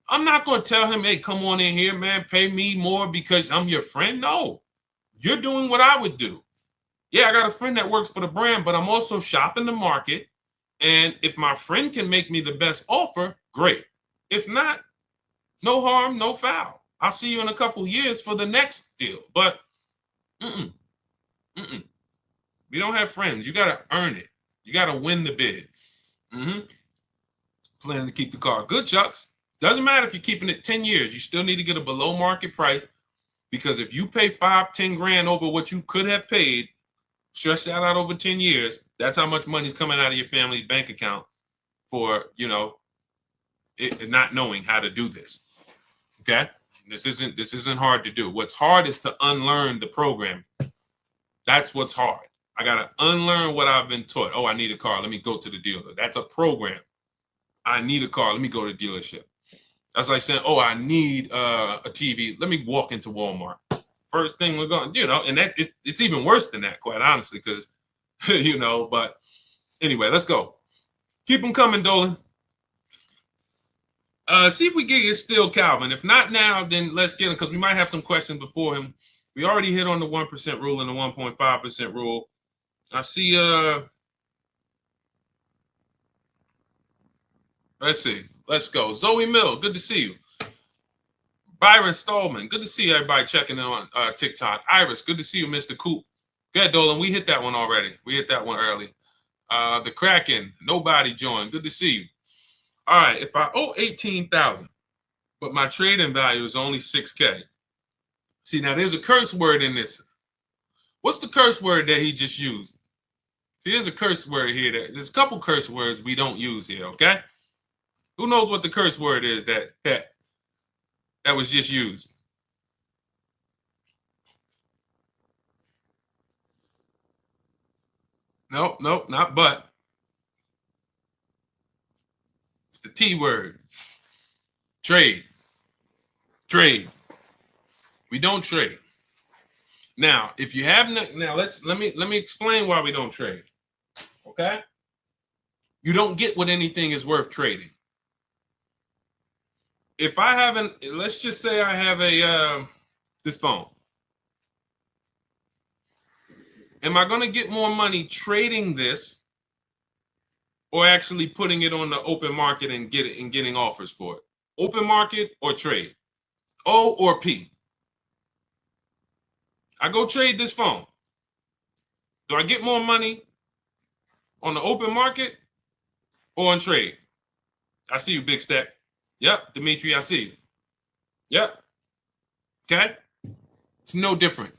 I'm not going to tell him, hey, come on in here, man, pay me more because I'm your friend. No, you're doing what I would do. Yeah, I got a friend that works for the brand, but I'm also shopping the market. And if my friend can make me the best offer, great. If not, no harm, no foul. I'll see you in a couple years for the next deal. But we don't have friends. You got to earn it. You got to win the bid. Planning to keep the car. Good, Chucks. Doesn't matter if you're keeping it 10 years. You still need to get a below market price because if you pay 5-10 grand over what you could have paid, stretch that out over 10 years, that's how much money's coming out of your family's bank account for, not knowing how to do this. Okay? This isn't hard to do. What's hard is to unlearn the program. That's what's hard. I got to unlearn what I've been taught. Oh, I need a car. Let me go to the dealer. That's a program. I need a car. Let me go to the dealership. That's like saying, oh, I need a TV. Let me walk into Walmart. First thing we're going, and that it's even worse than that, quite honestly, because, but anyway, let's go. Keep them coming, Dolan. See if we can get Still Calvin. If not now, then let's get him because we might have some questions before him. We already hit on the 1% rule and the 1.5% rule. I see, let's see. Let's go. Zoe Mill, good to see you. Byron Stallman, good to see everybody checking in on TikTok. Iris, good to see you, Mr. Coop. Good, Dolan. We hit that one already. We hit that one early. The Kraken, nobody joined. Good to see you. All right, if I owe 18,000, but my trading value is only 6K. See, now there's a curse word in this. What's the curse word that he just used? See, there's a curse word here. There's a couple curse words we don't use here, okay? Who knows what the curse word is that was just used? Nope, not but. It's the T word. Trade. Trade. We don't trade. Now, if you have now let me explain why we don't trade. Okay? You don't get what anything is worth trading. If I haven't, let's just say I have a this phone. Am I going to get more money trading this or actually putting it on the open market and getting offers for it? Open market or trade? O or P? I go trade this phone. Do I get more money on the open market or on trade? I see you, Big Step. Yep, Dimitri, I see you. Yep. Okay. It's no different.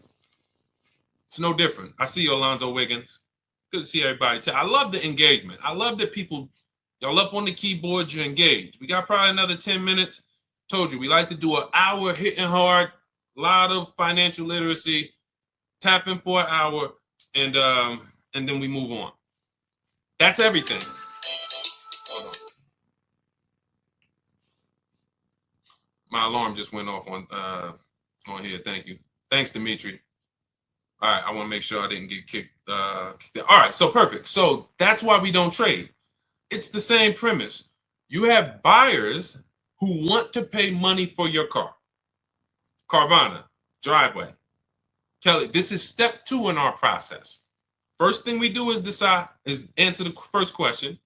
It's no different. I see you, Alonzo Wiggins. Good to see everybody. I love the engagement. I love that people, y'all up on the keyboard, you're engaged. We got probably another 10 minutes. Told you, we like to do an hour hitting hard, a lot of financial literacy, tapping for an hour, and then we move on. That's everything. Hold on. My alarm just went off on here. Thank you. Thanks, Dimitri. All right, I want to make sure I didn't get kicked. All right, so perfect. So that's why we don't trade. It's the same premise. You have buyers who want to pay money for your car. Carvana, driveway. Kelly, this is step 2 in our process. First thing we do is answer the first question.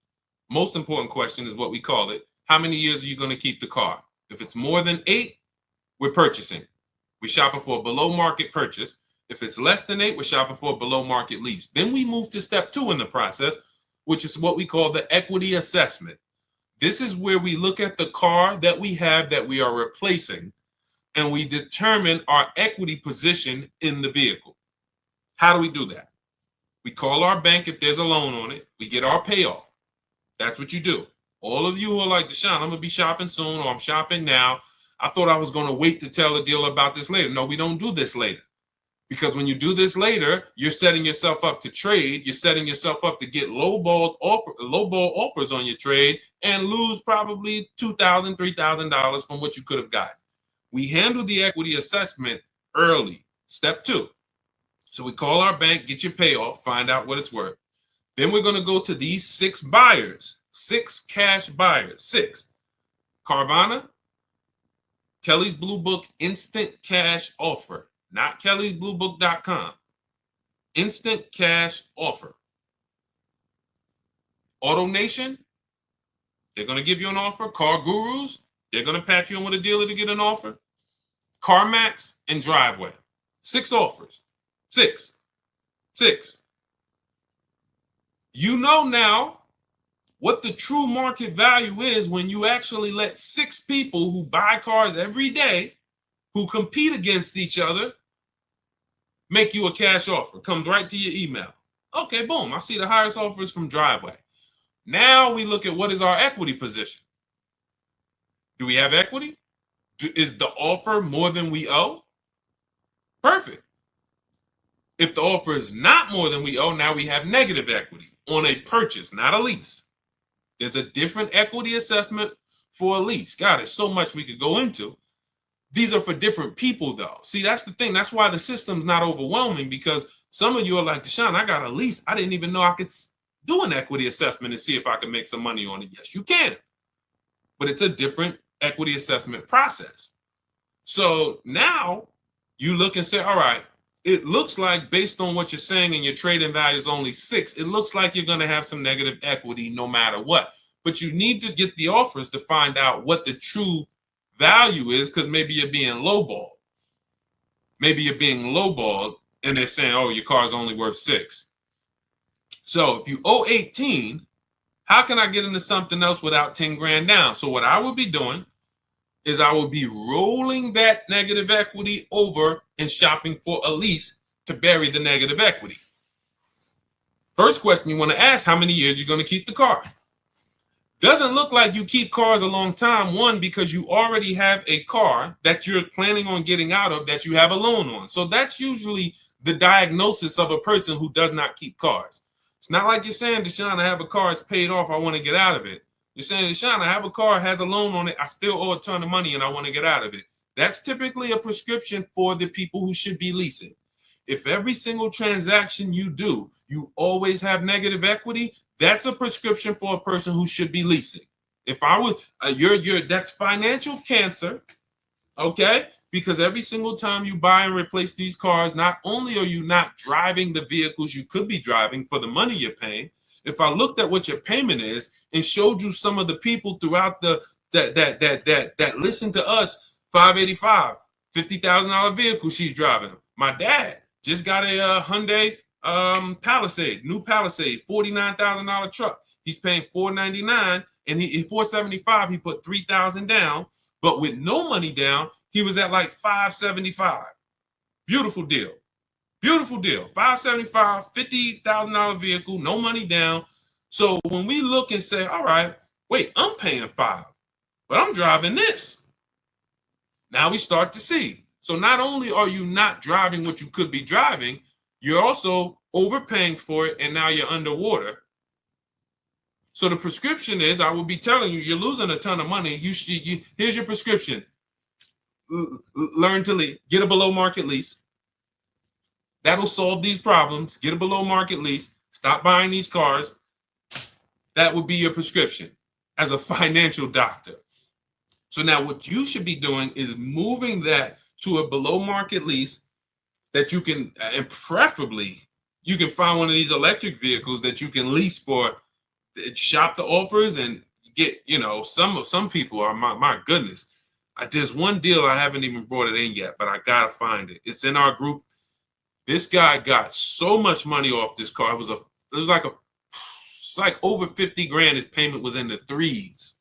Most important question is what we call it. How many years are you going to keep the car? If it's more than 8, we're purchasing. We're shopping for a below market purchase. If it's less than 8, we're shopping for a below market lease. Then we move to step 2 in the process, which is what we call the equity assessment. This is where we look at the car that we have that we are replacing, and we determine our equity position in the vehicle. How do we do that? We call our bank if there's a loan on it. We get our payoff. That's what you do. All of you who are like, Deshone, I'm going to be shopping soon, or I'm shopping now. I thought I was going to wait to tell a deal about this later. No, we don't do this later. Because when you do this later, you're setting yourself up to trade. You're setting yourself up to get lowball offers on your trade and lose probably $2,000, $3,000 from what you could have gotten. We handle the equity assessment early, step 2. So we call our bank, get your payoff, find out what it's worth. Then we're going to go to these 6 buyers, 6 cash buyers, 6. Carvana, Kelly's Blue Book instant cash offer. Not kellysbluebook.com. Instant cash offer. AutoNation, they're going to give you an offer. Car Gurus, they're going to patch you in with a dealer to get an offer. CarMax and Driveway. 6 offers. 6. You know now what the true market value is when you actually let 6 people who buy cars every day, who compete against each other, make you a cash offer. Comes right to your email. Okay, boom. I see the highest offers from Driveway. Now we look at what is our equity position. Do we have equity? Is the offer more than we owe? Perfect. If the offer is not more than we owe, now we have negative equity on a purchase, not a lease. There's a different equity assessment for a lease. God, there's so much we could go into. These are for different people, though. See, that's the thing. That's why the system's not overwhelming, because some of you are like, Deshone, I got a lease. I didn't even know I could do an equity assessment and see if I can make some money on it. Yes, you can. But it's a different equity assessment process. So now you look and say, all right, it looks like based on what you're saying and your trading value is only 6, it looks like you're going to have some negative equity no matter what. But you need to get the offers to find out what the true value is, because maybe you're being lowballed. Maybe you're being lowballed and they're saying, oh, your car's only worth 6. So if you owe 18, how can I get into something else without 10 grand down? So what I would be doing is I would be rolling that negative equity over and shopping for a lease to bury the negative equity. First question you want to ask, how many years you're going to keep the car? Doesn't look like you keep cars a long time. One, because you already have a car that you're planning on getting out of that you have a loan on. So that's usually the diagnosis of a person who does not keep cars. It's not like you're saying, Deshone, I have a car, it's paid off, I want to get out of it. You're saying, Deshone, I have a car, has a loan on it, I still owe a ton of money and I want to get out of it. That's typically a prescription for the people who should be leasing. If every single transaction you do, you always have negative equity, that's a prescription for a person who should be leasing. If I was, that's financial cancer, okay? Because every single time you buy and replace these cars, not only are you not driving the vehicles you could be driving for the money you're paying, if I looked at what your payment is and showed you some of the people throughout that listen to us, 585, $50,000 vehicle she's driving. My dad just got a Hyundai Palisade, new Palisade, $49,000 truck. He's paying $499 and he $475. He put $3,000 down, but with no money down, he was at like $575. Beautiful deal. Beautiful deal. $575, $50,000 vehicle, no money down. So when we look and say, all right, wait, I'm paying $5, but I'm driving this. Now we start to see. So not only are you not driving what you could be driving, you're also overpaying for it, and now you're underwater. So the prescription is, I will be telling you, you're losing a ton of money. Here's your prescription. Learn to lease. Get a below market lease. That'll solve these problems. Get a below market lease. Stop buying these cars. That would be your prescription as a financial doctor. So now what you should be doing is moving that to a below market lease that you can, and preferably you can find one of these electric vehicles that you can lease for, shop the offers and get, some people are, my goodness. There's one deal I haven't even brought it in yet, but I gotta find it. It's in our group. This guy got so much money off this car. It's like over 50 grand. His payment was in the threes.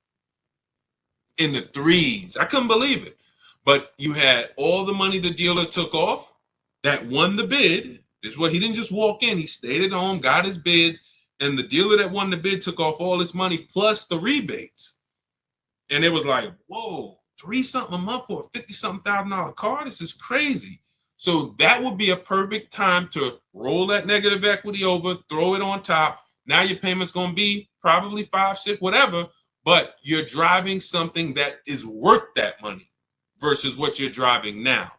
In the threes. I couldn't believe it. But you had all the money the dealer took off that won the bid. This is what he didn't just walk in. He stayed at home, got his bids, and the dealer that won the bid took off all this money plus the rebates. And it was like, whoa, $3-something a month for a $50-something thousand car? This is crazy. So that would be a perfect time to roll that negative equity over, throw it on top. Now your payment's going to be probably 5, 6, whatever, but you're driving something that is worth that money versus what you're driving now.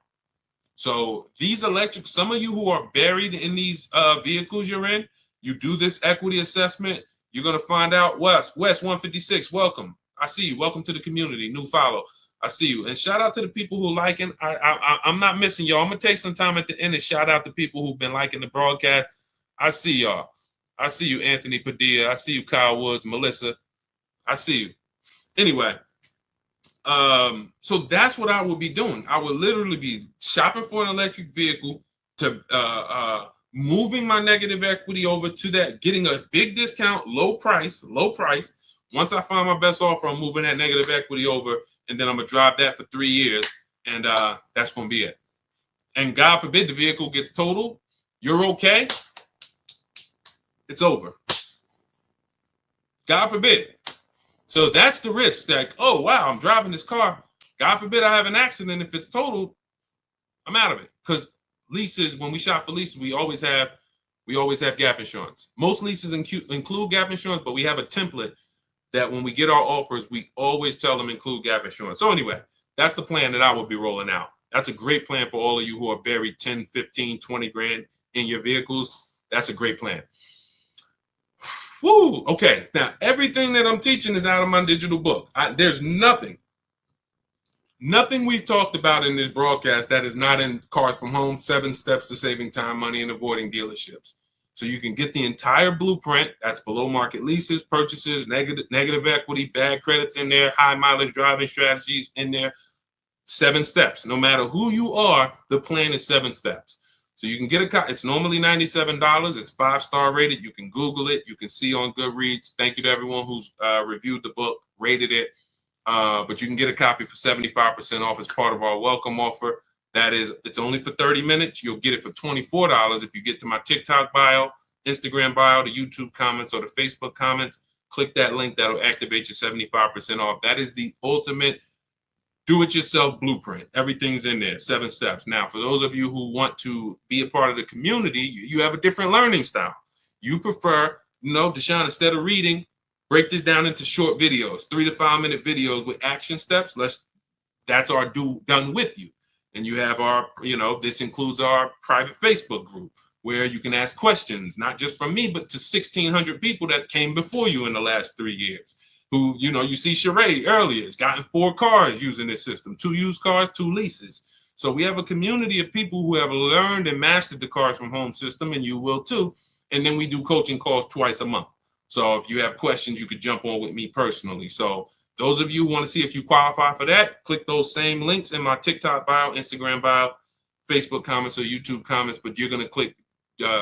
So these electric, some of you who are buried in these vehicles you're in, you do this equity assessment, you're going to find out. West 156, welcome. I see you. Welcome to the community. New follow. I see you. And shout out to the people who liking. I'm not missing y'all. I'm going to take some time at the end and shout out to people who've been liking the broadcast. I see y'all. I see you, Anthony Padilla. I see you, Kyle Woods, Melissa. I see you. Anyway, so that's what I would be doing. I would literally be shopping for an electric vehicle, to moving my negative equity over to that, getting a big discount, low price. Once I find my best offer, I'm moving that negative equity over, and then I'm gonna drive that for 3 years, and that's gonna be it. And God forbid the vehicle gets totaled, you're okay. It's over. God forbid. So that's the risk. That, oh wow, I'm driving this car. God forbid I have an accident. If it's totaled, I'm out of it. Because leases, when we shop for leases, we always have gap insurance. Most leases include gap insurance, but we have a template that when we get our offers, we always tell them include gap insurance. So anyway, that's the plan that I will be rolling out. That's a great plan for all of you who are buried 10, 15, 20 grand in your vehicles. That's a great plan. Woo! Okay, now everything that I'm teaching is out of my digital book. There's nothing we've talked about in this broadcast that is not in Cars from Home, 7 Steps to Saving Time, Money, and Avoiding Dealerships. So you can get the entire blueprint. That's below market leases, purchases, negative equity, bad credits in there, high mileage driving strategies in there. 7 steps. No matter who you are, the plan is 7 steps. So you can get a copy. It's normally $97. It's 5-star rated. You can Google it. You can see on Goodreads. Thank you to everyone who's reviewed the book, rated it. But you can get a copy for 75% off as part of our welcome offer. That is, it's only for 30 minutes. You'll get it for $24 if you get to my TikTok bio, Instagram bio, the YouTube comments, or the Facebook comments. Click that link. That'll activate your 75% off. That is the ultimate do-it-yourself blueprint. Everything's in there, 7 steps. Now, for those of you who want to be a part of the community, you have a different learning style. You prefer, Deshone, instead of reading, break this down into short videos, 3 to 5 minute videos with action steps. That's our done with you. And you have our, this includes our private Facebook group where you can ask questions, not just from me, but to 1,600 people that came before you in the last 3 years. Who, you see Sheree earlier has gotten 4 cars using this system, 2 used cars, 2 leases. So we have a community of people who have learned and mastered the Cars from Home system, and you will too. And then we do coaching calls twice a month. So if you have questions, you could jump on with me personally. So those of you who want to see if you qualify for that, click those same links in my TikTok bio, Instagram bio, Facebook comments, or YouTube comments, but you're going to click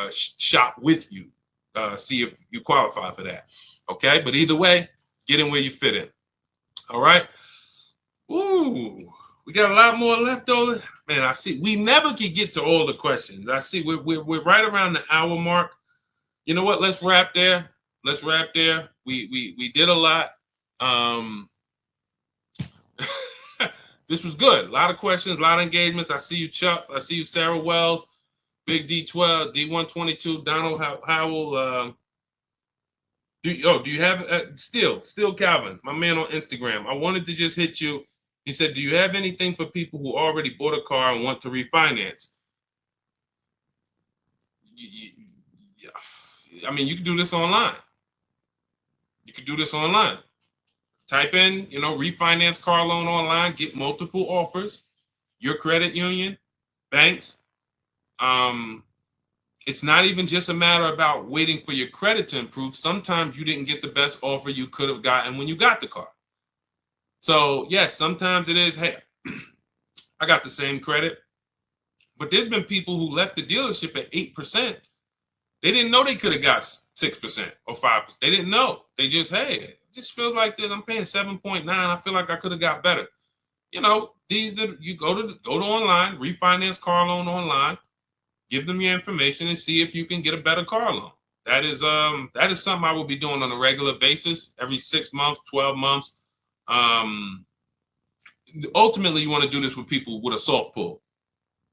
shop with you, see if you qualify for that. Okay, but either way, get in where you fit in. All right. Ooh, we got a lot more left over. Man, I see we never could get to all the questions. I see we're right around the hour mark. You know what? Let's wrap there. We did a lot. This was good. A lot of questions, a lot of engagements. I see you, Chuck. I see you, Sarah Wells, Big D12, D122, Donald Howell. Do you have still Calvin, my man on Instagram? I wanted to just hit you. He said, do you have anything for people who already bought a car and want to refinance? I mean, you can do this online. Type in, refinance car loan online, get multiple offers, your credit union, banks. It's not even just a matter about waiting for your credit to improve. Sometimes you didn't get the best offer you could have gotten when you got the car. So yes, sometimes it is, hey, I got the same credit, but there's been people who left the dealership at 8%. They didn't know they could have got 6% or 5%. They didn't know. They just, hey, it just feels like this. I'm paying 7.9. I feel like I could have got better. You go to online, refinance car loan online. Give them your information and see if you can get a better car loan. That is something I will be doing on a regular basis, every 6 months, 12 months. Ultimately, you want to do this with people with a soft pull.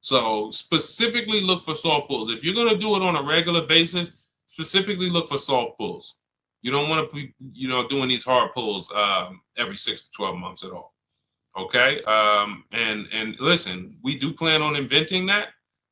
So specifically look for soft pulls. If you're going to do it on a regular basis, specifically look for soft pulls. You don't want to be, doing these hard pulls every 6 to 12 months at all. Okay. And listen, we do plan on inventing that,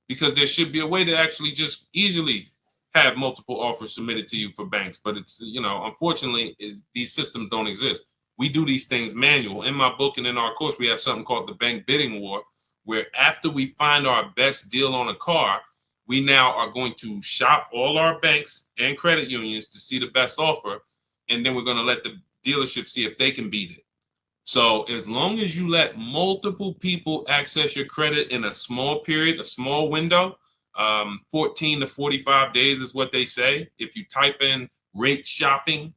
because there should be a way to actually just easily have multiple offers submitted to you for banks. But it's, unfortunately, these systems don't exist. We do these things manual. In my book and in our course, we have something called the bank bidding war, where after we find our best deal on a car, we now are going to shop all our banks and credit unions to see the best offer. And then we're going to let the dealership see if they can beat it. So as long as you let multiple people access your credit in a small period, a small window, 14 to 45 days is what they say. If you type in rate shopping,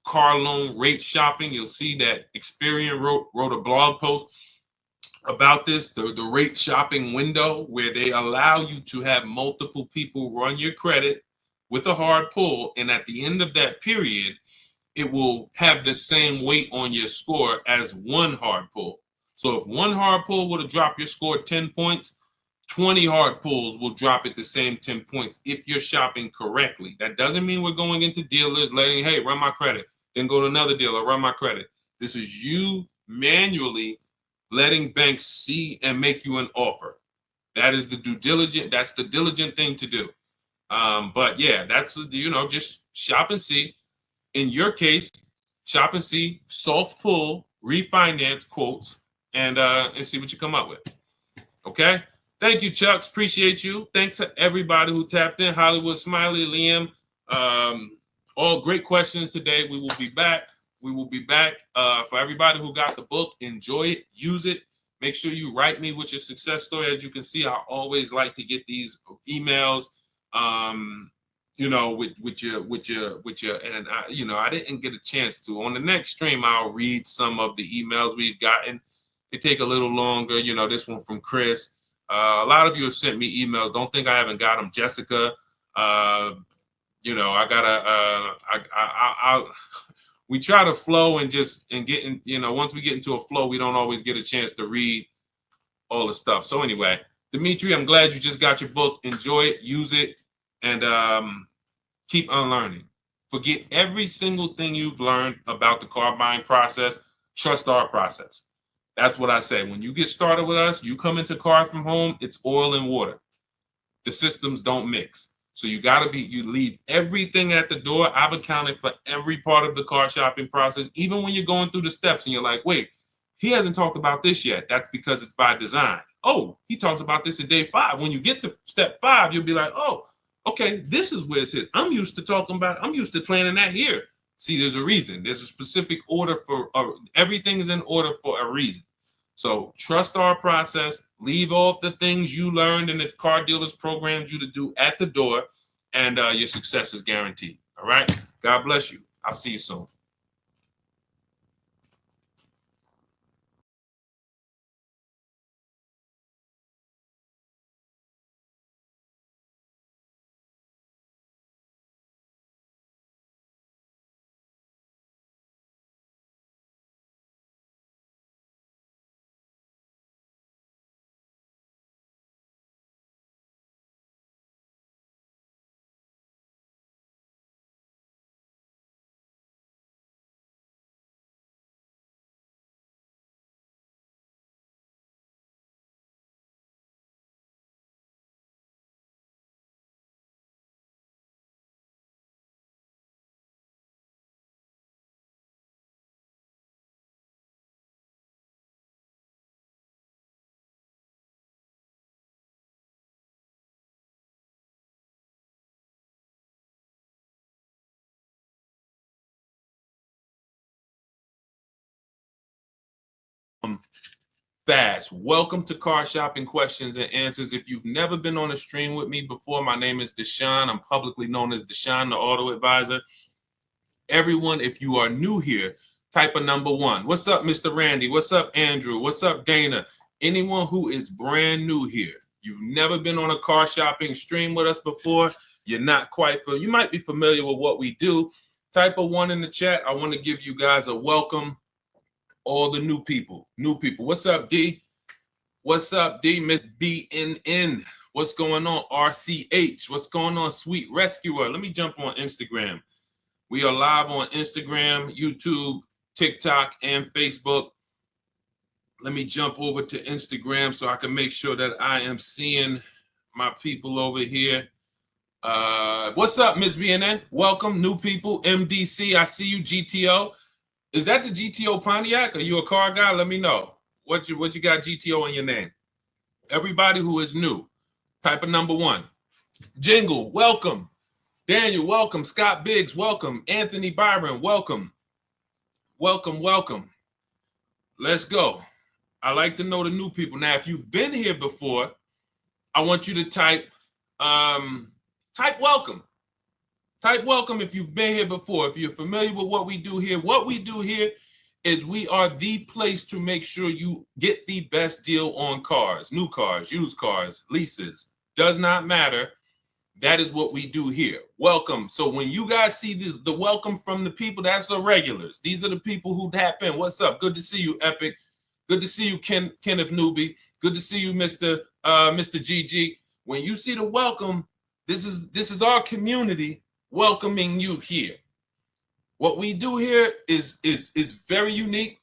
car loan rate shopping, you'll see that Experian wrote a blog post about this, the rate shopping window, where they allow you to have multiple people run your credit with a hard pull. And at the end of that period, it will have the same weight on your score as one hard pull. So if one hard pull would have dropped your score 10 points, 20 hard pulls will drop it the same 10 points if you're shopping correctly. That doesn't mean we're going into dealers letting, hey, run my credit, then go to another dealer, run my credit. This is you manually letting banks see and make you an offer. That is the due diligent. That's the diligent thing to do. But yeah, that's, just shop and see. In your case, shop and see, soft pull, refinance quotes, and see what you come up with. Okay. Thank you, Chucks. Appreciate you. Thanks to everybody who tapped in. Hollywood Smiley, Liam. All great questions today. We will be back. For everybody who got the book, enjoy it, use it. Make sure you write me with your success story. As you can see, I always like to get these emails, and I didn't get a chance to. On the next stream, I'll read some of the emails we've gotten. They take a little longer. This one from Chris. A lot of you have sent me emails. Don't think I haven't got them. Jessica, I gotta, we try to flow and get in, once we get into a flow, we don't always get a chance to read all the stuff. So anyway, Dimitri, I'm glad you just got your book. Enjoy it, use it, and keep unlearning. Forget every single thing you've learned about the car buying process. Trust our process. That's what I say. When you get started with us, you come into Cars from Home, it's oil and water. The systems don't mix. So you leave everything at the door. I've accounted for every part of the car shopping process, even when you're going through the steps and you're like, wait, he hasn't talked about this yet. That's because it's by design. Oh, he talks about this at day 5. When you get to step 5, you'll be like, oh, okay, this is where it's hit. I'm used to planning that here. See, there's a reason. There's a specific order everything is in order for a reason. So trust our process, leave all the things you learned and the car dealers programmed you to do at the door, and your success is guaranteed. All right. God bless you. I'll see you soon. Fast. Welcome to Car Shopping Questions and Answers. If you've never been on a stream with me before, my name is Deshone. I'm publicly known as Deshone, the Auto Advisor. Everyone, if you are new here, type a number 1. What's up, Mr. Randy? What's up, Andrew? What's up, Dana? Anyone who is brand new here, you've never been on a car shopping stream with us before, you might be familiar with what we do. Type a 1 in the chat. I want to give you guys a welcome. All the new people. What's up, D? What's up, D? Miss BNN. What's going on, RCH? What's going on, Sweet Rescuer? Let me jump on Instagram. We are live on Instagram, YouTube, TikTok, and Facebook. Let me jump over to Instagram so I can make sure that I am seeing my people over here. What's up, Miss BNN? Welcome, new people. MDC, I see you. GTO. Is that the GTO Pontiac? Are you a car guy? Let me know. What you got GTO in your name? Everybody who is new, type of number 1. Jingle, welcome. Daniel, welcome. Scott Biggs, welcome. Anthony Byron, welcome. Welcome. Let's go. I like to know the new people. Now, if you've been here before, I want you to type welcome. Type welcome if you've been here before. If you're familiar with what we do here is we are the place to make sure you get the best deal on cars, new cars, used cars, leases. Does not matter. That is what we do here. Welcome. So when you guys see the welcome from the people, that's the regulars. These are the people who tap in. What's up? Good to see you, Epic. Good to see you, Kenneth Newby. Good to see you, Mr. GG. When you see the welcome, this is our community welcoming you here. What we do here is very unique.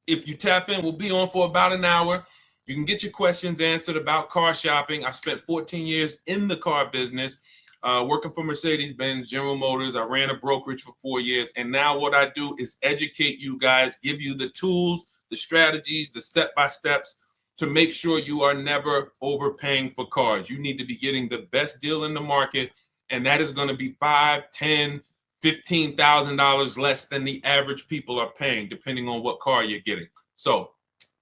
If you tap in, we'll be on for about an hour. You can get your questions answered about car shopping. I spent 14 years in the car business, working for Mercedes-Benz, General Motors. I ran a brokerage for 4 years. And now what I do is educate you guys, give you the tools, the strategies, the step-by-steps to make sure you are never overpaying for cars. You need to be getting the best deal in the market, and that is going to be $5,000, $10,000, $15,000 less than the average people are paying, depending on what car you're getting. So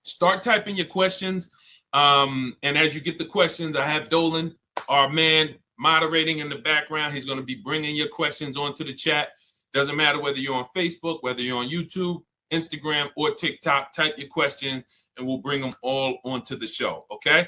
Start typing your questions. And as you get the questions, I have Dolan, our man, moderating in the background. He's going to be bringing your questions onto the chat. Doesn't matter whether you're on Facebook, whether you're on YouTube, Instagram, or TikTok. Type your questions and we'll bring them all onto the show. Okay.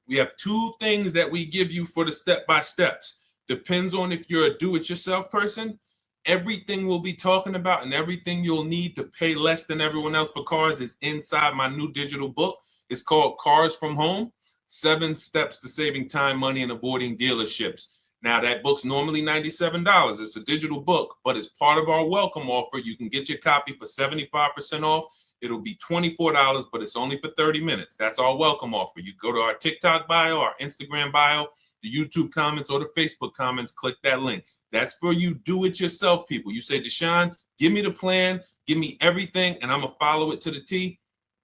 We have 2 things that we give you for the step-by-steps. Depends on if you're a do-it-yourself person. Everything we'll be talking about and everything you'll need to pay less than everyone else for cars is inside my new digital book. It's called Cars from Home, 7 Steps to Saving Time, Money, and Avoiding Dealerships. Now, that book's normally $97. It's a digital book, but as part of our welcome offer, you can get your copy for 75% off. It'll be $24, but it's only for 30 minutes. That's our welcome offer. You go to our TikTok bio, our Instagram bio, the YouTube comments, or the Facebook comments, click that link. That's for you do-it-yourself people. You say, Deshone, give me the plan, give me everything, and I'm going to follow it to the T.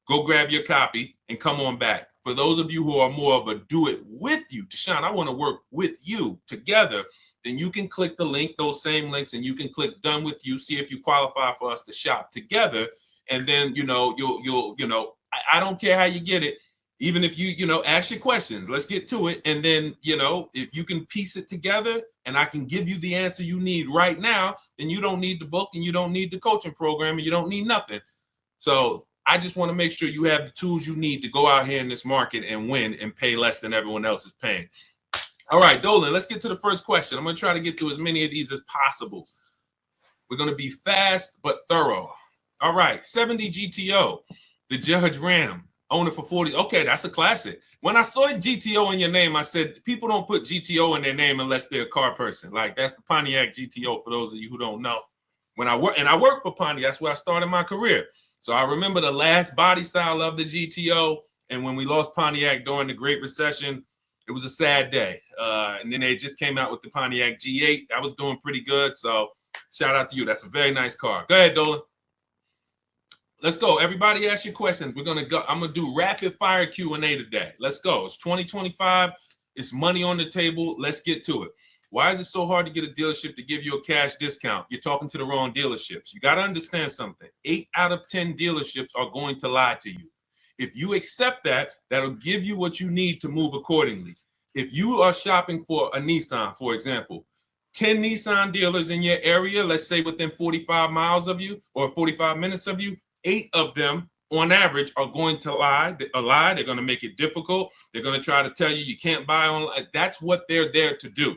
Go grab your copy and come on back. For those of you who are more of a do-it-with-you, Deshone, I want to work with you together, then you can click the link, those same links, and you can click done with you, see if you qualify for us to shop together. And then, you'll I don't care how you get it. Even if you ask your questions, let's get to it. And then, if you can piece it together and I can give you the answer you need right now, then you don't need the book and you don't need the coaching program and you don't need nothing. So I just want to make sure you have the tools you need to go out here in this market and win and pay less than everyone else is paying. All right, Dolan, let's get to the first question. I'm going to try to get through as many of these as possible. We're going to be fast but thorough. All right, 70 GTO, the Judge Ram, own it for 40. Okay, that's a classic. When I saw GTO in your name, I said, people don't put GTO in their name unless they're a car person. Like, that's the Pontiac GTO for those of you who don't know. When I work for Pontiac, that's where I started my career. So I remember the last body style of the GTO. And when we lost Pontiac during the Great Recession, it was a sad day. And then they just came out with the Pontiac G8. That was doing pretty good. So shout out to you. That's a very nice car. Go ahead, Dolan. Let's go. Everybody ask your questions. We're going to go. I'm going to do rapid fire Q&A today. Let's go. It's 2025. It's money on the table. Let's get to it. Why is it so hard to get a dealership to give you a cash discount? You're talking to the wrong dealerships. You got to understand something. 8 out of 10 dealerships are going to lie to you. If you accept that, that'll give you what you need to move accordingly. If you are shopping for a Nissan, for example, 10 Nissan dealers in your area, let's say within 45 miles of you or 45 minutes of you, 8 of them on average are going to lie. They're going to make it difficult. They're going to try to tell you can't buy online. That's what they're there to do.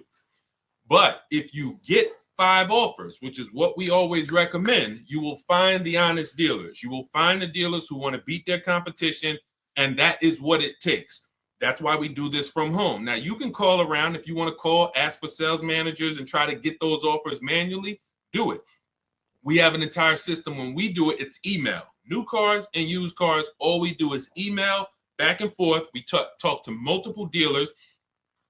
But if you get 5 offers, which is what we always recommend, you will find the honest dealers. You will find the dealers who want to beat their competition, and that is what it takes. That's why we do this from home. Now, you can call around if you want to call, ask for sales managers and try to get those offers manually, do it. We have an entire system. When we do it, it's email. New cars and used cars, all we do is email back and forth. We talk to multiple dealers,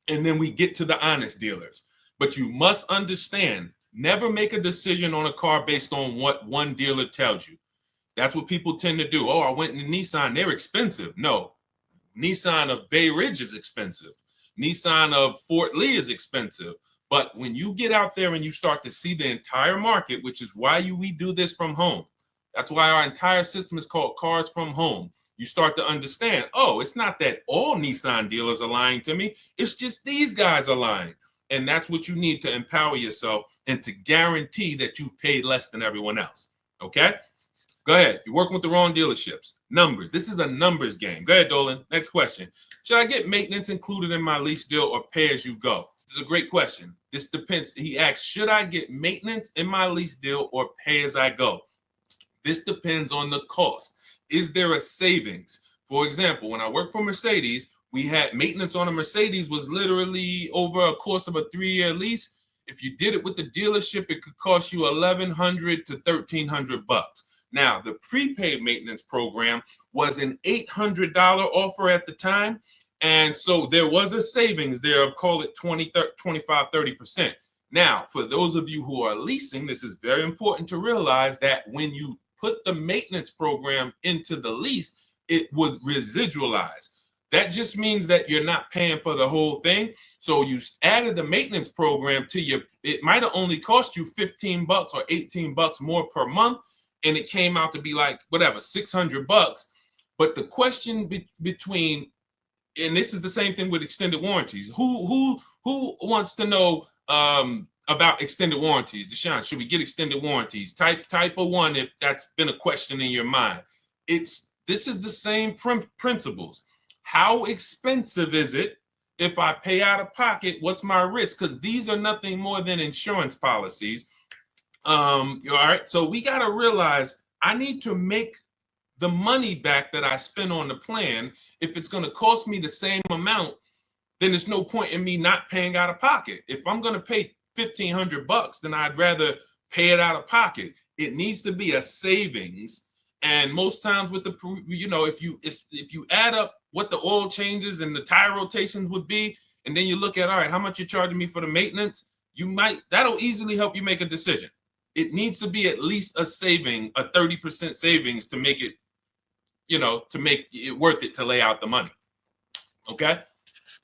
and then we get to the honest dealers. But you must understand, never make a decision on a car based on what one dealer tells you. That's what people tend to do. Oh, I went in Nissan, they're expensive. No, Nissan of Bay Ridge is expensive. Nissan of Fort Lee is expensive. But when you get out there and you start to see the entire market, which is why we do this from home. That's why our entire system is called Cars from Home. You start to understand, oh, it's not that all Nissan dealers are lying to me. It's just these guys are lying. And that's what you need to empower yourself and to guarantee that you've paid less than everyone else. Okay? Go ahead. You're working with the wrong dealerships. Numbers. This is a numbers game. Go ahead, Dolan. Next question. Should I get maintenance included in my lease deal or pay as you go? This is a great question. This depends. He asks, should I get maintenance in my lease deal or pay as I go? This depends on the cost. Is there a savings? For example, when I worked for Mercedes, we had maintenance on a Mercedes was literally over a course of a 3-year lease. If you did it with the dealership, it could cost you $1,100 to $1,300. Now, the prepaid maintenance program was an $800 offer at the time. And so there was a savings there of, call it 20, 25, 30%. Now, for those of you who are leasing, this is very important to realize that when you put the maintenance program into the lease, it would residualize. That just means that you're not paying for the whole thing. So you added the maintenance program to your, it might have only cost you $15 or $18 more per month. And it came out to be like, whatever, $600. But the question between, and this is the same thing with extended warranties. Who wants to know about extended warranties? Deshone, should we get extended warranties? Type of one if that's been a question in your mind. This is the same principles. How expensive is it if I pay out of pocket? What's my risk? Because these are nothing more than insurance policies. All right, so we got to realize I need to make the money back that I spent on the plan. If it's going to cost me the same amount, then there's no point in me not paying out of pocket. If I'm going to pay $1,500, then I'd rather pay it out of pocket. It needs to be a savings. And most times with the, if you add up what the oil changes and the tire rotations would be, and then you look at, all right, how much you're charging me for the maintenance, that'll easily help you make a decision. It needs to be at least a saving, a 30% savings to make it, to make it worth it to lay out the money. Okay?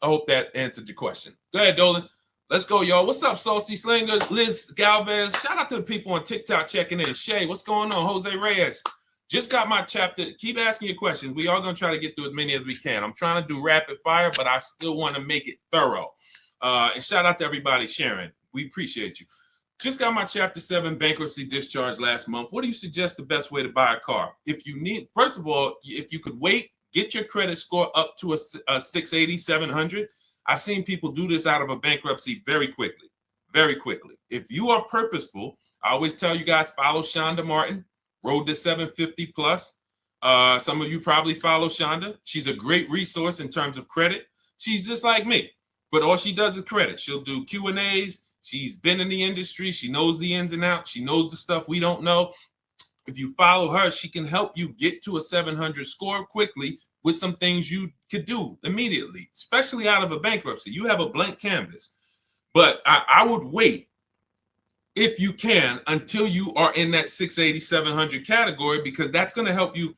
I hope that answered your question. Go ahead, Dolan. Let's go, y'all. What's up, Saucy Slinger, Liz Galvez? Shout out to the people on TikTok checking in. Shay, what's going on? Jose Reyes. Just got my chapter. Keep asking your questions. We are going to try to get through as many as we can. I'm trying to do rapid fire, but I still want to make it thorough. And shout out to everybody sharing. We appreciate you. Just got my Chapter 7 bankruptcy discharge last month. What do you suggest the best way to buy a car? If you need, first of all, if you could wait, get your credit score up to a 680, 700. I've seen people do this out of a bankruptcy very quickly, very quickly. If you are purposeful, I always tell you guys, follow Shonda Martin, Road to 750 Plus. Some of you probably follow Shonda. She's a great resource in terms of credit. She's just like me, but all she does is credit. She'll do Q&As. She's been in the industry. She knows the ins and outs. She knows the stuff we don't know. If you follow her, she can help you get to a 700 score quickly with some things you could do immediately, especially out of a bankruptcy. You have a blank canvas. But I would wait, if you can, until you are in that 680, 700 category, because that's going to help you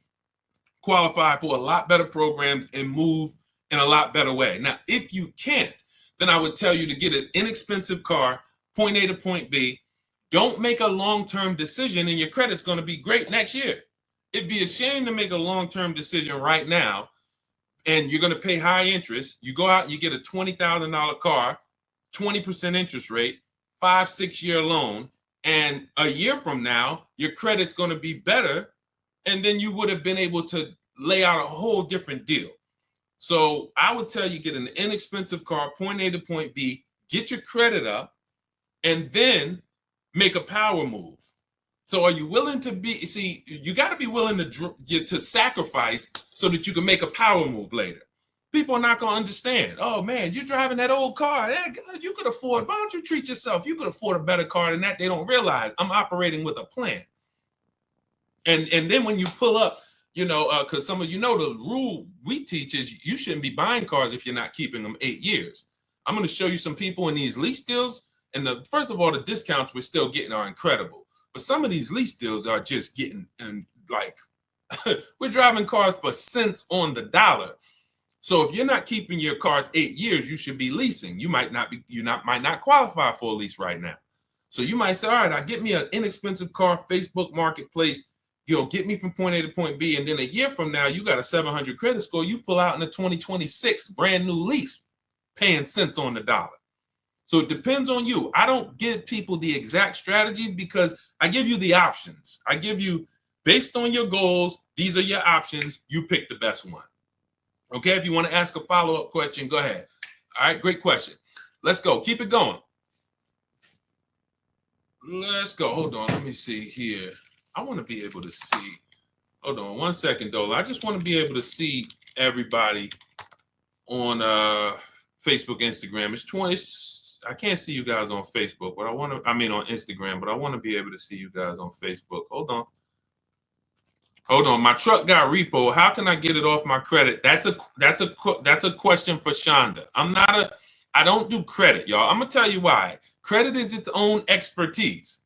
qualify for a lot better programs and move in a lot better way. Now, if you can't, then I would tell you to get an inexpensive car, point A to point B. Don't make a long-term decision and your credit's going to be great next year. It'd be a shame to make a long-term decision right now and you're going to pay high interest. You go out and you get a $20,000 car, 20% interest rate, 5-6 year loan, and a year from now, your credit's going to be better, and then you would have been able to lay out a whole different deal. So I would tell you, get an inexpensive car, point A to point B, get your credit up, and then make a power move. So are you willing to you got to be willing to sacrifice so that you can make a power move later. People are not going to understand. Oh, man, you're driving that old car. Yeah, God, you could afford, why don't you treat yourself? You could afford a better car than that. They don't realize I'm operating with a plan. And then when you pull up, because some of the rule we teach is you shouldn't be buying cars if you're not keeping them 8 years. I'm going to show you some people in these lease deals. And first of all, the discounts we're still getting are incredible. But some of these lease deals are just getting, and like, we're driving cars for cents on the dollar. So if you're not keeping your cars 8 years, you should be leasing. You might not qualify for a lease right now. So you might say, all right, I get me an inexpensive car, Facebook Marketplace, get me from point A to point B. And then a year from now, you got a 700 credit score. You pull out in a 2026 brand new lease, paying cents on the dollar. So it depends on you. I don't give people the exact strategies because I give you the options. I give you, based on your goals, these are your options. You pick the best one. Okay, if you want to ask a follow-up question, go ahead. All right, great question. Let's go. Keep it going. Let's go. Hold on. Let me see here. I want to be able to see. Hold on 1 second, Dola. I just want to be able to see everybody on Facebook, Instagram. It's 20. I can't see you guys on Facebook, but on Instagram, but I want to be able to see you guys on Facebook. Hold on. My truck got repo. How can I get it off my credit? That's a question for Shonda. I don't do credit, y'all. I'm gonna tell you why. Credit is its own expertise.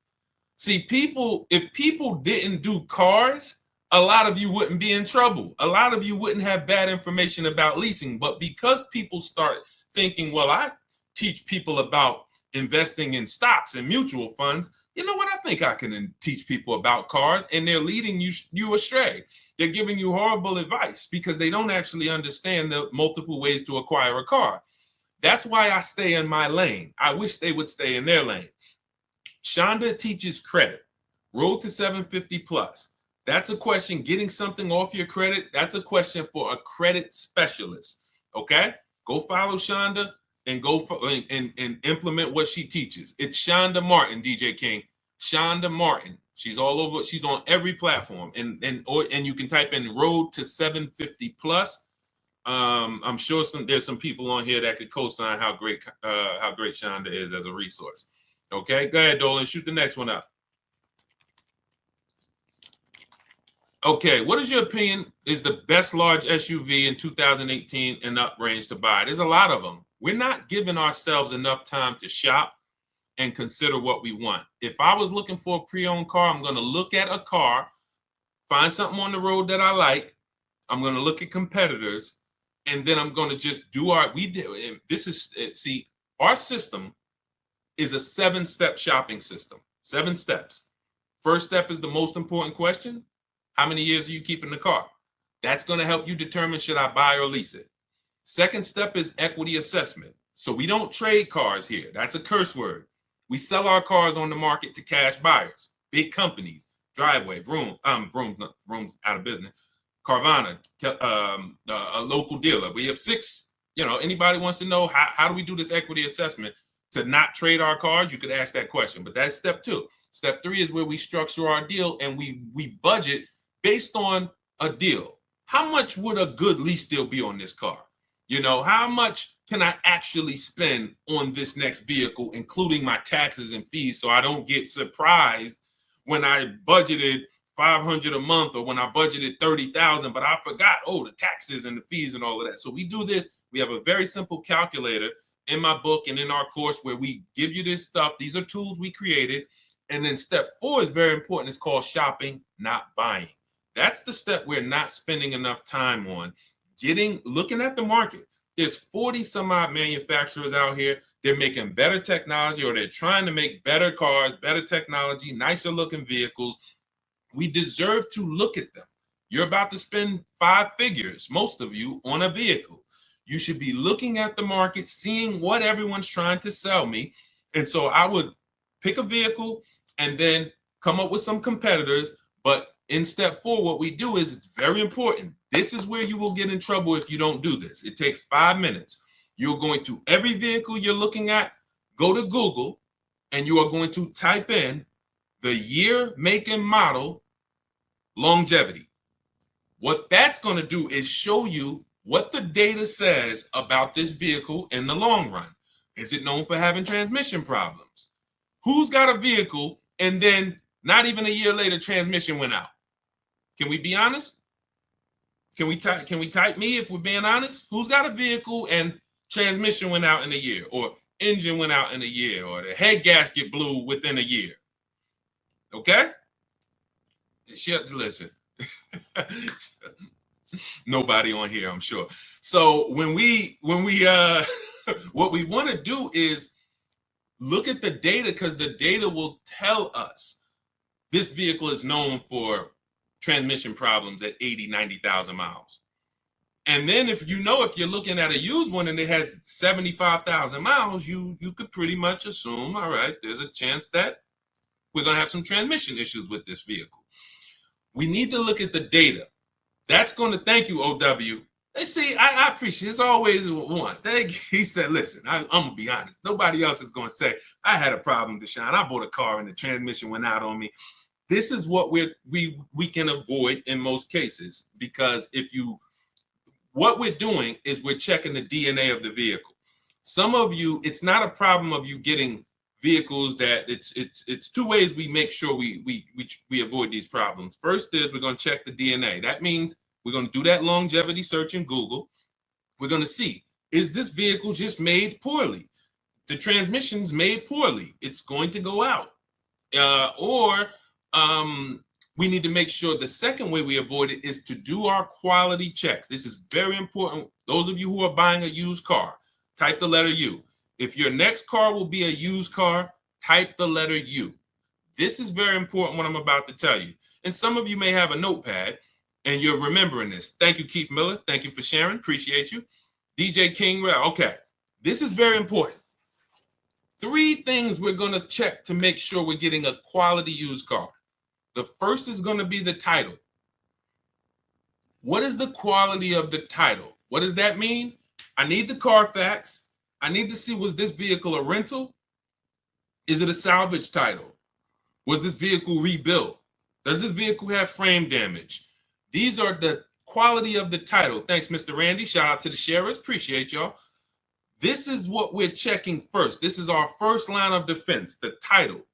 See, if people didn't do cars, a lot of you wouldn't be in trouble. A lot of you wouldn't have bad information about leasing. But because people start thinking, well, I teach people about investing in stocks and mutual funds, you know what, I think I can teach people about cars, and they're leading you astray. They're giving you horrible advice because they don't actually understand the multiple ways to acquire a car. That's why I stay in my lane. I wish they would stay in their lane. Shonda teaches credit. Road to 750 plus. That's a question. Getting something off your credit, that's a question for a credit specialist. Okay? Go follow Shonda and go and implement what she teaches. It's Shonda Martin, DJ King. Shonda Martin. She's all over. She's on every platform. And you can type in Road to 750 plus. I'm sure there's some people on here that could co-sign how great Shonda is as a resource. Okay, go ahead, Dolan. Shoot the next one up. Okay, what is your opinion is the best large SUV in 2018 and up range to buy? There's a lot of them. We're not giving ourselves enough time to shop and consider what we want. If I was looking for a pre-owned car, I'm going to look at a car, find something on the road that I like. I'm going to look at competitors, and then I'm going to just do our, our system is a 7-step shopping system, 7 steps. First step is the most important question. How many years are you keeping the car? That's going to help you determine should I buy or lease it. Second step is equity assessment. So we don't trade cars here. That's a curse word. We sell our cars on the market to cash buyers, big companies, Driveway, Vroom out of business, Carvana, a local dealer. We have 6, anybody wants to know how do we do this equity assessment to not trade our cars? You could ask that question, but that's step 2. Step 3 is where we structure our deal and we budget based on a deal. How much would a good lease deal be on this car? How much can I actually spend on this next vehicle, including my taxes and fees, so I don't get surprised when I budgeted $500 a month or when I budgeted $30,000, but I forgot, the taxes and the fees and all of that. So we do this. We have a very simple calculator in my book and in our course where we give you this stuff. These are tools we created. And then step 4 is very important. It's called shopping, not buying. That's the step we're not spending enough time on. Looking at the market. There's 40 some odd manufacturers out here. They're making better technology, or they're trying to make better cars, better technology, nicer looking vehicles. We deserve to look at them. You're about to spend 5 figures, most of you, on a vehicle. You should be looking at the market, seeing what everyone's trying to sell me. And so I would pick a vehicle and then come up with some competitors. But in step 4, what we do is, it's very important. This is where you will get in trouble if you don't do this. It takes 5 minutes. You're going to every vehicle you're looking at, go to Google, and you are going to type in the year, make, and model, longevity. What that's going to do is show you what the data says about this vehicle in the long run. Is it known for having transmission problems? Who's got a vehicle and then not even a year later transmission went out? Can we be honest? Can we type me if we're being honest? Who's got a vehicle and transmission went out in a year, or engine went out in a year, or the head gasket blew within a year? Okay? Listen. Nobody on here, I'm sure. So when we what we want to do is look at the data, because the data will tell us this vehicle is known for transmission problems at 80, 90,000 miles. And then if you're looking at a used one and it has 75,000 miles, you could pretty much assume, all right, there's a chance that we're going to have some transmission issues with this vehicle. We need to look at the data. That's going to, thank you, OW. They see, I appreciate it. It's always one. He said, listen, I'm going to be honest. Nobody else is going to say, I had a problem, Deshone. I bought a car and the transmission went out on me. This is what we can avoid in most cases, because what we're doing is we're checking the DNA of the vehicle. Some of you, it's not a problem of you getting vehicles that it's 2 ways we make sure we avoid these problems. First is we're going to check the DNA. That means we're going to do that longevity search in Google. We're going to see, is this vehicle just made poorly? The transmission's made poorly. It's going to go out. We need to make sure the second way we avoid it is to do our quality checks. This is very important. Those of you who are buying a used car, type the letter U. If your next car will be a used car, type the letter U. This is very important what I'm about to tell you. And some of you may have a notepad and you're remembering this. Thank you, Keith Miller. Thank you for sharing. Appreciate you. DJ King. Okay. This is very important. 3 things we're going to check to make sure we're getting a quality used car. The first is going to be the title. What is the quality of the title? What does that mean? I need the Carfax. I need to see, was this vehicle a rental? Is it a salvage title? Was this vehicle rebuilt? Does this vehicle have frame damage? These are the quality of the title. Thanks, Mr. Randy. Shout out to the sharers. Appreciate y'all. This is what we're checking first. This is our first line of defense, the title.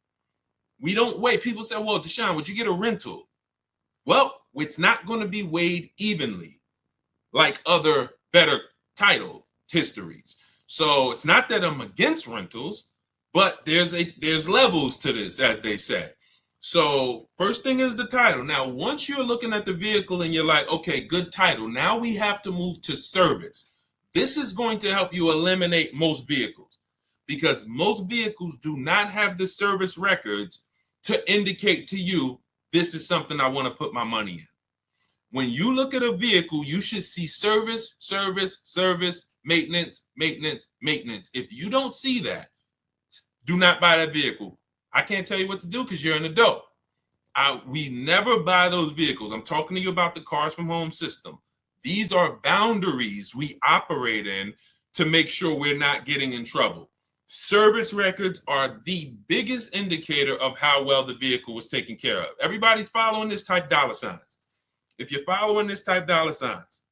We don't wait. People say, well, Deshone, would you get a rental? Well, it's not going to be weighed evenly like other better title histories. So it's not that I'm against rentals, but there's levels to this, as they say. So first thing is the title. Now, once you're looking at the vehicle and you're like, okay, good title, now we have to move to service. This is going to help you eliminate most vehicles because most vehicles do not have the service records to indicate to you, this is something I want to put my money in. When you look at a vehicle, you should see service, service, service, maintenance, maintenance, maintenance. If you don't see that, do not buy that vehicle. I can't tell you what to do because you're an adult. We never buy those vehicles. I'm talking to you about the Cars from Home system. These are boundaries we operate in to make sure we're not getting in trouble. Service records are the biggest indicator of how well the vehicle was taken care of. Everybody's following this, type dollar signs. If you're following this, type dollar signs.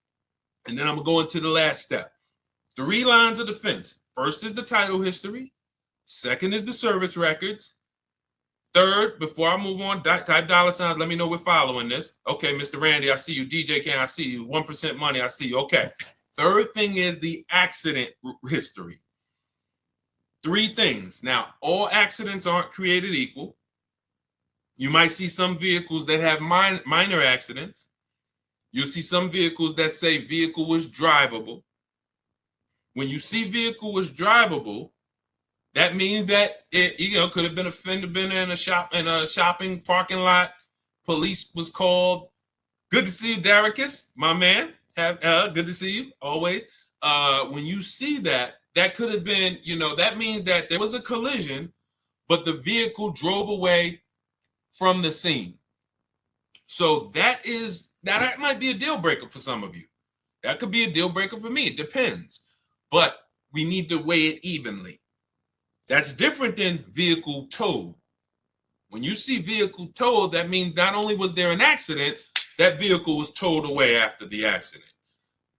And then I'm going to go into the last step. 3 lines of defense. First is the title history. Second is the service records. Third, before I move on, type dollar signs. Let me know we're following this. Okay, Mr. Randy, I see you. DJ King, I see you. 1% money, I see you. Okay. Third thing is the accident history. 3 things. Now, all accidents aren't created equal. You might see some vehicles that have minor accidents. You'll see some vehicles that say vehicle was drivable. When you see vehicle was drivable, that means that it, could have been a fender bender in a shopping parking lot. Police was called. Good to see you, Daricus, my man. Good to see you always. When you see that, that could have been, that means that there was a collision, but the vehicle drove away from the scene. So that might be a deal breaker for some of you. That could be a deal breaker for me. It depends. But we need to weigh it evenly. That's different than vehicle towed. When you see vehicle towed, that means not only was there an accident, that vehicle was towed away after the accident.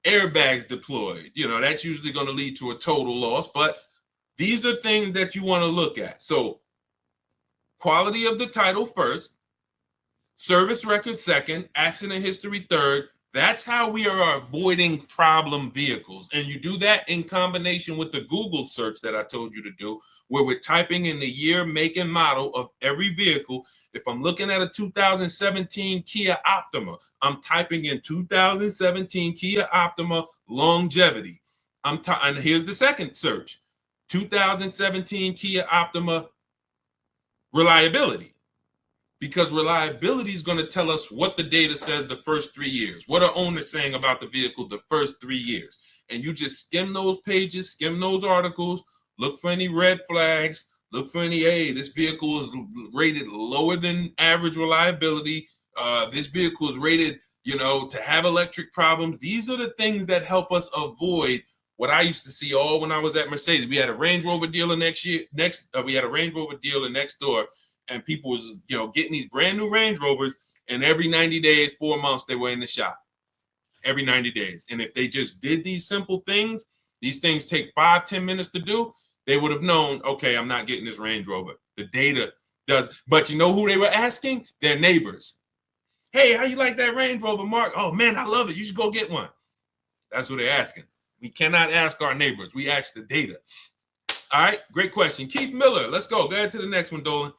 Airbags deployed, that's usually going to lead to a total loss, but these are things that you want to look at. So quality of the title first, service record second, accident history third. That's how we are avoiding problem vehicles. And you do that in combination with the Google search that I told you to do, where we're typing in the year, make, and model of every vehicle. If I'm looking at a 2017 Kia Optima, I'm typing in 2017 Kia Optima longevity. And here's the second search, 2017 Kia Optima reliability. Because reliability is going to tell us what the data says the first 3 years. What are owners saying about the vehicle the first 3 years? And you just skim those pages, skim those articles, look for any red flags, look for any, hey, this vehicle is rated lower than average reliability. This vehicle is rated, to have electric problems. These are the things that help us avoid what I used to see all when I was at Mercedes. We had a Range Rover dealer we had a Range Rover dealer next door. And people was, getting these brand new Range Rovers, and every 90 days, 4 months, they were in the shop. Every 90 days. And if they just did these simple things, these things take 5-10 minutes to do, they would have known, okay, I'm not getting this Range Rover. The data does. But you know who they were asking? Their neighbors. Hey, how you like that Range Rover, Mark? Oh, man, I love it. You should go get one. That's what they're asking. We cannot ask our neighbors. We ask the data. All right, great question. Keith Miller, let's go. Go ahead to the next one, Dolan.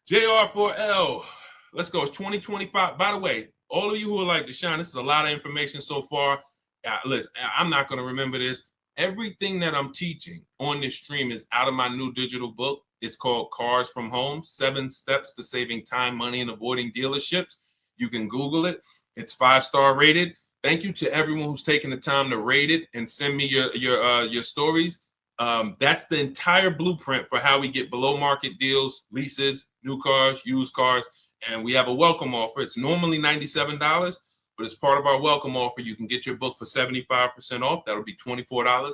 JR4L, let's go. It's 2025. By the way, all of you who are like, Deshone, this is a lot of information so far. Listen, I'm not going to remember this. Everything that I'm teaching on this stream is out of my new digital book. It's called Cars from Home, 7 Steps to Saving Time, Money, and Avoiding Dealerships. You can Google it. It's 5-star rated. Thank you to everyone who's taken the time to rate it and send me your stories. That's the entire blueprint for how we get below market deals, leases, new cars, used cars, and we have a welcome offer. It's normally $97, but as part of our welcome offer, you can get your book for 75% off. That'll be $24.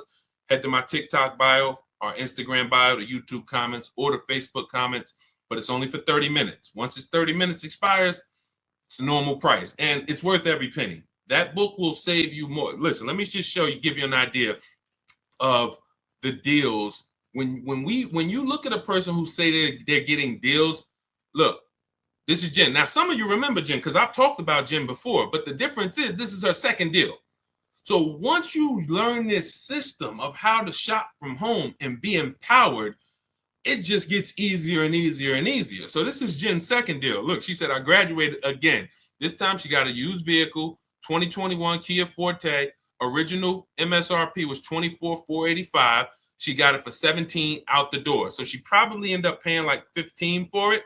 Head to my TikTok bio, our Instagram bio, the YouTube comments, or the Facebook comments, but it's only for 30 minutes. Once it's 30 minutes expires, it's the normal price, and it's worth every penny. That book will save you more. Listen, let me just show you, give you an idea of the deals. When you look at a person who say they're getting deals, look, this is Jen. Now, some of you remember Jen because I've talked about Jen before, but the difference is this is her second deal. So once you learn this system of how to shop from home and be empowered, it just gets easier and easier and easier. So this is Jen's second deal. Look, she said, I graduated again. This time she got a used vehicle, 2021 Kia Forte. Original MSRP was $24,485. She got it for $17 out the door. So she probably ended up paying like $15 for it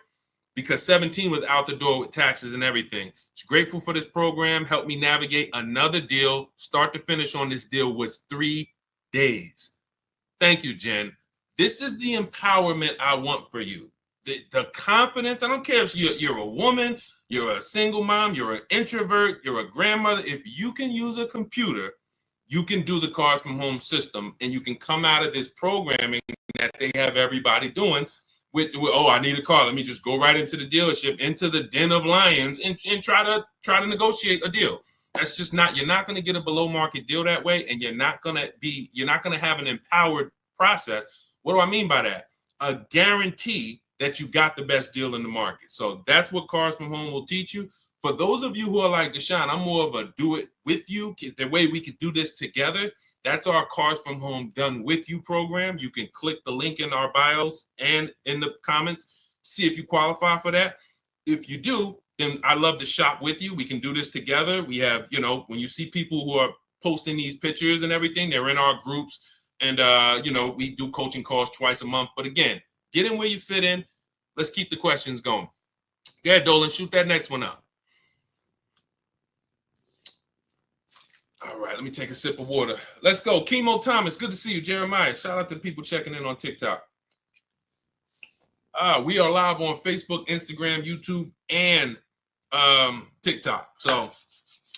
because $17 was out the door with taxes and everything. She's grateful for this program. Helped me navigate another deal. Start to finish on this deal was 3 days. Thank you, Jen. This is the empowerment I want for you. The confidence. I don't care if you're a woman, you're a single mom, you're an introvert, you're a grandmother. If you can use a computer, you can do the Cars from Home system, and you can come out of this programming that they have everybody doing with oh, I need a car. Let me just go right into the dealership, into the den of lions, and try to negotiate a deal. That's just not. You're not going to get a below market deal that way, and you're not going to have an empowered process. What do I mean by that? A guarantee that you got the best deal in the market. So that's what Cars from Home will teach you. For those of you who are like Deshone, I'm more of a do it with you. The way we could do this together. That's our Cars from Home Done With You program. You can click the link in our bios and in the comments, see if you qualify for that. If you do, then I love to shop with you. We can do this together. We have, when you see people who are posting these pictures and everything, they're in our groups. And, we do coaching calls twice a month. But again, get in where you fit in. Let's keep the questions going. Go ahead, Dolan, shoot that next one up. All right, let me take a sip of water. Let's go. Chemo Thomas, good to see you. Jeremiah, shout out to people checking in on TikTok. We are live on Facebook, Instagram, YouTube, and TikTok. So,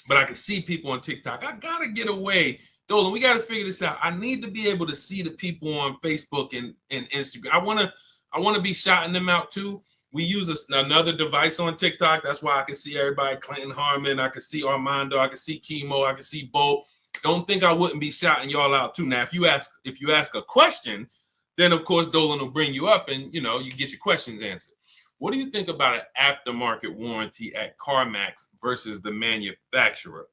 but I can see people on TikTok. I got to get away. Dolan, we got to figure this out. I need to be able to see the people on Facebook and Instagram. I want to be shouting them out too. We use another device on TikTok. That's why I can see everybody. Clinton Harmon. I can see Armando. I can see Chemo. I can see Bo. Don't think I wouldn't be shouting y'all out too. Now, if you ask a question, then of course Dolan will bring you up and you get your questions answered. What do you think about an aftermarket warranty at CarMax versus the manufacturer?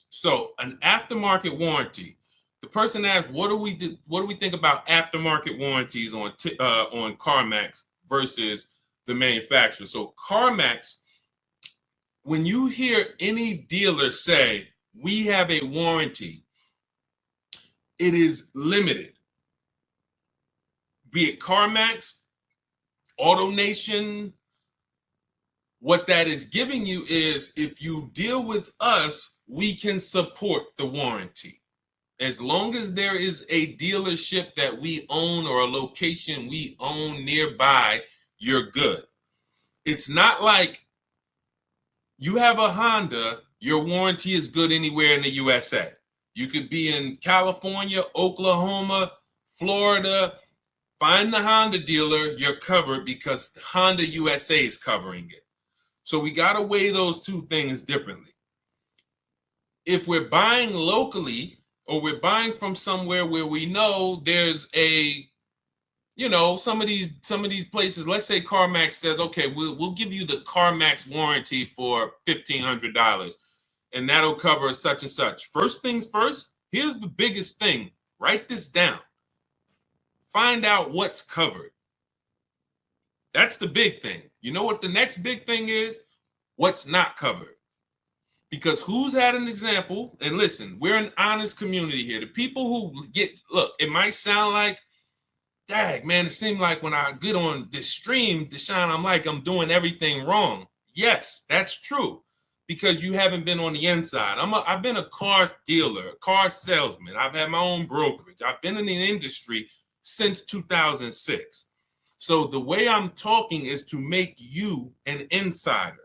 So an aftermarket warranty. The person asked, what do we think about aftermarket warranties on CarMax versus the manufacturer? So CarMax, when you hear any dealer say we have a warranty, it is limited. Be it CarMax, AutoNation, what that is giving you is if you deal with us, we can support the warranty. As long as there is a dealership that we own or a location we own nearby, you're good. It's not like you have a Honda, your warranty is good anywhere in the USA. You could be in California, Oklahoma, Florida. Find the Honda dealer, you're covered because Honda USA is covering it. So we got to weigh those two things differently. If we're buying locally or we're buying from somewhere where we know there's some of these places, let's say CarMax says, okay, we'll give you the CarMax warranty for $1,500 and that'll cover such and such. First things first, here's the biggest thing. Write this down. Find out what's covered. That's the big thing. You know what the next big thing is? What's not covered. Because who's had an example? And listen, we're an honest community here. The people who look, it might sound like Dag, man, it seemed like when I get on this stream, Deshone, I'm like I'm doing everything wrong. Yes, that's true, because you haven't been on the inside. I've been a car dealer, car salesman. I've had my own brokerage. I've been in the industry since 2006. So the way I'm talking is to make you an insider.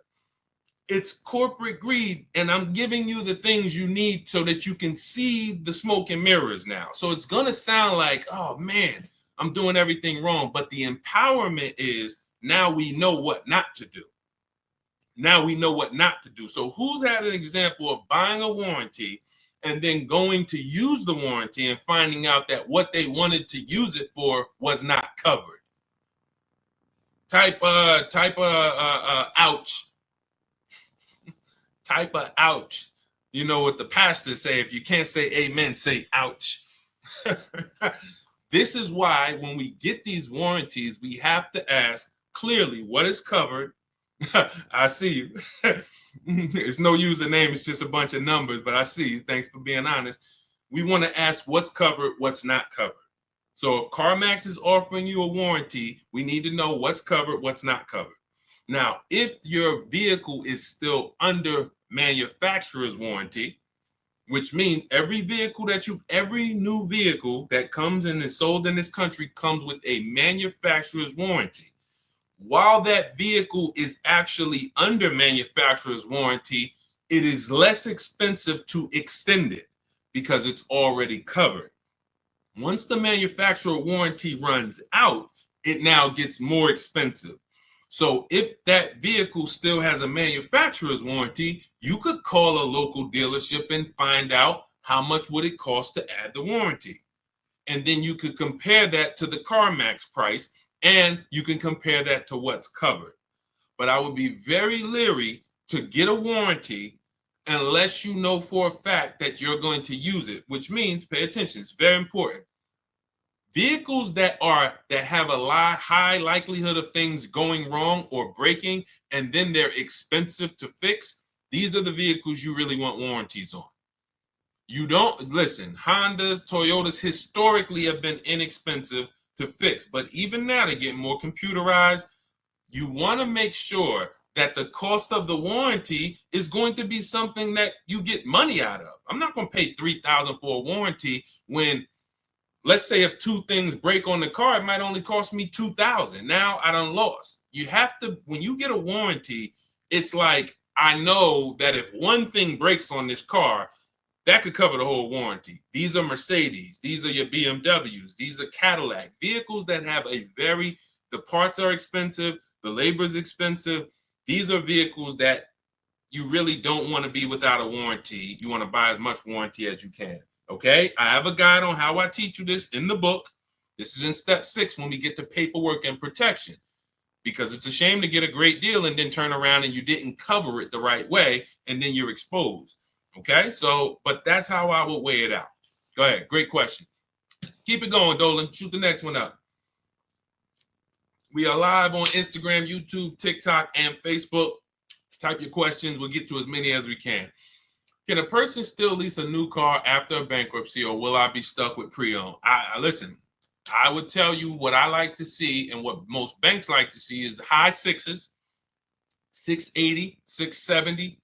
It's corporate greed, and I'm giving you the things you need so that you can see the smoke and mirrors now. So it's going to sound like, oh man, I'm doing everything wrong. But the empowerment is now we know what not to do. Now we know what not to do. So who's had an example of buying a warranty and then going to use the warranty and finding out that what they wanted to use it for was not covered? Type ouch. Type of ouch. You know what the pastors say, if you can't say amen, say ouch. This is why when we get these warranties, we have to ask clearly what is covered. I see you. It's no username, it's just a bunch of numbers, but I see you. Thanks for being honest. We want to ask what's covered, what's not covered. So if CarMax is offering you a warranty, we need to know what's covered, what's not covered. Now, if your vehicle is still under manufacturer's warranty, which means every new vehicle that comes and is sold in this country comes with a manufacturer's warranty. While that vehicle is actually under manufacturer's warranty, it is less expensive to extend it because it's already covered. Once the manufacturer warranty runs out, it now gets more expensive. So if that vehicle still has a manufacturer's warranty, you could call a local dealership and find out how much would it cost to add the warranty. And then you could compare that to the CarMax price, and you can compare that to what's covered. But I would be very leery to get a warranty unless you know for a fact that you're going to use it, which means, pay attention, it's very important. Vehicles that have a high likelihood of things going wrong or breaking, and then they're expensive to fix, these are the vehicles you really want warranties on. You don't, listen, Hondas, Toyotas historically have been inexpensive to fix, but even now they're getting more computerized. You want to make sure that the cost of the warranty is going to be something that you get money out of. I'm not going to pay $3,000 for a warranty when, let's say, if two things break on the car, it might only cost me $2,000. Now I done lost. You have to, when you get a warranty, it's like, I know that if one thing breaks on this car, that could cover the whole warranty. These are Mercedes. These are your BMWs. These are Cadillac. Vehicles that have the parts are expensive, the labor is expensive. These are vehicles that you really don't want to be without a warranty. You want to buy as much warranty as you can. Okay, I have a guide on how I teach you this in the book. This is in step 6 when we get to paperwork and protection, because it's a shame to get a great deal and then turn around and you didn't cover it the right way and then you're exposed. Okay, so, but that's how I would weigh it out. Go ahead, great question. Keep it going, Dolan. Shoot the next one up. We are live on Instagram, YouTube, TikTok, and Facebook. Type your questions. We'll get to as many as we can. Can a person still lease a new car after a bankruptcy, or will I be stuck with pre-owned? Listen, I would tell you what I like to see, and what most banks like to see is high sixes, 680, 670.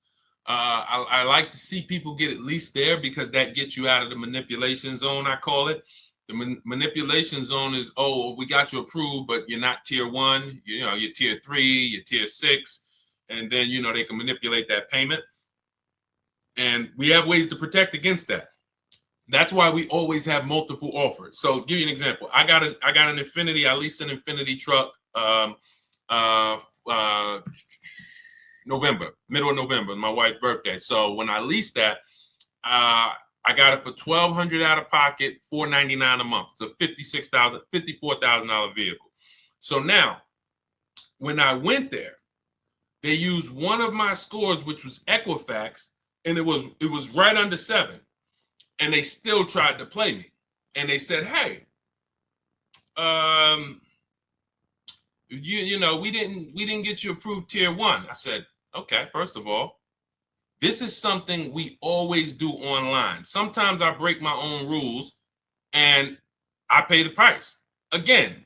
I like to see people get at least there, because that gets you out of the manipulation zone, I call it. The manipulation zone is, oh, we got you approved, but you're not tier 1. You're tier 3, you're tier 6. And then, they can manipulate that payment. And we have ways to protect against that. That's why we always have multiple offers. So I'll give you an example. I got an Infiniti. I leased an Infiniti truck middle of November, my wife's birthday. So when I leased that, I got it for $1,200 out of pocket, $499 a month. It's a $54,000 vehicle. So now, when I went there, they used one of my scores, which was Equifax, and it was right under 7. And they still tried to play me. And they said, hey, we didn't get you approved tier 1. I said, okay, first of all, this is something we always do online. Sometimes I break my own rules and I pay the price. again,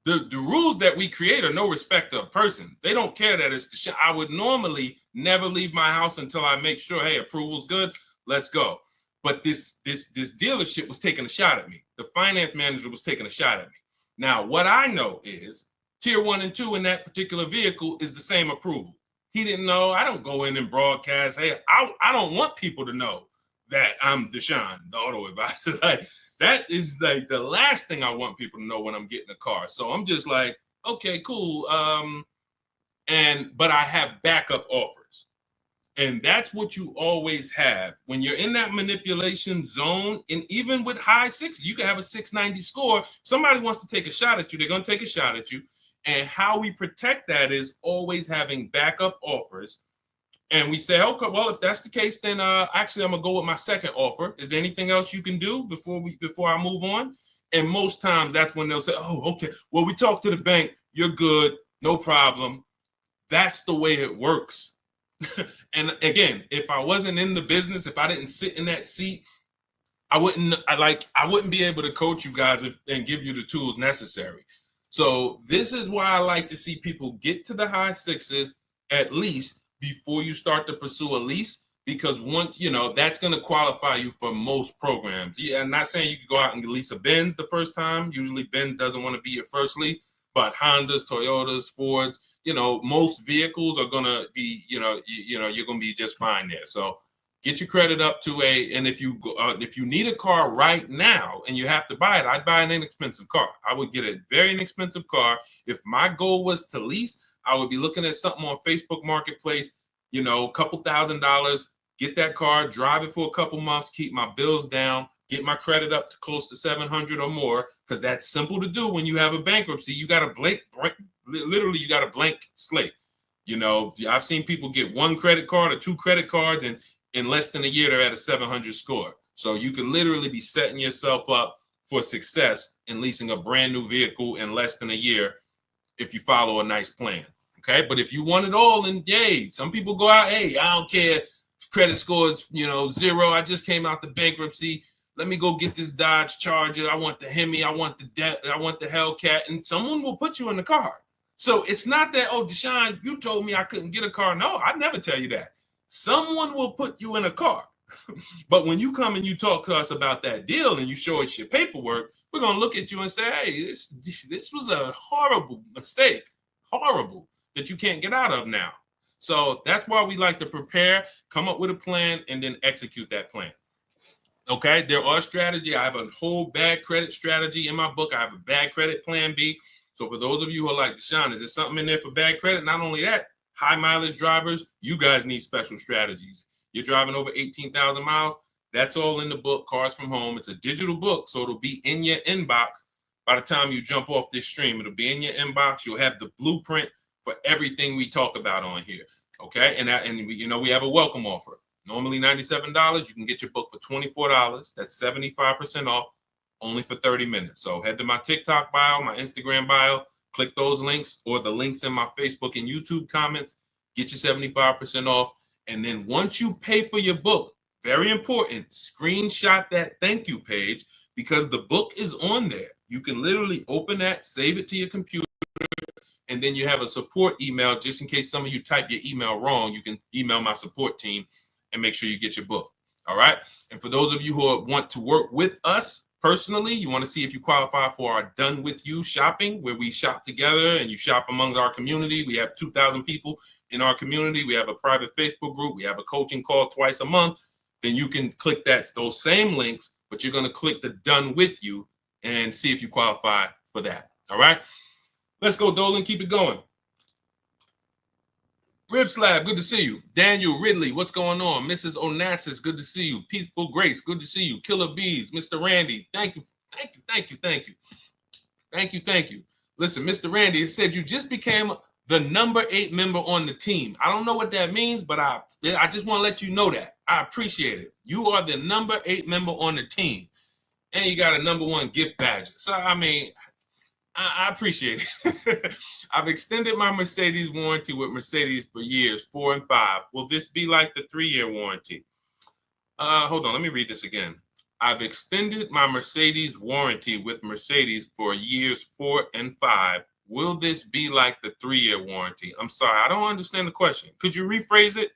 the rules that we create are no respect of persons. They don't care that it's Deshone. I would normally never leave my house until I make sure, hey, approval's good. Let's go. But this dealership was taking a shot at me. The finance manager was taking a shot at me. Now, what I know is tier 1 and 2 in that particular vehicle is the same approval. He didn't know. I don't go in and broadcast. Hey, I don't want people to know that I'm Deshone, the auto advisor. Like, that is like the last thing I want people to know when I'm getting a car. So I'm just like, okay, cool. But I have backup offers. And that's what you always have when you're in that manipulation zone. And even with high sixes, you can have a 690 score. Somebody wants to take a shot at you. They're going to take a shot at you. And how we protect that is always having backup offers. And we say, okay, well, if that's the case, then actually I'm gonna go with my second offer. Is there anything else you can do before I move on? And most times that's when they'll say, oh, okay, well, we talked to the bank, you're good, no problem. That's the way it works. And again, if I wasn't in the business, if I didn't sit in that seat, I wouldn't be able to coach you guys and give you the tools necessary. So this is why I like to see people get to the high sixes at least before you start to pursue a lease, because once that's going to qualify you for most programs. Yeah, I'm not saying you can go out and lease a Benz the first time. Usually Benz doesn't want to be your first lease, but Hondas, Toyotas, Fords, most vehicles are going to be, you're going to be just fine there. So get your credit up to and if you need a car right now and you have to buy it, I'd buy an inexpensive car. I would get a very inexpensive car. If my goal was to lease, I would be looking at something on Facebook Marketplace, a couple $1,000s, get that car, drive it for a couple months, keep my bills down, get my credit up to close to 700 or more, because that's simple to do when you have a bankruptcy. You got a literally you got a blank slate. I've seen people get one credit card or two credit cards, and in less than a year, they're at a 700 score. So you can literally be setting yourself up for success in leasing a brand new vehicle in less than a year if you follow a nice plan. Okay. But if you want it all, then yay. Some people go out, hey, I don't care. Credit score is, 0. I just came out the bankruptcy. Let me go get this Dodge Charger. I want the Hemi. I want the Hellcat. And someone will put you in the car. So it's not that, oh, Deshone, you told me I couldn't get a car. No, I'd never tell you that. Someone will put you in a car. But when you come and you talk to us about that deal and you show us your paperwork, we're going to look at you and say, hey, this was a horrible mistake, horrible, that you can't get out of now. So that's why we like to prepare, come up with a plan, and then execute that plan. Okay, there are strategies. I have a whole bad credit strategy in my book. I have a bad credit plan B. So for those of you who are like, Deshone, is there something in there for bad credit? Not only that, high mileage drivers, you guys need special strategies. You're driving over 18,000 miles. That's all in the book, Cars from Home. It's a digital book, so it'll be in your inbox by the time you jump off this stream. It'll be in your inbox. You'll have the blueprint for everything we talk about on here. Okay, and we have a welcome offer. Normally $97. You can get your book for $24. That's 75% off, only for 30 minutes. So head to my TikTok bio, my Instagram bio, click those links or the links in my Facebook and YouTube comments, get your 75% off. And then once you pay for your book, very important, screenshot that thank you page, because the book is on there. You can literally open that, save it to your computer, and then you have a support email. Just in case some of you type your email wrong, you can email my support team and make sure you get your book. All right. And for those of you who want to work with us personally, you want to see if you qualify for our Done With You shopping, where we shop together and you shop among our community. We have 2,000 people in our community. We have a private Facebook group. We have a coaching call twice a month. Then you can click those same links, but you're going to click the Done With You and see if you qualify for that. All right. Let's go, Dolan. Keep it going. Rib Slab, good to see you. Daniel Ridley, what's going on? Mrs. Onassis, good to see you. Peaceful Grace, good to see you. Killer Bees, Mr. Randy, thank you. Listen, Mr. Randy, it said you just became the number 8 member on the team. I don't know what that means, but I just want to let you know that. I appreciate it. You are the number 8 member on the team. And you got a number 1 gift badge. So, I mean, I appreciate it. I've extended my Mercedes warranty with Mercedes for years, 4 and 5. Will this be like the 3-year warranty? Hold on, let me read this again. I've extended my Mercedes warranty with Mercedes for years 4 and 5. Will this be like the 3-year warranty? I'm sorry, I don't understand the question. Could you rephrase it?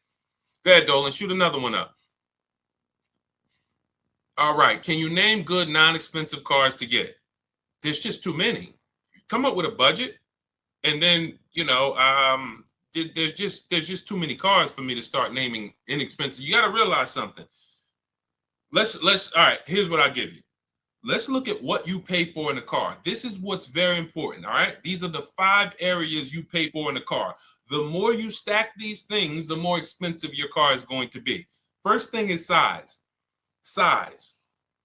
Go ahead, Dolan, shoot another one up. All right, can you name good non-expensive cars to get? There's just too many. Come up with a budget, and then there's just too many cars for me to start naming inexpensive. You got to realize something. Let's all right. Here's what I give you. Let's look at what you pay for in a car. This is what's very important. All right. These are the 5 areas you pay for in a car. The more you stack these things, the more expensive your car is going to be. First thing is size. Size.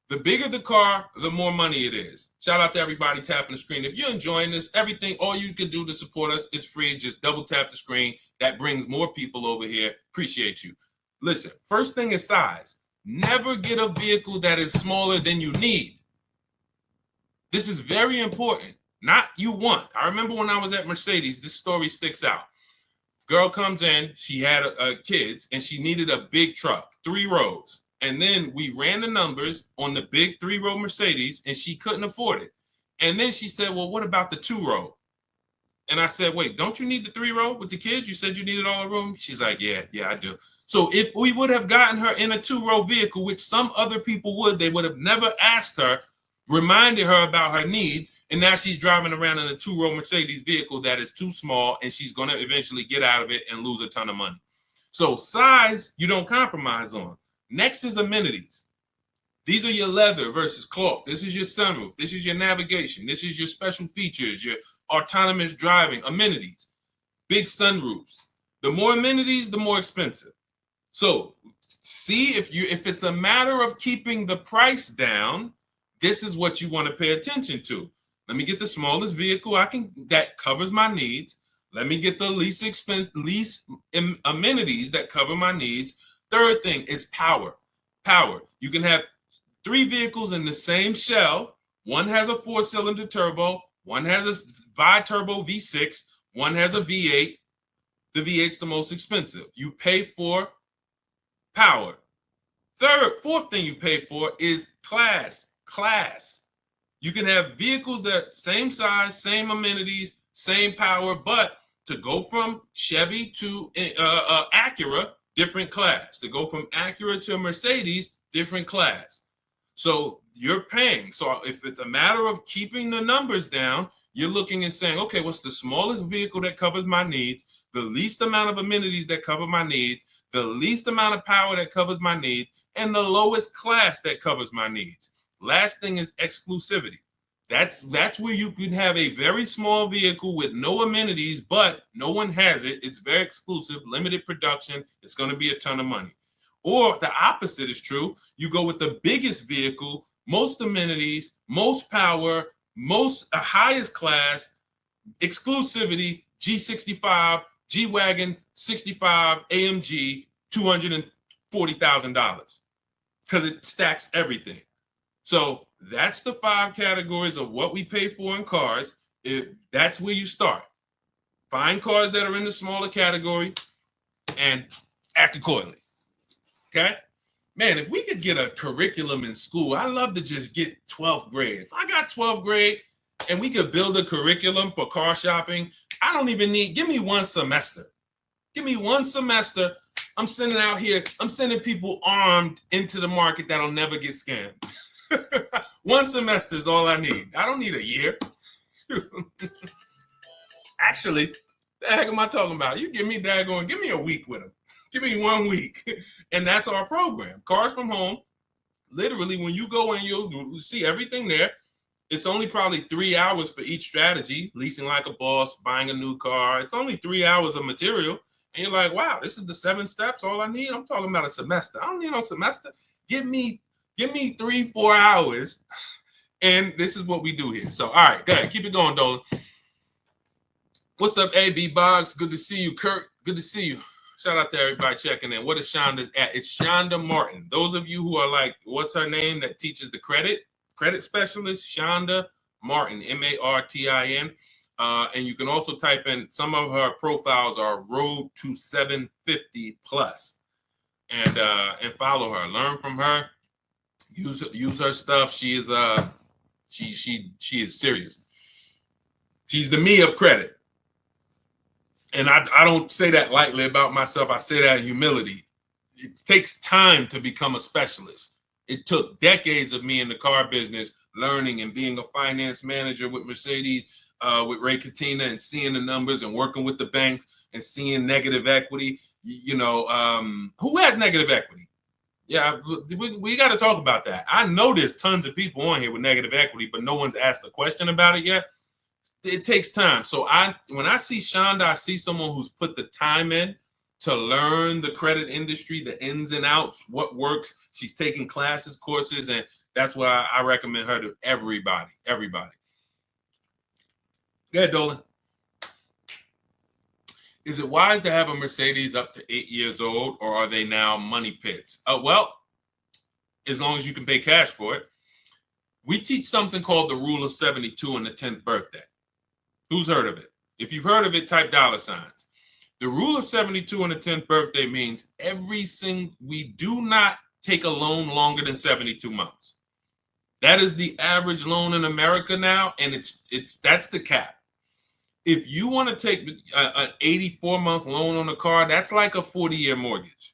The bigger the car, the more money it is. Shout out to everybody tapping the screen. If you're enjoying this, all you can do to support us is free. Just double tap the screen. That brings more people over here. Appreciate you. Listen, first thing is size. Never get a vehicle that is smaller than you need. This is very important. Not you want. I remember when I was at Mercedes, this story sticks out. Girl comes in, she had kids, and she needed a big truck, 3 rows. And then we ran the numbers on the big 3-row Mercedes, and she couldn't afford it. And then she said, well, what about the 2-row? And I said, wait, don't you need the 3-row with the kids? You said you needed all the room. She's like, yeah, I do. So if we would have gotten her in a 2-row vehicle, which some other people would, they would have never asked her, reminded her about her needs, and now she's driving around in a 2-row Mercedes vehicle that is too small, and she's going to eventually get out of it and lose a ton of money. So size, you don't compromise on. Next is amenities. These are your leather versus cloth. This is your sunroof. This is your navigation. This is your special features, your autonomous driving, amenities, big sunroofs. The more amenities, the more expensive. So see if it's a matter of keeping the price down, this is what you want to pay attention to. Let me get the smallest vehicle that covers my needs. Let me get the least amenities that cover my needs. Third thing is power. Power. You can have 3 vehicles in the same shell. One has a 4-cylinder turbo. One has a bi-turbo V6. One has a V8. The V8's the most expensive. You pay for power. Fourth thing you pay for is class. You can have vehicles that same size, same amenities, same power, but to go from Chevy to Acura, different class. To go from Acura to Mercedes, different class. So you're paying. So if it's a matter of keeping the numbers down, you're looking and saying, okay, what's the smallest vehicle that covers my needs, the least amount of amenities that cover my needs, the least amount of power that covers my needs, and the lowest class that covers my needs. Last thing is exclusivity. That's where you can have a very small vehicle with no amenities, but no one has it. It's very exclusive, limited production. It's going to be a ton of money. Or the opposite is true. You go with the biggest vehicle, most amenities, most power, most highest class, exclusivity, G65, G-Wagon, 65, AMG, $240,000 because it stacks everything. So that's the 5 categories of what we pay for in cars. That's where you start. Find cars that are in the smaller category and act accordingly. Okay? Man, if we could get a curriculum in school, I'd love to just get 12th grade. If I got 12th grade and we could build a curriculum for car shopping, I don't even give me 1 semester. Give me 1 semester. I'm sending people armed into the market that'll never get scammed. 1 semester is all I need. I don't need a year. Actually, the heck am I talking about? You give me a week with them. Give me 1 week. And that's our program. Cars from Home. Literally, when you go in, you'll see everything there. It's only probably 3 hours for each strategy. Leasing like a boss, buying a new car. It's only 3 hours of material. And you're like, wow, this is the 7 steps, all I need? I'm talking about a semester. I don't need no semester. Give me 3-4 hours, and this is what we do here. So, all right, go ahead. Keep it going, Dolan. What's up, AB Boggs? Good to see you, Kurt. Good to see you. Shout out to everybody checking in. What is Shonda's at? It's Shonda Martin. Those of you who are like, what's her name that teaches the credit specialist? Shonda Martin, Martin. And you can also type in, some of her profiles are Road to 750 Plus, and follow her. Learn from her. Use her stuff. She is she is serious. She's the me of credit. And I don't say that lightly about myself. I say that in humility. It takes time to become a specialist. It took decades of me in the car business learning and being a finance manager with Mercedes, with Ray Katina, and seeing the numbers and working with the banks and seeing negative equity. Who has negative equity? Yeah, we got to talk about that. I know there's tons of people on here with negative equity, but no one's asked a question about it yet. It takes time. So when I see Shonda, I see someone who's put the time in to learn the credit industry, the ins and outs, what works. She's taking classes, courses, and that's why I recommend her to everybody. Everybody. Go ahead, Dolan. Is it wise to have a Mercedes up to 8 years old, or are they now money pits? Well, as long as you can pay cash for it. We teach something called the rule of 72 on the 10th birthday. Who's heard of it? If you've heard of it, type $signs. The rule of 72 on the 10th birthday means we do not take a loan longer than 72 months. That is the average loan in America now, and that's the cap. If you want to take an 84-month loan on a car, that's like a 40-year mortgage.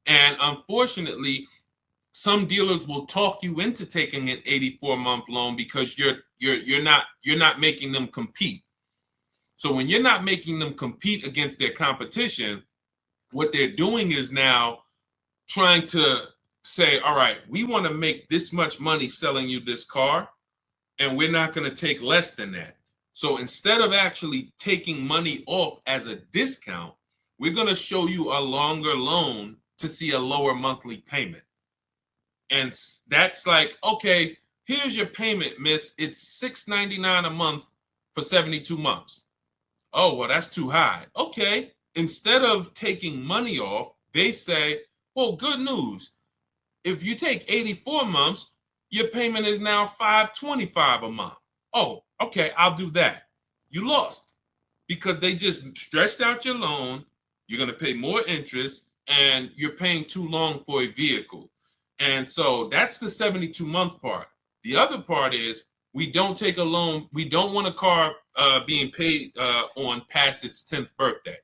And unfortunately, some dealers will talk you into taking an 84-month loan because you're not making them compete. So when you're not making them compete against their competition, what they're doing is now trying to say, all right, we want to make this much money selling you this car, and we're not going to take less than that. So instead of actually taking money off as a discount, we're going to show you a longer loan to see a lower monthly payment. And that's like, okay, here's your payment, miss. It's $6.99 a month for 72 months. Oh, well, that's too high. Okay. Instead of taking money off, they say, well, good news. If you take 84 months, your payment is now $525 a month. Oh, okay, I'll do that. You lost because they just stretched out your loan. You're going to pay more interest, and you're paying too long for a vehicle. And so that's the 72-month part. The other part is we don't take a loan. We don't want a car being paid on past its 10th birthday.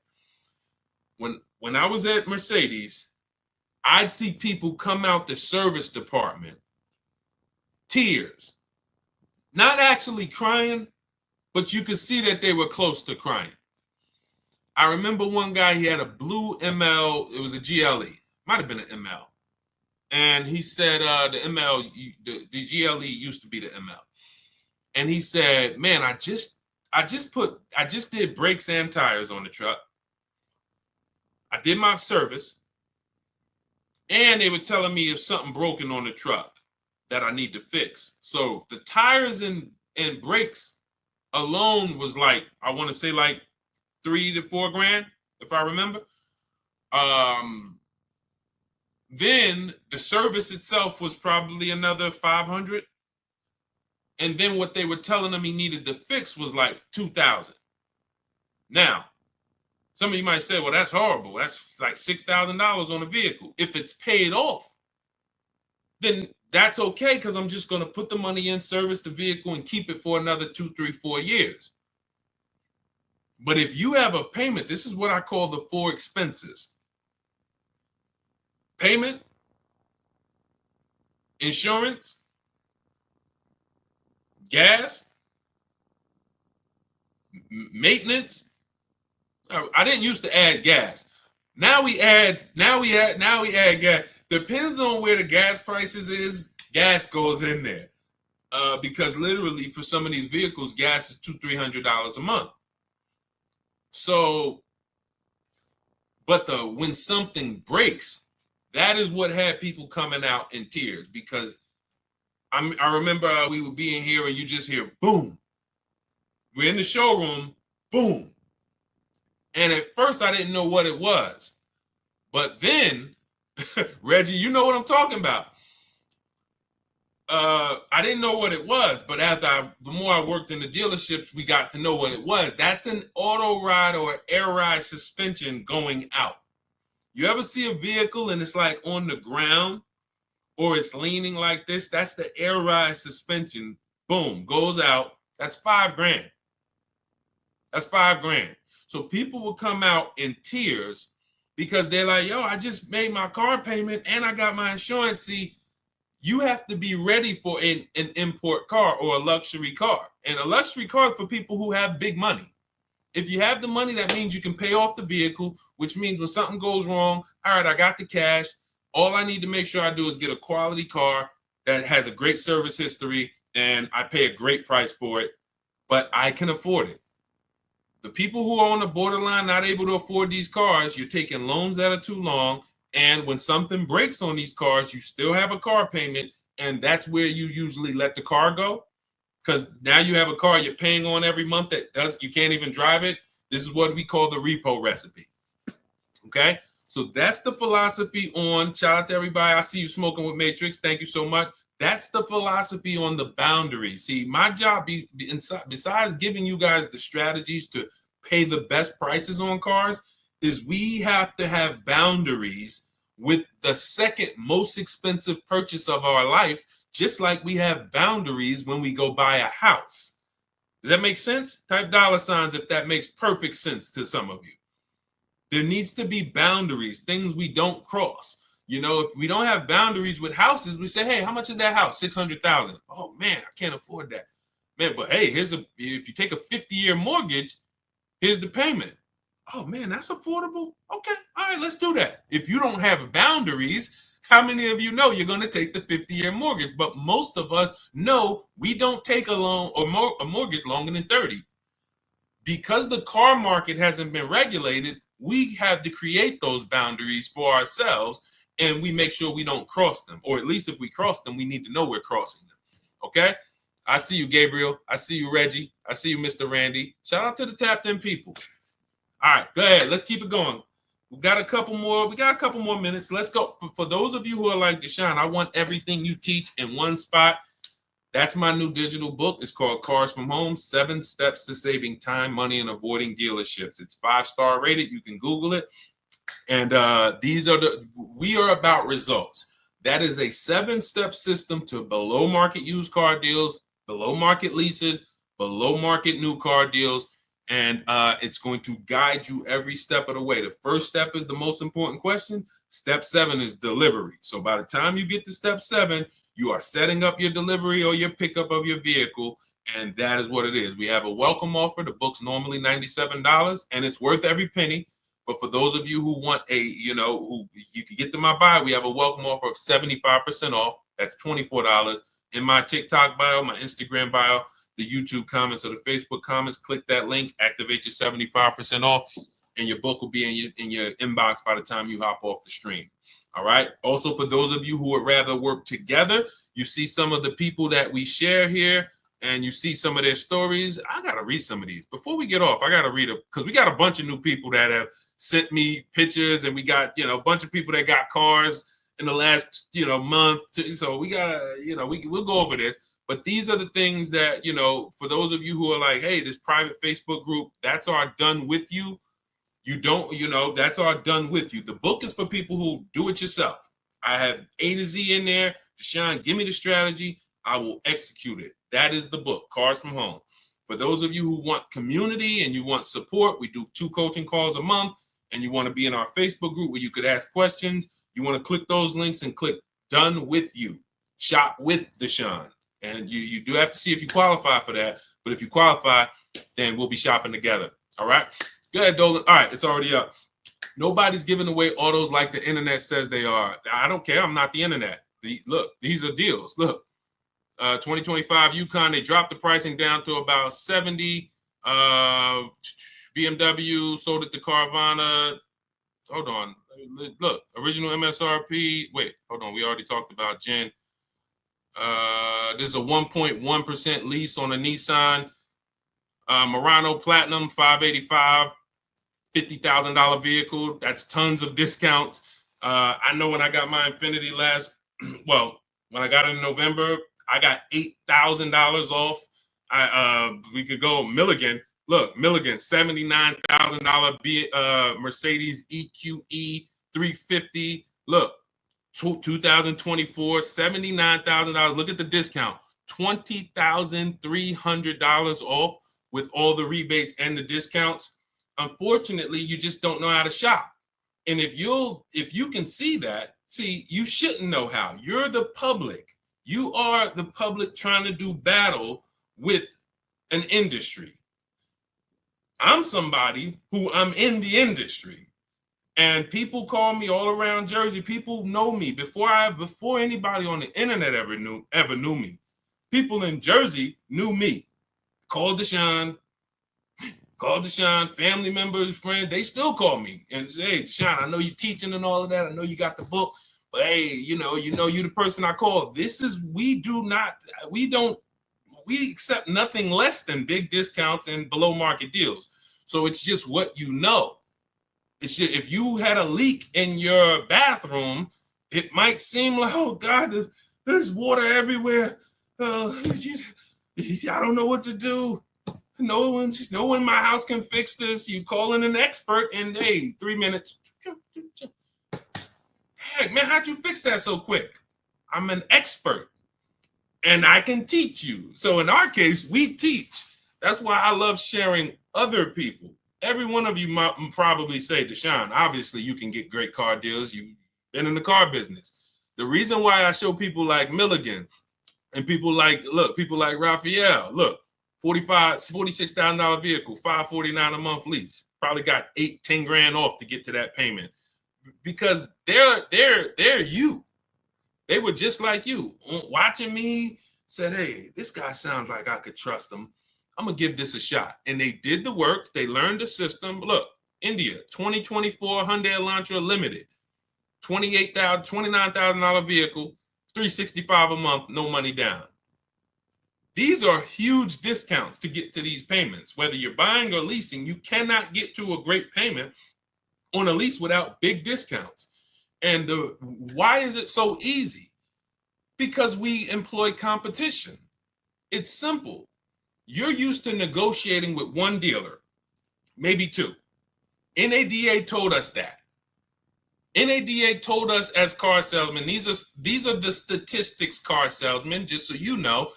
When I was at Mercedes, I'd see people come out the service department, tears, not actually crying, but you could see that they were close to crying. I remember one guy, he had a blue ML, it was a GLE, might have been an ML. And he said the ML, the GLE used to be the ML. And he said, man, I just did brakes and tires on the truck. I did my service. And they were telling me if something broken on the truck that I need to fix. So the tires and brakes alone was like, I want to say like $3 to $4 grand, if I remember. Then the service itself was probably another 500. And then what they were telling him he needed to fix was like 2,000. Now, some of you might say, well, that's horrible. That's like $6,000 on a vehicle. If it's paid off, then that's okay, because I'm just going to put the money in, service the vehicle, and keep it for another 2, 3, 4 years. But if you have a payment, this is what I call the 4 expenses. Payment, insurance, gas, maintenance. I didn't used to add gas. Now we add gas. Depends on where the gas prices is, gas goes in there. Because literally for some of these vehicles, gas is $200-300 a month. So, but when something breaks, that is what had people coming out in tears, because I remember we would be in here and you just hear boom. We're in the showroom, boom. And at first I didn't know what it was. But then, Reggie, you know what I'm talking about. I didn't know what it was, but the more I worked in the dealerships, we got to know what it was. That's an auto ride or air ride suspension going out. You ever see a vehicle and it's like on the ground, or it's leaning like this, that's the air ride suspension. Boom, goes out. That's $5,000. That's $5,000. So people will come out in tears because they're like, yo, I just made my car payment and I got my insurance. See, you have to be ready for an import car or a luxury car. And a luxury car is for people who have big money. If you have the money, that means you can pay off the vehicle, which means when something goes wrong, all right, I got the cash. All I need to make sure I do is get a quality car that has a great service history and I pay a great price for it, but I can afford it. The people who are on the borderline, not able to afford these cars, you're taking loans that are too long. And when something breaks on these cars, you still have a car payment. And that's where you usually let the car go. Because now you have a car you're paying on every month you can't even drive it. This is what we call the repo recipe. Okay. So that's the philosophy on, shout out to everybody. I see you smoking with Matrix. Thank you so much. That's the philosophy on the boundaries. See, my job, besides giving you guys the strategies to pay the best prices on cars, is we have to have boundaries with the second most expensive purchase of our life, just like we have boundaries when we go buy a house. Does that make sense? Type $ if that makes perfect sense to some of you. There needs to be boundaries, things we don't cross. You know, if we don't have boundaries with houses, we say, hey, how much is that house? $600,000. Oh man, I can't afford that. Man, but hey, if you take a 50-year mortgage, here's the payment. Oh man, that's affordable. Okay, all right, let's do that. If you don't have boundaries, how many of you know you're going to take the 50-year mortgage? But most of us know we don't take a loan or a mortgage longer than 30. Because the car market hasn't been regulated, we have to create those boundaries for ourselves. And we make sure we don't cross them, or at least if we cross them, we need to know we're crossing them. Okay? I see you, Gabriel. I see you, Reggie. I see you, Mr. Randy. Shout out to the tapped in people. All right, go ahead. Let's keep it going. We got a couple more minutes. Let's go. For those of you who are like Deshone, I want everything you teach in one spot. That's my new digital book. It's called Cars from Home, 7 Steps to Saving Time, Money, and Avoiding Dealerships. It's 5-star rated. You can Google it. And we are about results. That is a 7-step system to below market used car deals, below market leases, below market new car deals. And it's going to guide you every step of the way. The first step is the most important question. Step 7 is delivery. So by the time you get to step 7, you are setting up your delivery or your pickup of your vehicle. And that is what it is. We have a welcome offer. The book's normally $97 and it's worth every penny. But for those of you who want who you can get to my bio, we have a welcome offer of 75% off. That's $24 in my TikTok bio, my Instagram bio, the YouTube comments or the Facebook comments. Click that link, activate your 75% off, and your book will be in your inbox by the time you hop off the stream. All right. Also, for those of you who would rather work together, you see some of the people that we share here. And you see some of their stories. I got to read some of these. Before we get off, I got to read it because we got a bunch of new people that have sent me pictures, and we got, a bunch of people that got cars in the last, month. So we got to, we'll go over this. But these are the things that, for those of you who are like, hey, this private Facebook group, that's our done with you. You don't, that's our done with you. The book is for people who do it yourself. I have A to Z in there. Deshone, give me the strategy. I will execute it. That is the book, Cars from Home. For those of you who want community and you want support, we do 2 coaching calls a month, and you want to be in our Facebook group where you could ask questions. You want to click those links and click Done With You. Shop with Deshone. And you do have to see if you qualify for that. But if you qualify, then we'll be shopping together. All right? Go ahead, Dolan. All right, it's already up. Nobody's giving away autos like the internet says they are. I don't care. I'm not the internet. Look, these are deals. Look. 2025 Yukon, they dropped the pricing down to about 70. BMW sold it to Carvana. Hold on. Look, original MSRP. Wait, hold on. We already talked about Jen. This is a 1.1% lease on a Nissan Murano Platinum 585, $50,000 vehicle. That's tons of discounts. I know when I got my Infiniti when I got it in November, I got $8,000 off. We could go Milligan. Look, Milligan, $79,000 Mercedes EQE 350. Look, 2024, $79,000. Look at the discount, $20,300 off with all the rebates and the discounts. Unfortunately, you just don't know how to shop. And if you can see that, you shouldn't know how. You're the public. You are the public trying to do battle with an industry. I'm somebody who I'm in the industry. And people call me all around Jersey. People know me before anybody on the internet ever knew me. People in Jersey knew me. Call Deshone, family members, friends. They still call me and say, "Hey, Deshone, I know you're teaching and all of that. I know you got the book, but hey, you know you're the person I call." We accept nothing less than big discounts and below market deals. So it's just what you know. If you had a leak in your bathroom, it might seem like, oh God, there's water everywhere. I don't know what to do. No one in my house can fix this. You call in an expert and hey, 3 minutes. Heck, man, how'd you fix that so quick? I'm an expert and I can teach you. So in our case, we teach. That's why I love sharing other people. Every one of you might probably say, Deshone, obviously you can get great car deals. You've been in the car business. The reason why I show people like Milligan and people like Raphael, look, $46,000 vehicle, $549 a month lease. Probably got 8-10 grand off to get to that payment because they're you. They were just like you, watching me, said, hey, this guy sounds like I could trust him. I'm going to give this a shot. And they did the work. They learned the system. Look, India, 2024 Hyundai Elantra Limited, $29,000 vehicle, $365 a month, no money down. These are huge discounts to get to these payments. Whether you're buying or leasing, you cannot get to a great payment on a lease without big discounts. And why is it so easy? Because we employ competition. It's simple. You're used to negotiating with one dealer, maybe two. NADA told us that. NADA told us as car salesmen, these are the statistics, car salesmen, just so you know,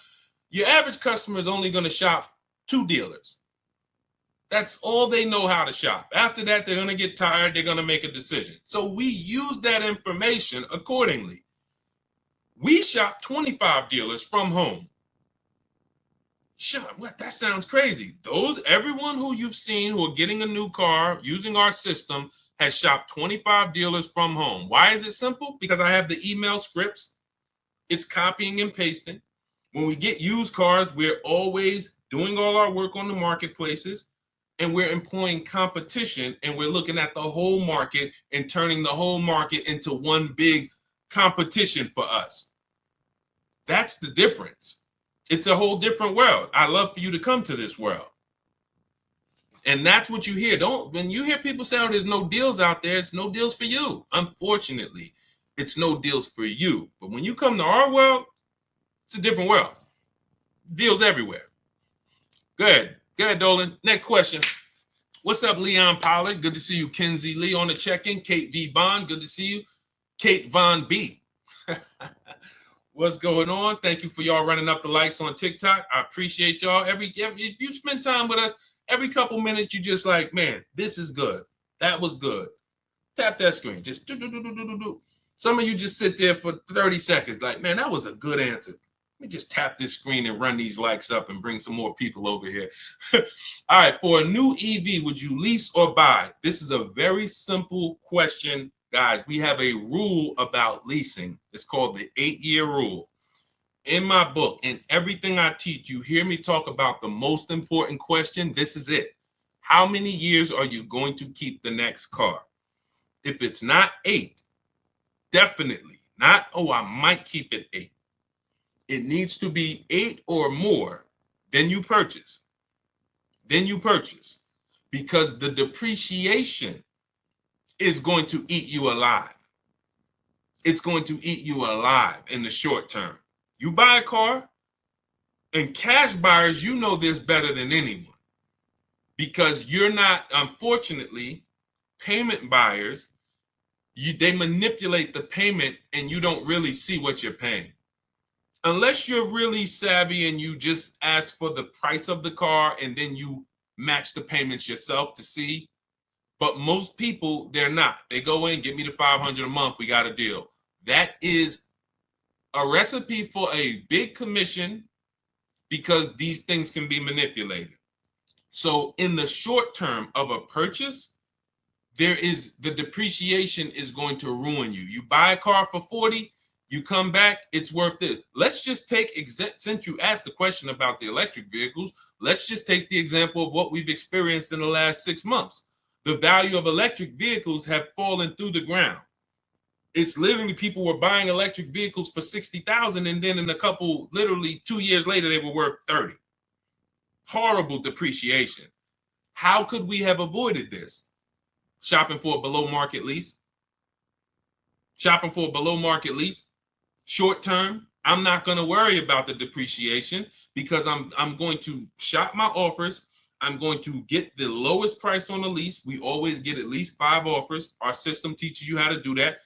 your average customer is only going to shop 2 dealers. That's all they know how to shop. After that, they're going to get tired. They're going to make a decision. So we use that information accordingly. We shop 25 dealers from home. What? That sounds crazy. Everyone who you've seen who are getting a new car using our system has shopped 25 dealers from home. Why is it simple? Because I have the email scripts. It's copying and pasting. When we get used cars, we're always doing all our work on the marketplaces, and we're employing competition, and we're looking at the whole market and turning the whole market into one big competition for us. That's the difference. It's a whole different world. I love for you to come to this world. And that's what you hear. When you hear people say, oh, there's no deals out there, it's no deals for you. Unfortunately, it's no deals for you. But when you come to our world, it's a different world. Deals everywhere. Good. Good, Dolan. Next question. What's up, Leon Pollard? Good to see you. Kenzie Lee on the check-in. Kate V. Bond. Good to see you. Kate Von B. What's going on? Thank you for y'all running up the likes on TikTok. I appreciate y'all. If you spend time with us, every couple minutes, you just like, man, this is good. That was good. Tap that screen. Just do. Some of you just sit there for 30 seconds like, man, that was a good answer. Let me just tap this screen and run these likes up and bring some more people over here. All right, for a new EV, would you lease or buy? This is a very simple question, guys. We have a rule about leasing. It's called the 8-year rule. In my book, in everything I teach, you hear me talk about the most important question. This is it. How many years are you going to keep the next car? If it's not 8, definitely not, oh, I might keep it 8. It needs to be 8 or more. Then you purchase. Because the depreciation is going to eat you alive. It's going to eat you alive in the short term. You buy a car, and cash buyers, you know this better than anyone. Because you're not, unfortunately, payment buyers, They manipulate the payment and you don't really see what you're paying. Unless you're really savvy and you just ask for the price of the car and then you match the payments yourself to see. But most people, they're not. They go in, give me the $500 a month, we got a deal. That is a recipe for a big commission because these things can be manipulated. So in the short term of a purchase, the depreciation is going to ruin you. You buy a car for 40, you come back, it's worth it. Let's just take, since you asked the question about the electric vehicles, let's just take the example of what we've experienced in the last 6 months. The value of electric vehicles have fallen through the ground. It's literally people were buying electric vehicles for 60,000 and then in a couple, literally 2 years later, they were worth 30. Horrible depreciation. How could we have avoided this? Shopping for a below market lease. Shopping for a below market lease. Short term, I'm not going to worry about the depreciation because I'm going to shop my offers. I'm going to get the lowest price on the lease. We always get at least 5 offers. Our system teaches you how to do that.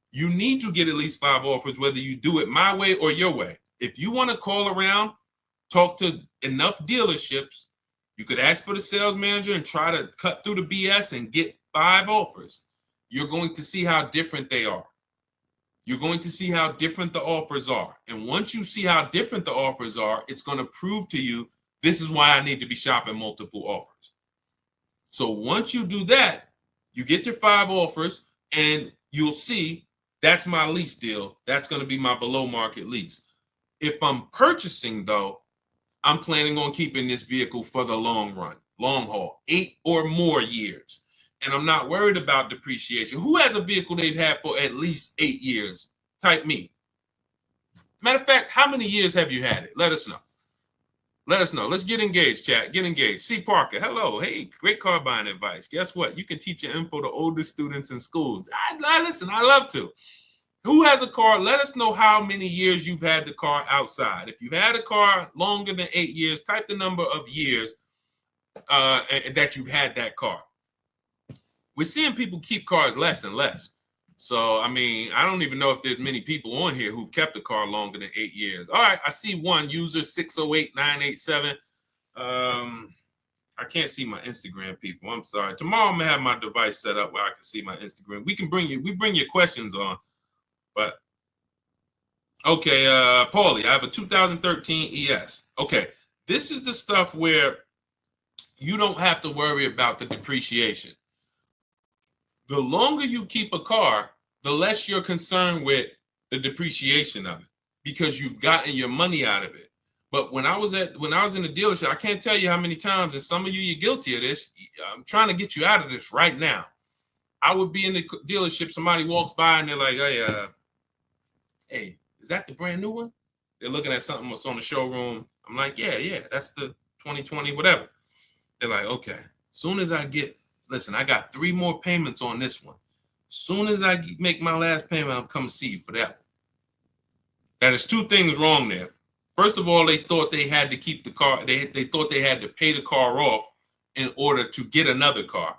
You need to get at least 5 offers, whether you do it my way or your way. If you want to call around, talk to enough dealerships, you could ask for the sales manager and try to cut through the BS and get 5 offers. You're going to see how different they are. You're going to see how different the offers are. And once you see how different the offers are, it's going to prove to you, this is why I need to be shopping multiple offers. So once you do that, you get your 5 offers and you'll see that's my lease deal. That's going to be my below market lease. If I'm purchasing though, I'm planning on keeping this vehicle for the long run, long haul, 8 or more years. And I'm not worried about depreciation. Who has a vehicle they've had for at least 8 years? Type me. Matter of fact, how many years have you had it? Let us know. Let us know. Let's get engaged, chat. Get engaged. C. Parker, hello. Hey, great car buying advice. Guess what? You can teach your info to older students in schools. Listen, I love to. Who has a car? Let us know how many years you've had the car outside. If you've had a car longer than 8 years, type the number of years that you've had that car. We're seeing people keep cars less and less. So, I mean, I don't even know if there's many people on here who've kept a car longer than 8 years. All right, I see one user 608987. I can't see my Instagram people. I'm sorry. Tomorrow I'm gonna have my device set up where I can see my Instagram. We bring your questions on, but okay, Paulie, I have a 2013 ES. Okay, this is the stuff where you don't have to worry about the depreciation. The longer you keep a car, the less you're concerned with the depreciation of it because you've gotten your money out of it. But when I was in the dealership, I can't tell you how many times, and some of you're guilty of this. I'm trying to get you out of this right now. I would be in the dealership, somebody walks by and they're like, hey, is that the brand new one? They're looking at something that's on the showroom. I'm like, yeah, that's the 2020, whatever. They're like, okay, soon as I got 3 more payments on this one. Soon as I make my last payment, I'll come see you for that one. That is 2 things wrong there. First of all, they thought they had to keep the car. They thought they had to pay the car off in order to get another car.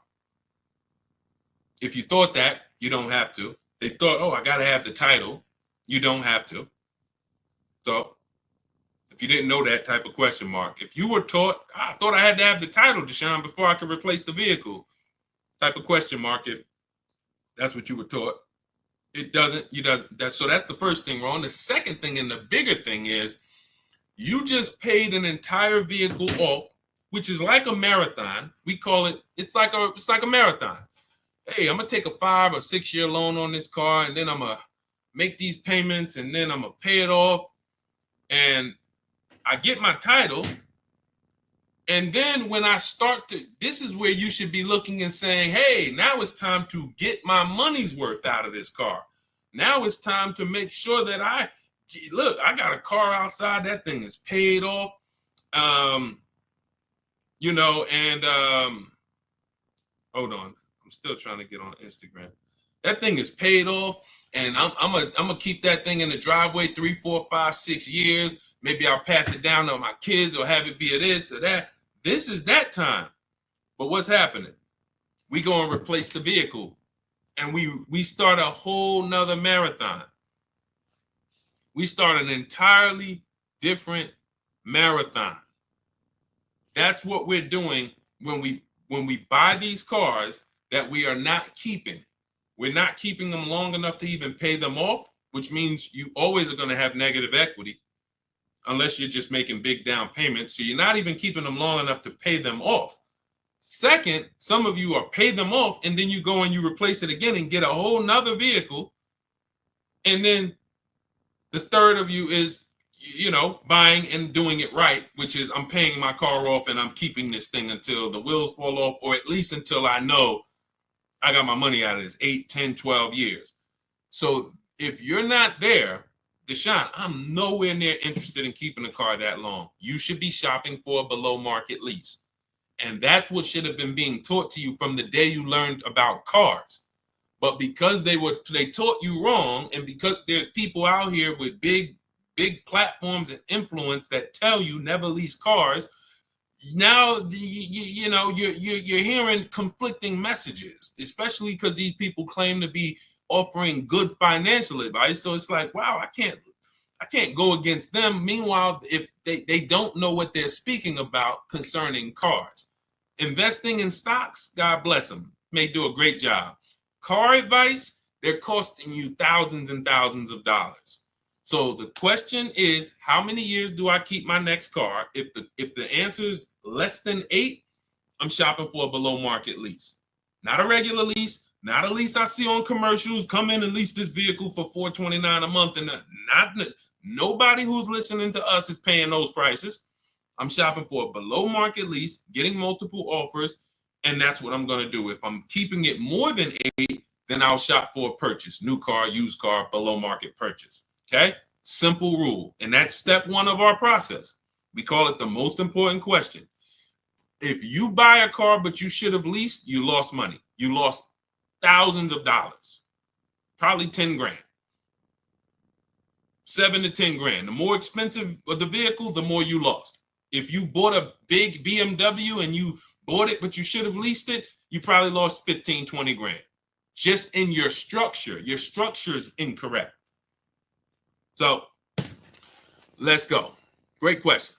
If you thought that, you don't have to. They thought, oh, I got to have the title. You don't have to. So if you didn't know that, type of question mark. If you were taught, I thought I had to have the title, Deshone, before I could replace the vehicle, type of question mark. If that's what you were taught, it doesn't. So that's the first thing wrong. The second thing, and the bigger thing, is you just paid an entire vehicle off, which is like a marathon. We call it. It's like a marathon. Hey, I'm gonna take a 5 or 6 year loan on this car, and then I'm gonna make these payments, and then I'm gonna pay it off, and I get my title. And then when I this is where you should be looking and saying, hey, now it's time to get my money's worth out of this car. Now it's time to make sure that I got a car outside. That thing is paid off. Hold on. I'm still trying to get on Instagram. That thing is paid off. And I'm gonna keep that thing in the driveway 3, 4, 5, 6 years. Maybe I'll pass it down to my kids or have it be a this or that. This is that time. But what's happening? We go and replace the vehicle. and we start a whole nother marathon. We start an entirely different marathon. That's what we're doing when we buy these cars that we are not keeping. We're not keeping them long enough to even pay them off, which means you always are going to have negative equity unless you're just making big down payments. So you're not even keeping them long enough to pay them off. Second, some of you are pay them off and then you go and you replace it again and get a whole nother vehicle. And then the third of you is, buying and doing it right, which is I'm paying my car off and I'm keeping this thing until the wheels fall off, or at least until I know I got my money out of this 8, 10, 12 years. So if you're not there, Deshone, I'm nowhere near interested in keeping a car that long. You should be shopping for a below market lease. And that's what should have been being taught to you from the day you learned about cars. But because they taught you wrong, and because there's people out here with big platforms and influence that tell you never lease cars, now you're hearing conflicting messages, especially because these people claim to be offering good financial advice. So it's like, wow, I can't go against them. Meanwhile, if they don't know what they're speaking about concerning cars. Investing in stocks, God bless them, may do a great job. Car advice, they're costing you thousands and thousands of dollars. So the question is, how many years do I keep my next car? If the answer is less than 8, I'm shopping for a below market lease. Not a regular lease, not a lease I see on commercials. Come in and lease this vehicle for $429 a month, and nobody who's listening to us is paying those prices. I'm shopping for a below market lease, getting multiple offers, and that's what I'm going to do. If I'm keeping it more than 8, then I'll shop for a purchase, new car, used car, below market purchase. Okay? Simple rule. And that's step 1 of our process. We call it the most important question. If you buy a car but you should have leased, you lost money. You lost thousands of dollars, probably 10 grand. 7 to 10 grand. The more expensive of the vehicle, the more you lost. If you bought a big BMW and you bought it, but you should have leased it, you probably lost 15, 20 grand. Just in your structure. Your structure is incorrect. So let's go. Great question.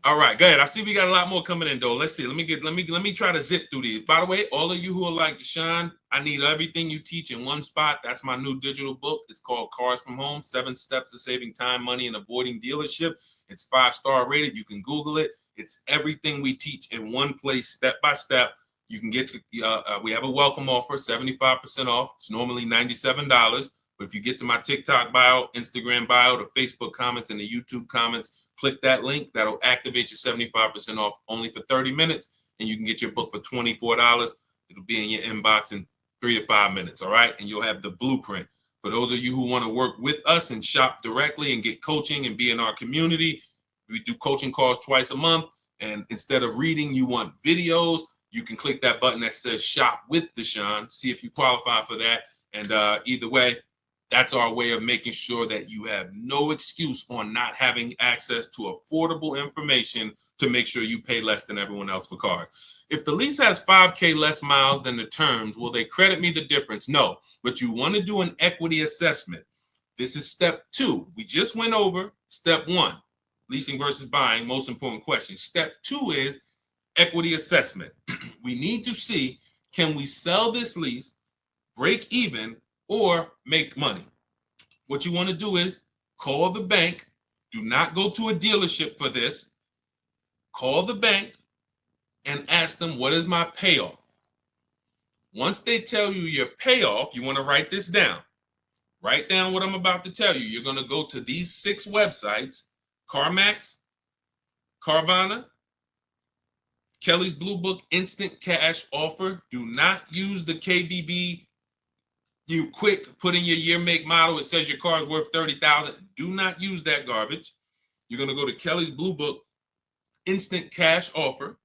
All right, go ahead. I see we got a lot more coming in though. Let's see. Let me try to zip through these. By the way, all of you who are like Deshone, I need everything you teach in one spot. That's my new digital book. It's called Cars from Home: 7 Steps to Saving Time, Money, and Avoiding Dealership. It's 5-star rated. You can Google it. It's everything we teach in one place, step by step. You can get we have a welcome offer, 75% off. It's normally $97. But if you get to my TikTok bio, Instagram bio, the Facebook comments, and the YouTube comments, click that link. That'll activate your 75% off only for 30 minutes. And you can get your book for $24. It'll be in your inbox in 3 to 5 minutes. All right. And you'll have the blueprint. For those of you who want to work with us and shop directly and get coaching and be in our community, we do coaching calls twice a month. And instead of reading, you want videos, you can click that button that says Shop with Deshone. See if you qualify for that. And either way, that's our way of making sure that you have no excuse on not having access to affordable information to make sure you pay less than everyone else for cars. If the lease has 5K less miles than the terms, will they credit me the difference? No, but you want to do an equity assessment. This is step 2. We just went over step 1, leasing versus buying, most important question. Step 2 is equity assessment. We need to see, can we sell this lease, break even, or make money? What you want to do is call the bank. Do not go to a dealership for this. Call the bank and ask them, what is my payoff? Once they tell you your payoff, you want to write this down. Write down what I'm about to tell you. You're going to go to these 6 websites: CarMax, Carvana, Kelly's Blue Book Instant Cash Offer. Do not use the KBB. You quick put in your year, make, model. It says your car is worth $30,000. Do not use that garbage. You're going to go to Kelly's Blue Book Instant Cash Offer,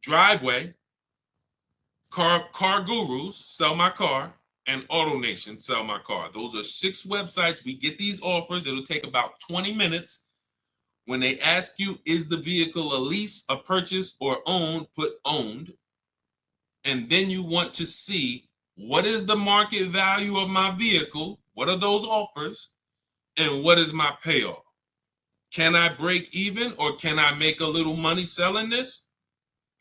Driveway, Car Gurus, Sell My Car, and AutoNation, Sell My Car. Those are 6 websites. We get these offers. It'll take about 20 minutes. When they ask you, is the vehicle a lease, a purchase, or owned, put owned. and then you want to see what is the market value of my vehicle, what are those offers, and what is my payoff. Can I break even, or can I make a little money selling this?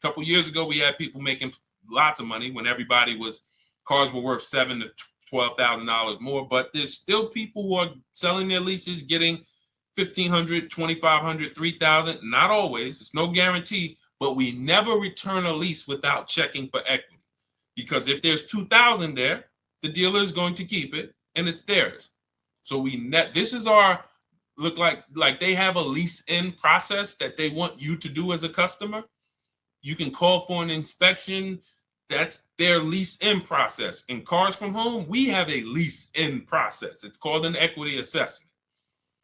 A couple years ago, we had people making lots of money when cars were worth $7,000 to $12,000 more. But there's still people who are selling their leases, getting $1,500, $2,500, $3,000. Not always. It's no guarantee. But we never return a lease without checking for equity, because if there's $2,000 there, the dealer is going to keep it, and it's theirs. So this is our look like they have a lease in process that they want you to do as a customer. You can call for an inspection. That's their lease in process. In Cars from Home, we have a lease in process. It's called an equity assessment.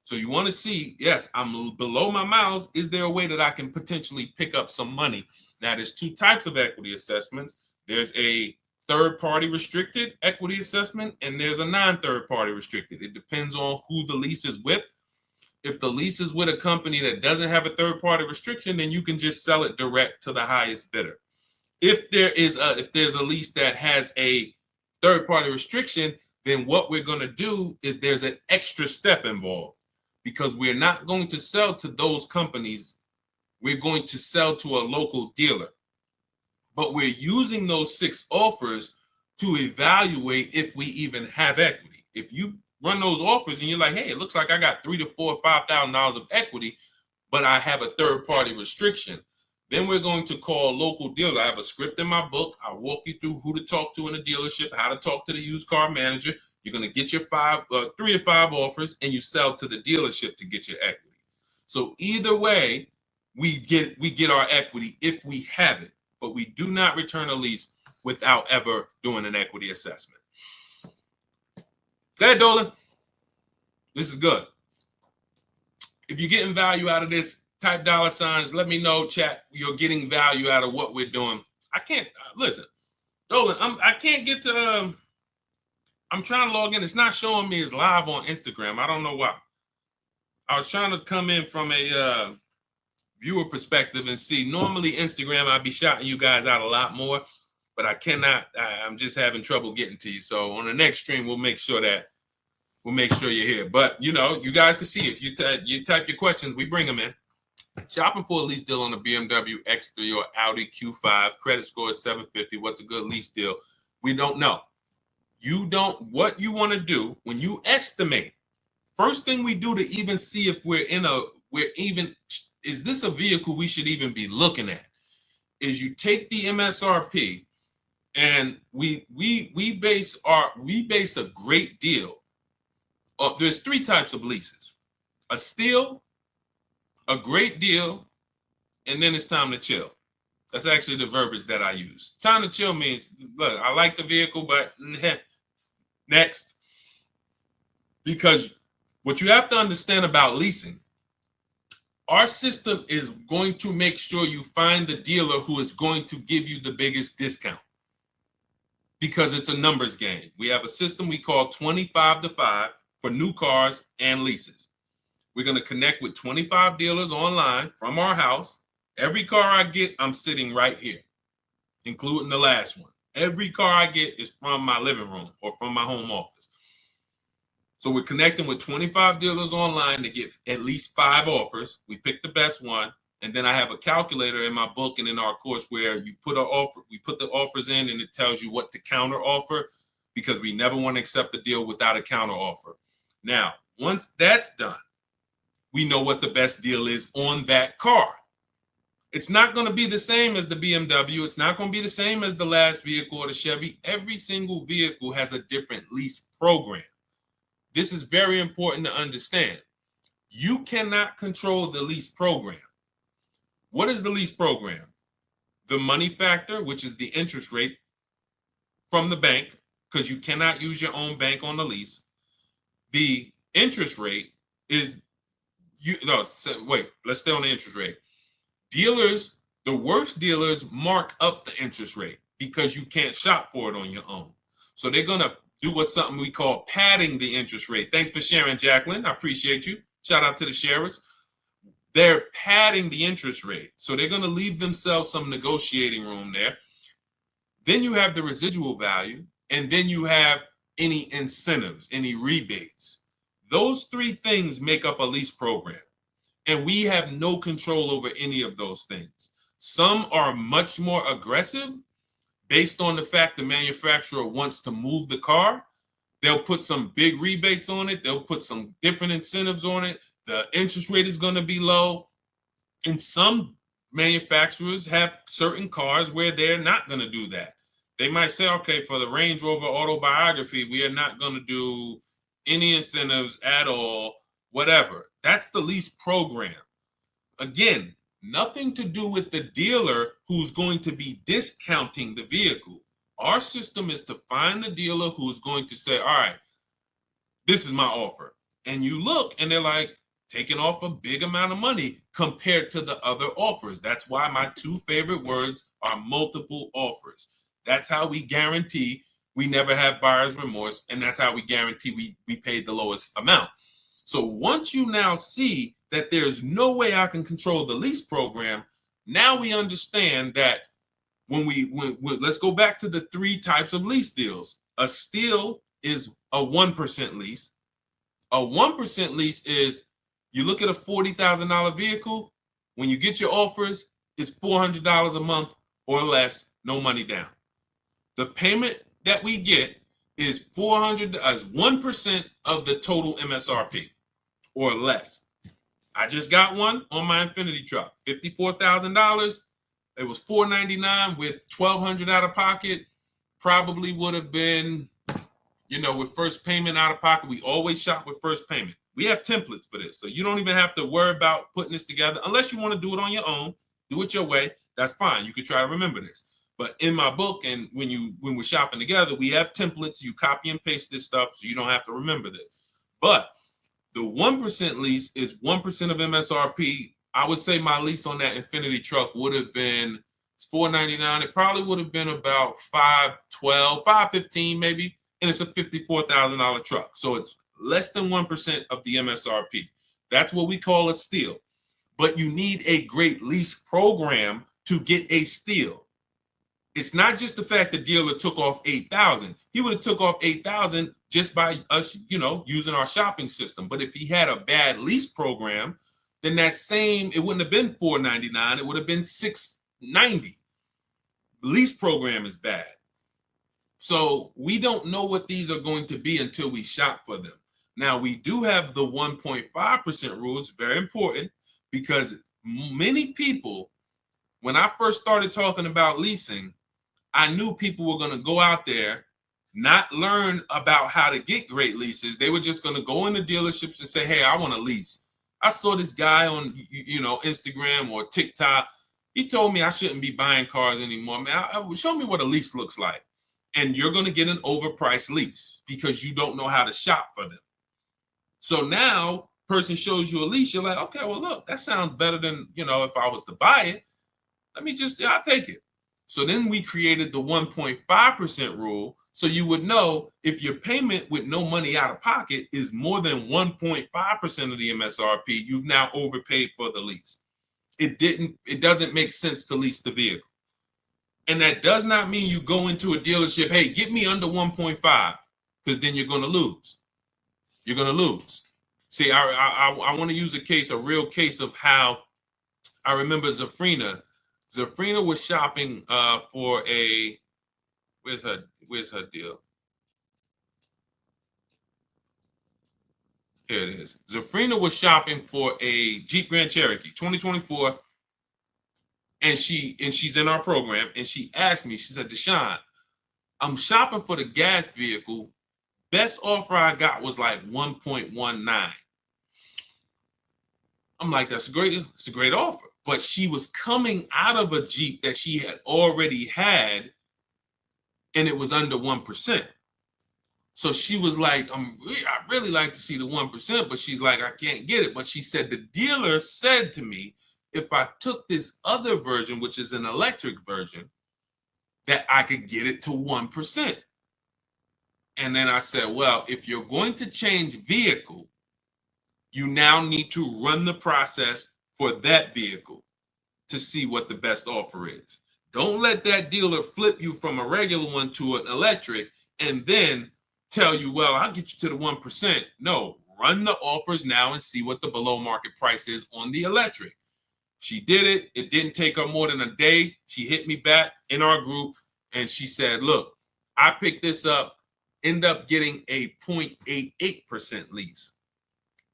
So you want to see, yes, I'm below my miles. Is there a way that I can potentially pick up some money? Now, there's two types of equity assessments. There's a third-party restricted equity assessment, and there's a non-third-party restricted. It depends on who the lease is with. If the lease is with a company that doesn't have a third-party restriction, then you can just sell it direct to the highest bidder. If there's a lease that has a third-party restriction, then what we're going to do is there's an extra step involved, because we're not going to sell to those companies. We're going to sell to a local dealer. But we're using those 6 offers to evaluate if we even have equity. If you run those offers and you're like, hey, it looks like I got $3,000 to $4,000 or $5,000 of equity, but I have a third-party restriction, then we're going to call a local dealer. I have a script in my book. I'll walk you through who to talk to in a dealership, how to talk to the used car manager. You're going to get your 3 to 5 offers, and you sell to the dealership to get your equity. So either way, we get our equity if we have it, but we do not return a lease without ever doing an equity assessment. Go ahead, Dolan. This is good. If you're getting value out of this, type $signs. Let me know, chat. You're getting value out of what we're doing. I can't listen, Dolan. I can't get to. I'm trying to log in. It's not showing me as live on Instagram. I don't know why. I was trying to come in from a viewer perspective and see. Normally Instagram, I'd be shouting you guys out a lot more, but I cannot. I'm just having trouble getting to you. So on the next stream, we'll make sure you're here. But you guys can see if you type your questions, we bring them in. Shopping for a lease deal on a BMW X3 or Audi Q5. Credit score is 750. What's a good lease deal? We don't know. What you want to do when you estimate, first thing we do to even see if is this a vehicle we should even be looking at, is you take the MSRP, and we base a great deal. There's 3 types of leases: a steal, a great deal, and then it's time to chill. That's actually the verbiage that I use. Time to chill means, look, I like the vehicle, but next. Because what you have to understand about leasing, our system is going to make sure you find the dealer who is going to give you the biggest discount, because it's a numbers game. We have a system we call 25 to 5 for new cars and leases. We're going to connect with 25 dealers online from our house. Every car I get, I'm sitting right here, including the last one. Every car I get is from my living room or from my home office. So we're connecting with 25 dealers online to get at least 5 offers. We pick the best one. And then I have a calculator in my book and in our course where we put the offers in, and it tells you what to counter offer, because we never want to accept a deal without a counter offer. Now, once that's done, we know what the best deal is on that car. It's not going to be the same as the BMW. It's not going to be the same as the last vehicle or the Chevy. Every single vehicle has a different lease program. This is very important to understand. You cannot control the lease program. What is the lease program? The money factor, which is the interest rate from the bank, because you cannot use your own bank on the lease. The interest rate is let's stay on the interest rate. Dealers, the worst dealers, mark up the interest rate because you can't shop for it on your own. So they're going to do something we call padding the interest rate. Thanks for sharing, Jacqueline. I appreciate you. Shout out to the sharers. They're padding the interest rate. So they're going to leave themselves some negotiating room there. Then you have the residual value, and then you have any incentives, any rebates. Those three things make up a lease program, and we have no control over any of those things. Some are much more aggressive based on the fact the manufacturer wants to move the car. They'll put some big rebates on it. They'll put some different incentives on it. The interest rate is going to be low. And some manufacturers have certain cars where they're not going to do that. They might say, okay, for the Range Rover Autobiography, we are not going to do any incentives at all, whatever. That's the lease program. Again, nothing to do with the dealer who's going to be discounting the vehicle. Our system is to find the dealer who's going to say, all right, this is my offer. And you look and they're like, taking off a big amount of money compared to the other offers. That's why my two favorite words are multiple offers. That's how we guarantee we never have buyer's remorse. And that's how we guarantee we paid the lowest amount. So once you now see that there's no way I can control the lease program, now we understand that when let's go back to the three types of lease deals. A steal is a 1% lease. A 1% lease is, you look at a $40,000 vehicle, when you get your offers, it's $400 a month or less, no money down. The payment that we get is 1% of the total MSRP or less. I just got one on my Infinity truck, $54,000. It was $499 with $1,200 out of pocket. Probably would have been, with first payment out of pocket. We always shop with first payment. We have templates for this, so you don't even have to worry about putting this together unless you want to do it on your own. Do it your way. That's fine. You can try to remember this. But in my book, and when we're shopping together, we have templates. You copy and paste this stuff, so you don't have to remember this. But the 1% lease is 1% of MSRP. I would say my lease on that Infinity truck would have been, it's $499. It probably would have been about $512, $515 maybe, and it's a $54,000 truck. So it's less than 1% of the MSRP. That's what we call a steal. But you need a great lease program to get a steal. It's not just the fact the dealer took off $8,000. He would have took off $8,000 just by us, using our shopping system. But if he had a bad lease program, then it wouldn't have been $499. It would have been $690. Lease program is bad. So we don't know what these are going to be until we shop for them. Now, we do have the 1.5% rule. It's very important because many people, when I first started talking about leasing, I knew people were going to go out there, not learn about how to get great leases. They were just going to go into dealerships and say, hey, I want to lease. I saw this guy on, Instagram or TikTok. He told me I shouldn't be buying cars anymore. Man, show me what a lease looks like. And you're going to get an overpriced lease because you don't know how to shop for them. So now, person shows you a lease, you're like, okay, well, look, that sounds better than, if I was to buy it. I'll take it. So then we created the 1.5% rule. So you would know if your payment with no money out of pocket is more than 1.5% of the MSRP, you've now overpaid for the lease. It doesn't make sense to lease the vehicle. And that does not mean you go into a dealership, hey, get me under 1.5, because then you're going to lose. You're going to lose. See, I want to use a real case of how I remember Zafrina. Zafrina was shopping for a, where's her deal? Here it is. Zafrina was shopping for a Jeep Grand Cherokee 2024. And she's in our program, and she asked me, she said, Deshone, I'm shopping for the gas vehicle. Best offer I got was like 1.19. I'm like, it's a great offer. But she was coming out of a Jeep that she had already had, and it was under 1%. So she was like, I really like to see the 1%, but she's like, I can't get it. But she said, the dealer said to me, if I took this other version, which is an electric version, that I could get it to 1%. And then I said, well, if you're going to change vehicle, you now need to run the process for that vehicle to see what the best offer is. Don't let that dealer flip you from a regular one to an electric and then tell you, well, I'll get you to the 1%. No, run the offers now and see what the below market price is on the electric. She did it. It didn't take her more than a day. She hit me back in our group and she said, look, I picked this up, end up getting a 0.88% lease,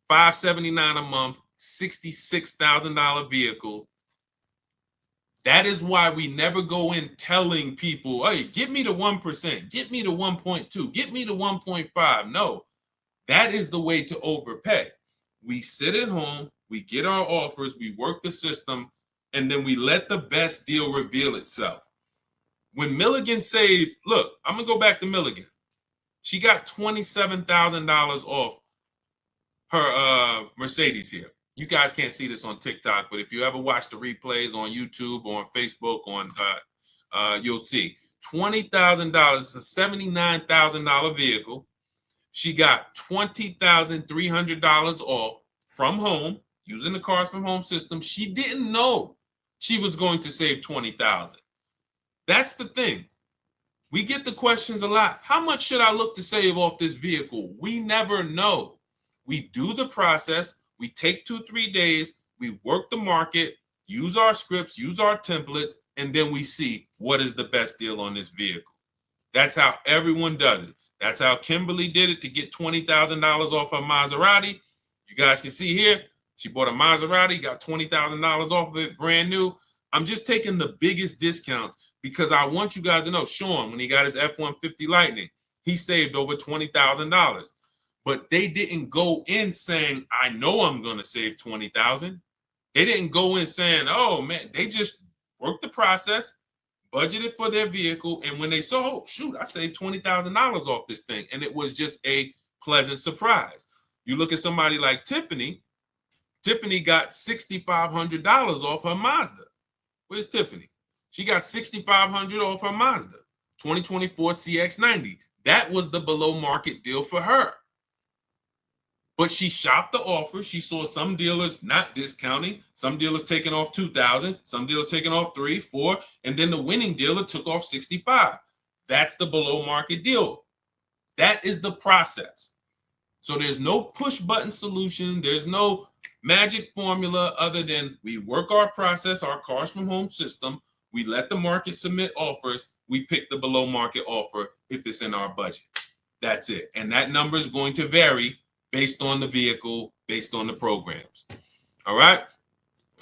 $579 a month, $66,000 vehicle. That is why we never go in telling people, hey, get me to 1%, get me to 1.2, get me to 1.5. No, that is the way to overpay. We sit at home, we get our offers, we work the system, and then we let the best deal reveal itself. When Milligan saved, look, I'm going to go back to Milligan. She got $27,000 off her Mercedes here. You guys can't see this on TikTok, but if you ever watch the replays on YouTube or on Facebook, you'll see $20,000. It's a $79,000 vehicle. She got $20,300 off from home using the Cars from Home system. She didn't know she was going to save $20,000. That's the thing. We get the questions a lot. How much should I look to save off this vehicle? We never know. We do the process. We take 2-3 days. We work the market, use our scripts, use our templates, and then we see what is the best deal on this vehicle. That's how everyone does it. That's how Kimberly did it to get $20,000 off her Maserati. You guys can see here, she bought a Maserati, got $20,000 off of it, brand new. I'm just taking the biggest discounts because I want you guys to know, Sean, when he got his F-150 Lightning, he saved over $20,000. But they didn't go in saying, I know I'm going to save $20,000. They didn't go in saying, oh, man, they just worked the process, budgeted for their vehicle, and when they saw, oh, shoot, I saved $20,000 off this thing, and it was just a pleasant surprise. You look at somebody like Tiffany. Tiffany got $6,500 off her Mazda. Where's Tiffany? She got $6,500 off her Mazda, 2024 CX-90. That was the below market deal for her. But she shopped the offer. She saw some dealers not discounting, some dealers taking off $2,000, some dealers taking off $3,000, $4,000, and then the winning dealer took off $65,000. That's the below market deal. That is the process. So there's no push button solution. There's no magic formula other than we work our process, our Cars from Home system. We let the market submit offers. We pick the below market offer if it's in our budget. That's it. And that number is going to vary based on the vehicle, based on the programs. All right?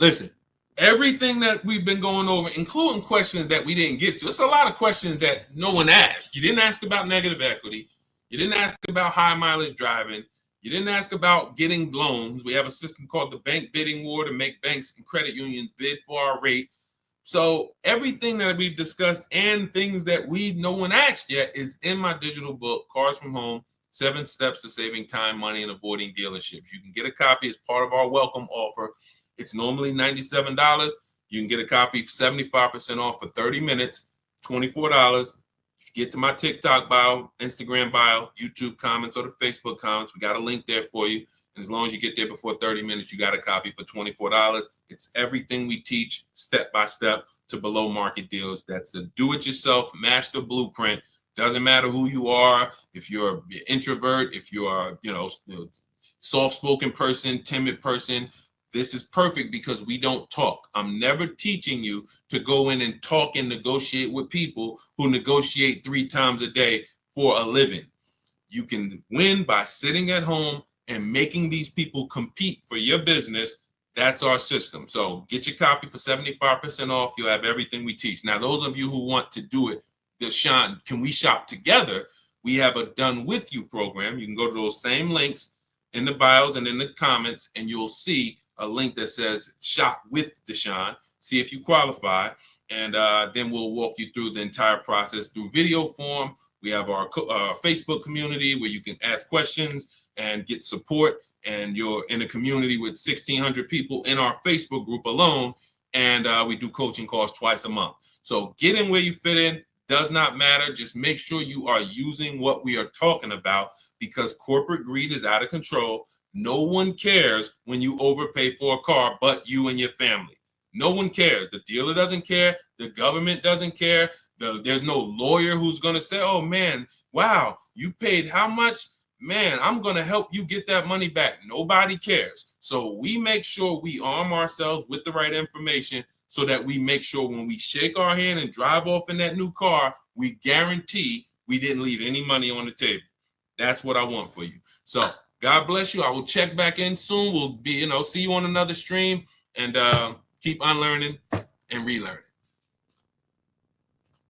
Listen, everything that we've been going over, including questions that we didn't get to, it's a lot of questions that no one asked. You didn't ask about negative equity. You didn't ask about high mileage driving. You didn't ask about getting loans. We have a system called the bank bidding war to make banks and credit unions bid for our rate. So everything that we've discussed and things that no one asked yet is in my digital book, Cars from Home, 7 Steps to Saving Time, Money, and Avoiding Dealerships. You can get a copy as part of our welcome offer. It's normally $97. You can get a copy 75% off for 30 minutes, $24. Get to my TikTok bio, Instagram bio, YouTube comments, or the Facebook comments. We got a link there for you. And as long as you get there before 30 minutes, you got a copy for $24. It's everything we teach step by step to below market deals. That's a do-it-yourself master blueprint. Doesn't matter who you are, if you're an introvert, if you are, soft-spoken person, timid person, this is perfect because we don't talk. I'm never teaching you to go in and talk and negotiate with people who negotiate 3 times a day for a living. You can win by sitting at home and making these people compete for your business. That's our system. So get your copy for 75% off. You'll have everything we teach. Now, those of you who want to do it, Deshone, can we shop together? We have a done with you program. You can go to those same links in the bios and in the comments, and you'll see a link that says shop with Deshone. See if you qualify, and then we'll walk you through the entire process through video form. We have our Facebook community where you can ask questions and get support, and you're in a community with 1,600 people in our Facebook group alone, and we do coaching calls twice a month. So get in where you fit in. Does not matter. Just make sure you are using what we are talking about, because corporate greed is out of control. No one cares when you overpay for a car but you and your family. No one cares. The dealer doesn't care. The government doesn't care. There's no lawyer who's going to say, oh, man, wow, you paid how much? Man, I'm going to help you get that money back. Nobody cares. So we make sure we arm ourselves with the right information so that we make sure when we shake our hand and drive off in that new car, we guarantee we didn't leave any money on the table. That's what I want for you. So God bless you. I will check back in soon. We'll be, see you on another stream, and keep unlearning and relearning.